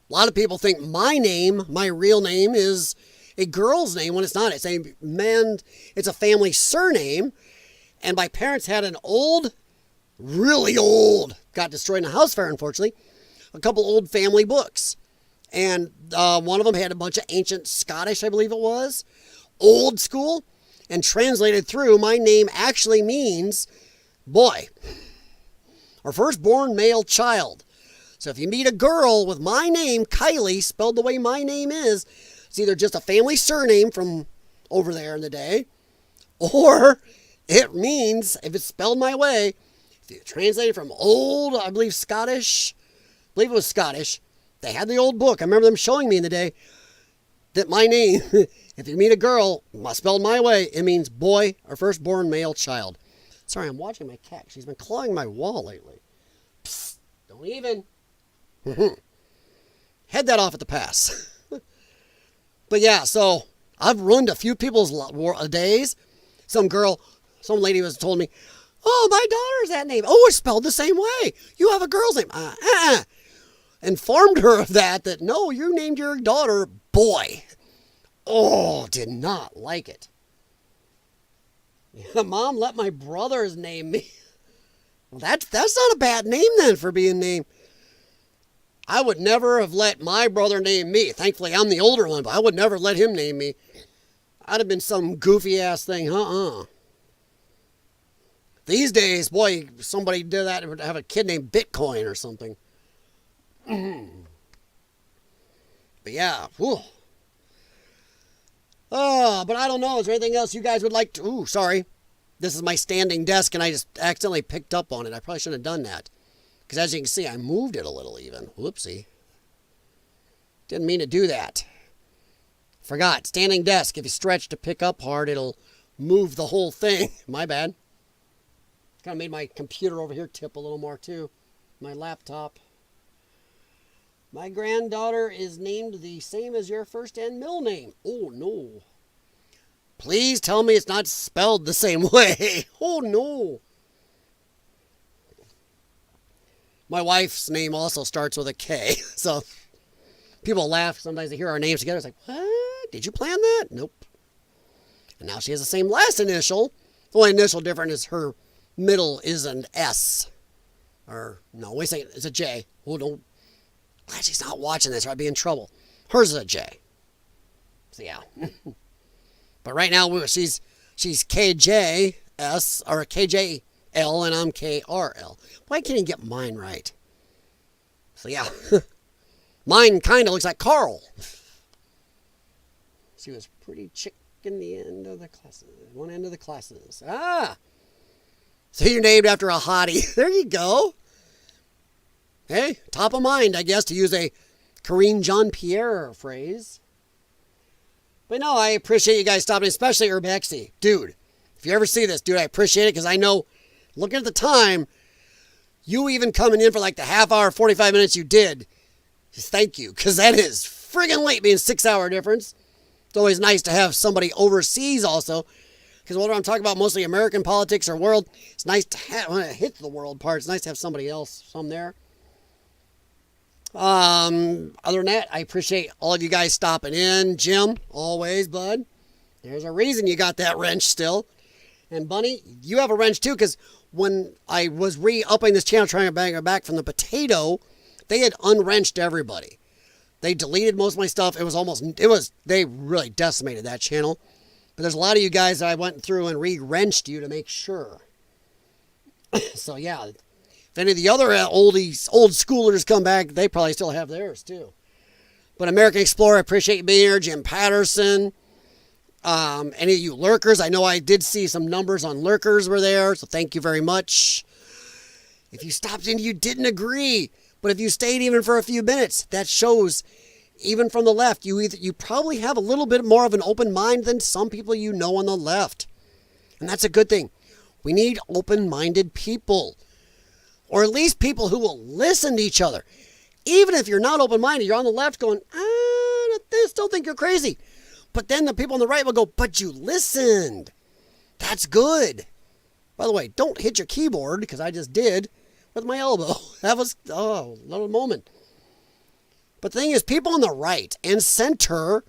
a lot of people think my name, my real name, is a girl's name when it's not. It's a family surname. And my parents had an really old, got destroyed in a house fire, unfortunately, a couple old family books. And one of them had a bunch of ancient Scottish, I believe it was, old school. And translated through, my name actually means boy, or firstborn male child. So if you meet a girl with my name, Kylie, spelled the way my name is, it's either just a family surname from over there in the day, or it means, if it's spelled my way, if you translate it from old, I believe Scottish, I believe it was Scottish, they had the old book. I remember them showing me in the day that my name, if you meet a girl, spelled my way, it means boy or firstborn male child. Sorry, I'm watching my cat. She's been clawing my wall lately. Psst, don't even. Head that off at the pass. But yeah, so I've ruined a few people's days. Some lady was told me, oh, my daughter's that name. Oh, it's spelled the same way. You have a girl's name. Informed her of that no, you named your daughter Boy. Oh, did not like it. Mom, let my brothers name me. Well, that's not a bad name then for being named. I would never have let my brother name me. Thankfully, I'm the older one, but I would never let him name me. I'd have been some goofy ass thing. These days, boy, somebody did that would have a kid named Bitcoin or something. But yeah, whew. Oh, but I don't know. Is there anything else you guys would like to... Ooh, sorry. This is my standing desk, and I just accidentally picked up on it. I probably shouldn't have done that. Because as you can see, I moved it a little even. Whoopsie. Didn't mean to do that. Forgot. Standing desk. If you stretch to pick up hard, it'll move the whole thing. My bad. Kind of made my computer over here tip a little more, too. My laptop. My granddaughter is named the same as your first and middle name. Oh, no. Please tell me it's not spelled the same way. Oh, no. My wife's name also starts with a K. So people laugh. Sometimes they hear our names together. It's like, what? Did you plan that? Nope. And now she has the same last initial. The only initial different is her middle is an S. Or, no, wait a second. It's a J. Oh, don't. Glad she's not watching this or I'd be in trouble. Hers is a J. So, yeah. But right now, she's KJS, or KJL, and I'm KRL. Why can't you get mine right? So, yeah. Mine kind of looks like Carl. She was pretty chick in the end of the classes. One end of the classes. Ah! So you're named after a hottie. There you go. Hey, top of mind, I guess, to use a Corinne Jean-Pierre phrase. But no, I appreciate you guys stopping, especially Urbexy. Dude, if you ever see this, dude, I appreciate it because I know, looking at the time, you even coming in for like the half hour, 45 minutes you did, just thank you, because that is friggin' late being 6 hour difference. It's always nice to have somebody overseas also, because whether I'm talking about mostly American politics or world, it's nice to have, when it hits the world part, it's nice to have somebody else from there. Other than that, I appreciate all of you guys stopping in. Jim, always, bud. There's a reason you got that wrench still. And Bunny, you have a wrench too, because when I was re-upping this channel, trying to bang it back from the potato, they had unwrenched everybody. They deleted most of my stuff. They really decimated that channel. But there's a lot of you guys that I went through and re-wrenched you to make sure. So yeah, if any of the other old schoolers come back, they probably still have theirs too. But American Explorer, I appreciate you being here. Jim Patterson. Any of you lurkers, I know I did see some numbers on lurkers were there, so thank you very much. If you stopped in, you didn't agree. But if you stayed even for a few minutes, that shows, even from the left, you probably have a little bit more of an open mind than some people you know on the left. And that's a good thing. We need open-minded people. Or at least people who will listen to each other. Even if you're not open-minded, you're on the left going, I still think you're crazy. But then the people on the right will go, but you listened. That's good. By the way, don't hit your keyboard, because I just did with my elbow. That was, a little moment. But the thing is, people on the right and center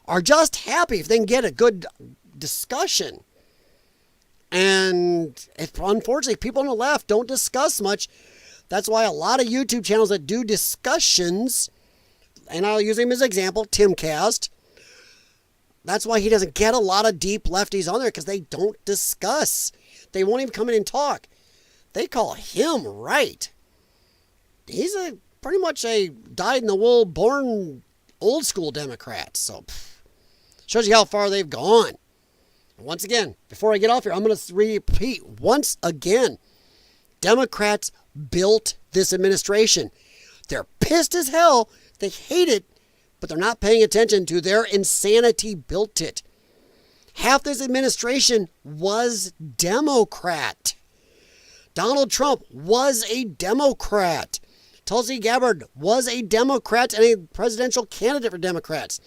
are just happy if they can get a good discussion. And unfortunately, people on the left don't discuss much. That's why a lot of YouTube channels that do discussions, and I'll use him as an example, Timcast, that's why he doesn't get a lot of deep lefties on there, because they don't discuss. They won't even come in and talk. They call him right. He's pretty much a dyed-in-the-wool, born old-school Democrat. So, shows you how far they've gone. Once again, before I get off here, I'm going to repeat once again. Democrats built this administration. They're pissed as hell. They hate it, but they're not paying attention to their insanity built it. Half this administration was Democrat. Donald Trump was a Democrat. Tulsi Gabbard was a Democrat and a presidential candidate for Democrats.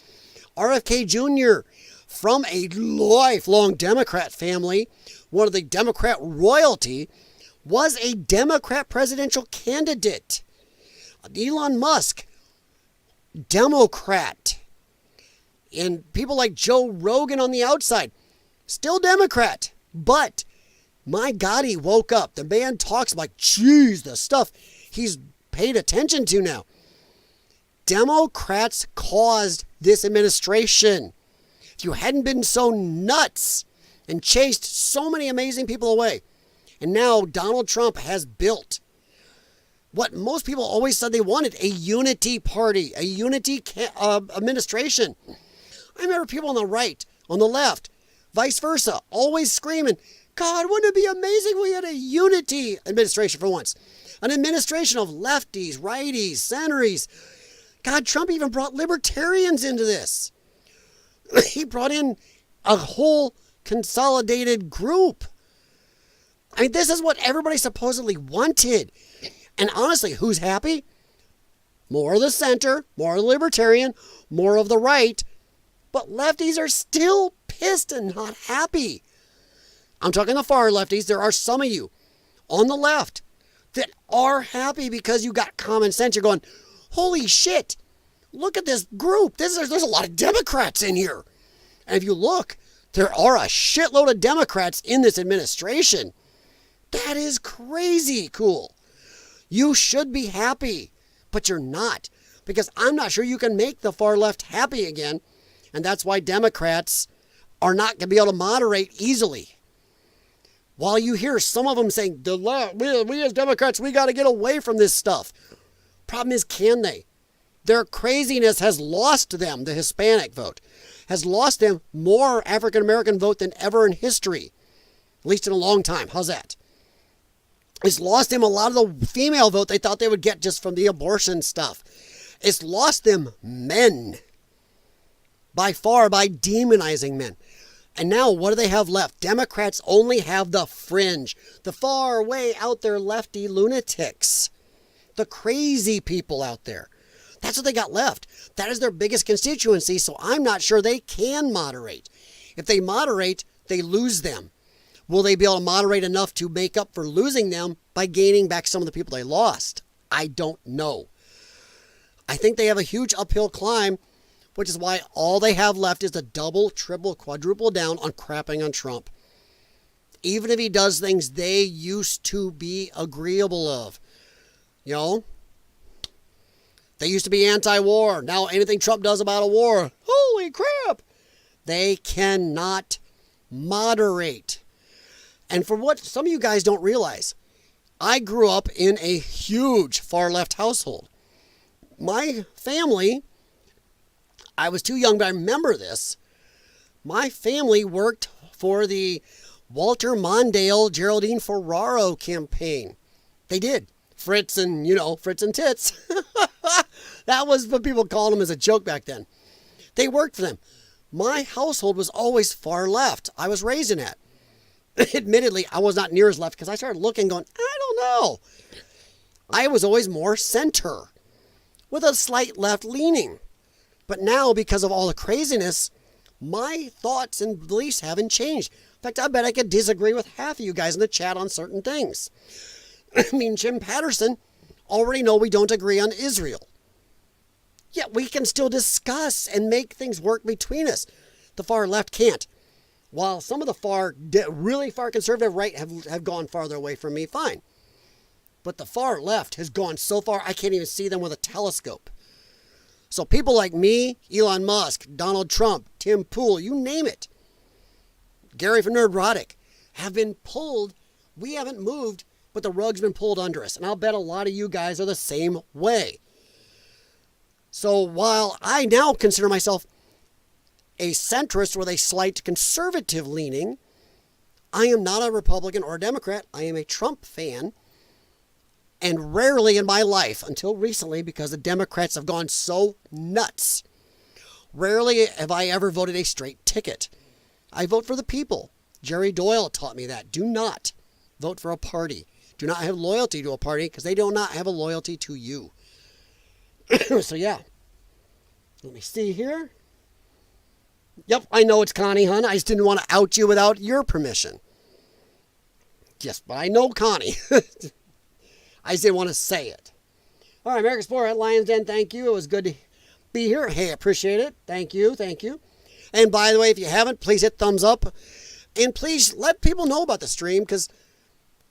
RFK Jr., from a lifelong Democrat family, one of the Democrat royalty, was a Democrat presidential candidate. Elon Musk, Democrat. And people like Joe Rogan on the outside, still Democrat. But, my God, he woke up. The man talks like, geez, the stuff he's paid attention to now. Democrats caused this administration. If you hadn't been so nuts and chased so many amazing people away, and now Donald Trump has built what most people always said they wanted, a unity party, a unity administration. I remember people on the right, on the left, vice versa, always screaming, God, wouldn't it be amazing if we had a unity administration for once? An administration of lefties, righties, centeries. God, Trump even brought libertarians into this. He brought in a whole consolidated group. I mean, this is what everybody supposedly wanted. And honestly, who's happy? more of the center, more of the libertarian, more of the right. But lefties are still pissed and not happy. I'm talking the far lefties. There are some of you on the left that are happy because you got common sense. You're going, holy shit, look at this group. There's a lot of Democrats in here. And if you look, there are a shitload of Democrats in this administration. That is crazy cool. You should be happy, but you're not. Because I'm not sure you can make the far left happy again. And that's why Democrats are not going to be able to moderate easily. While you hear some of them saying, we as Democrats, we got to get away from this stuff. Problem is, can they? Their craziness has lost them, the Hispanic vote, has lost them more African-American vote than ever in history, at least in a long time. How's that? It's lost them a lot of the female vote they thought they would get just from the abortion stuff. It's lost them men, by far, by demonizing men. And now what do they have left? Democrats only have the fringe, the far way out there lefty lunatics, the crazy people out there. That's what they got left. That is their biggest constituency, so I'm not sure they can moderate. If they moderate, they lose them. Will they be able to moderate enough to make up for losing them by gaining back some of the people they lost? I don't know. I think they have a huge uphill climb, which is why all they have left is to double, triple, quadruple down on crapping on Trump. Even if he does things they used to be agreeable of. You know? They used to be anti-war. Now anything Trump does about a war, holy crap! They cannot moderate. And for what some of you guys don't realize, I grew up in a huge far-left household. My family, I was too young, but I remember this. My family worked for the Walter Mondale, Geraldine Ferraro campaign. They did. Fritz and, Fritz and Tits. That was what people called them as a joke back then. They worked for them. My household was always far left. I was raised in that. Admittedly, I was not near as left because I started looking going, I don't know. I was always more center with a slight left leaning. But now, because of all the craziness, my thoughts and beliefs haven't changed. In fact, I bet I could disagree with half of you guys in the chat on certain things. I mean, Jim Patterson already know we don't agree on Israel. Yet we can still discuss and make things work between us. The far left can't. While some of the really far conservative right have gone farther away from me, fine. But the far left has gone so far, I can't even see them with a telescope. So people like me, Elon Musk, Donald Trump, Tim Pool, you name it, Gary from Nerdrotic, have been pulled. We haven't moved, but the rug's been pulled under us. And I'll bet a lot of you guys are the same way. So while I now consider myself a centrist with a slight conservative leaning, I am not a Republican or a Democrat. I am a Trump fan. And rarely in my life, until recently, because the Democrats have gone so nuts, rarely have I ever voted a straight ticket. I vote for the people. Jerry Doyle taught me that. Do not vote for a party. Do not have loyalty to a party because they do not have a loyalty to you. So yeah. Let me see here. Yep, I know it's Connie, hon. I just didn't want to out you without your permission. Yes, but I know Connie. I just didn't want to say it. All right, American Explorer at Lion's Den, thank you. It was good to be here. Hey, appreciate it. Thank you, thank you. And by the way, if you haven't, please hit thumbs up. And please let people know about the stream, because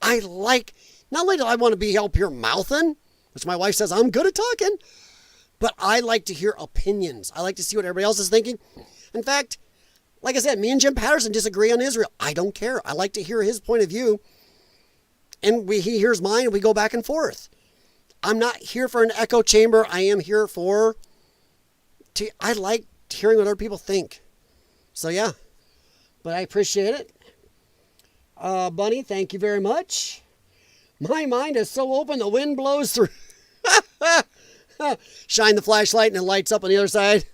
I like, not only do I want to be up here mouthing, which my wife says I'm good at talking, but I like to hear opinions. I like to see what everybody else is thinking. In fact, like I said, me and Jim Patterson disagree on Israel. I don't care. I like to hear his point of view. And he hears mine and we go back and forth. I'm not here for an echo chamber. I am here I like hearing what other people think. So yeah, but I appreciate it. Bunny, thank you very much. My mind is so open the wind blows through. Shine the flashlight and it lights up on the other side.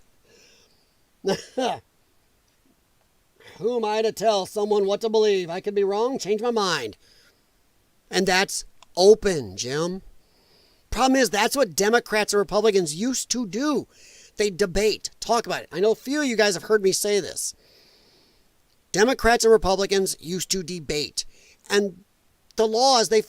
Who am I to tell someone what to believe? I could be wrong, change my mind. And that's open, Jim. Problem is, that's what Democrats and Republicans used to do. They debate, talk about it. I know a few of you guys have heard me say this. Democrats and Republicans used to debate. And the laws, they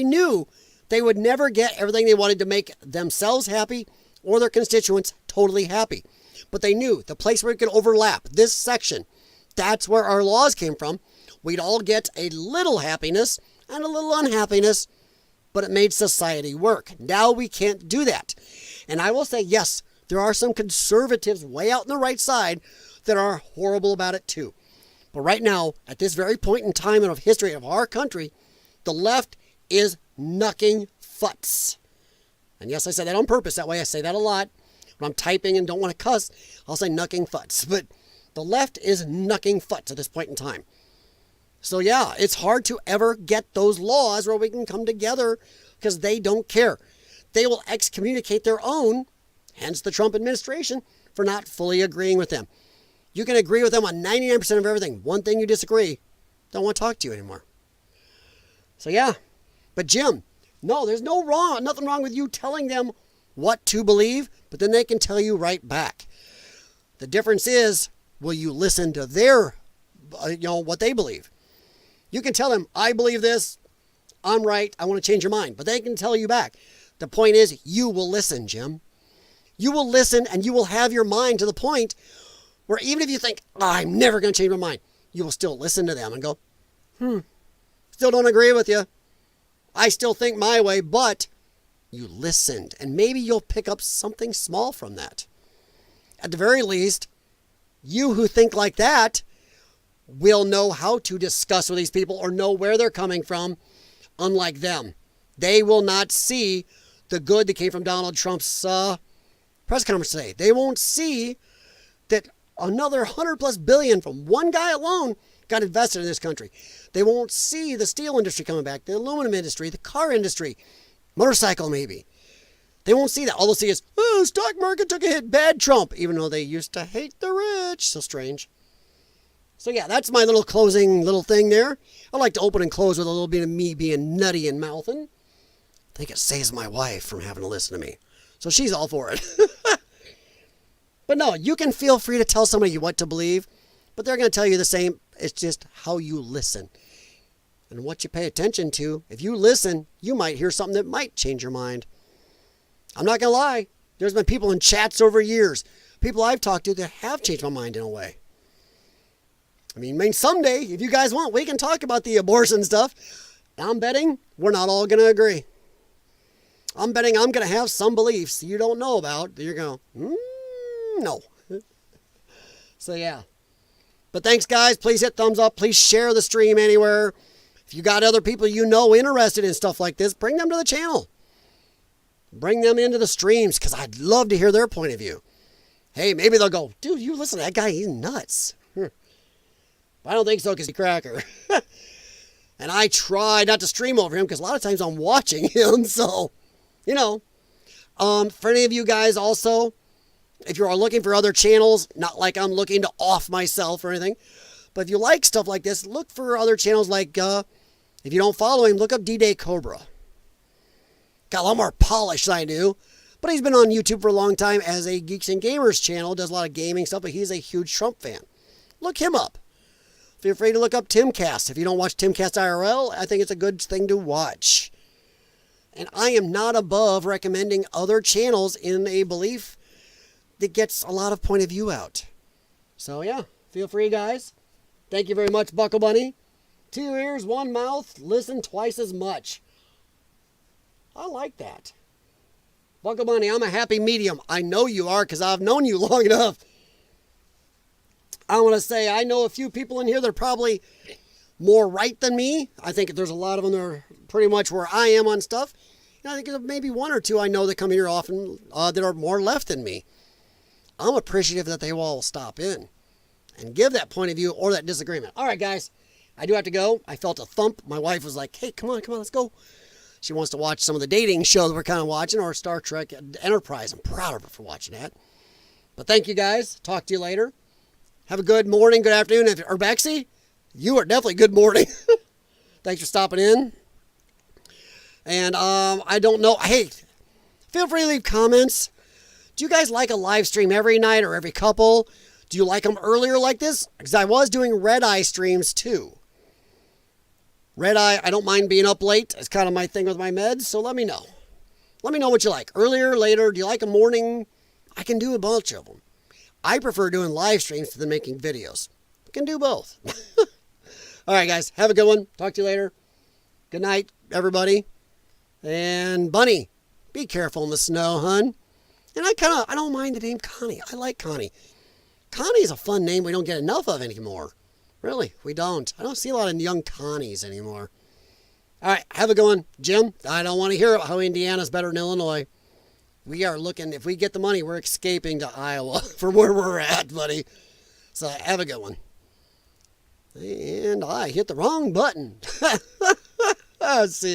knew they would never get everything they wanted to make themselves happy or their constituents totally happy. But they knew the place where it could overlap, this section, that's where our laws came from. We'd all get a little happiness and a little unhappiness, but it made society work. Now we can't do that. And I will say, yes, there are some conservatives way out on the right side that are horrible about it too. But right now, at this very point in time of history of our country, the left is knucking futs. And yes, I said that on purpose. That way I say that a lot. When I'm typing and don't want to cuss, I'll say knucking futs. But the left is knucking futs at this point in time. So yeah, it's hard to ever get those laws where we can come together because they don't care. They will excommunicate their own, hence the Trump administration, for not fully agreeing with them. You can agree with them on 99% of everything. One thing you disagree, don't want to talk to you anymore. So yeah, but Jim, no, there's nothing wrong with you telling them what to believe, but then they can tell you right back. The difference is, will you listen to their, what they believe? You can tell them, I believe this, I'm right, I want to change your mind. But they can tell you back. The point is, you will listen, Jim. You will listen and you will have your mind to the point where even if you think, I'm never going to change my mind, you will still listen to them and go, still don't agree with you. I still think my way, but you listened. And maybe you'll pick up something small from that. At the very least, you who think like that will know how to discuss with these people or know where they're coming from, unlike them. They will not see the good that came from Donald Trump's press conference today. They won't see that another 100+ billion from one guy alone got invested in this country. They won't see the steel industry coming back, the aluminum industry, the car industry, motorcycle maybe. They won't see that. All they'll see is, oh, stock market took a hit, bad Trump, even though they used to hate the rich. So strange. So yeah, that's my little closing little thing there. I like to open and close with a little bit of me being nutty and mouthing. I think it saves my wife from having to listen to me. So she's all for it. But no, you can feel free to tell somebody what to believe, but they're going to tell you the same. It's just how you listen and what you pay attention to. If you listen, you might hear something that might change your mind. I'm not going to lie. There's been people in chats over years, people I've talked to that have changed my mind in a way. I mean, someday, if you guys want, we can talk about the abortion stuff. I'm betting we're not all going to agree. I'm betting I'm going to have some beliefs you don't know about that you're going, no. So yeah. But thanks, guys. Please hit thumbs up. Please share the stream anywhere. If you got other people you know interested in stuff like this, bring them to the channel. Bring them into the streams because I'd love to hear their point of view. Hey, maybe they'll go, dude, you listen to that guy. He's nuts. I don't think so because he's a cracker. And I try not to stream over him because a lot of times I'm watching him. So, for any of you guys also, if you are looking for other channels, not like I'm looking to off myself or anything, but if you like stuff like this, look for other channels like, if you don't follow him, look up D-Day Cobra. Got a lot more polish than I do, but he's been on YouTube for a long time as a Geeks and Gamers channel, does a lot of gaming stuff, but he's a huge Trump fan. Look him up. Feel free to look up Timcast. If you don't watch Timcast IRL, I think it's a good thing to watch. And I am not above recommending other channels in a belief that gets a lot of point of view out. So yeah, feel free, guys. Thank you very much, Buckle Bunny. 2 ears, 1 mouth, listen twice as much. I like that. Buckle Bunny, I'm a happy medium. I know you are because I've known you long enough. I want to say I know a few people in here that are probably more right than me. I think there's a lot of them that are pretty much where I am on stuff. And I think there's maybe 1 or 2 I know that come here often that are more left than me. I'm appreciative that they will all stop in and give that point of view or that disagreement. All right, guys, I do have to go. I felt a thump. My wife was like, hey, come on, let's go. She wants to watch some of the dating show that we're kind of watching or Star Trek Enterprise. I'm proud of her for watching that. But thank you, guys. Talk to you later. Have a good morning, good afternoon. Or Bexy, you are definitely good morning. Thanks for stopping in. And I don't know. Hey, Feel free to leave comments. Do you guys like a live stream every night or every couple? Do you like them earlier like this? Because I was doing red eye streams too. Red eye, I don't mind being up late. It's kind of my thing with my meds, so let me know. Let me know what you like. Earlier, later, do you like a morning? I can do a bunch of them. I prefer doing live streams than making videos. I can do both. All right, guys, have a good one. Talk to you later. Good night, everybody. And Bunny, be careful in the snow, hun. And I don't mind the name Connie. I like Connie. Connie is a fun name we don't get enough of anymore. Really, we don't. I don't see a lot of young Connies anymore. All right, have a good one. Jim, I don't want to hear how Indiana's better than Illinois. We are looking, if we get the money, we're escaping to Iowa for where we're at, buddy. So have a good one. And I hit the wrong button. See you.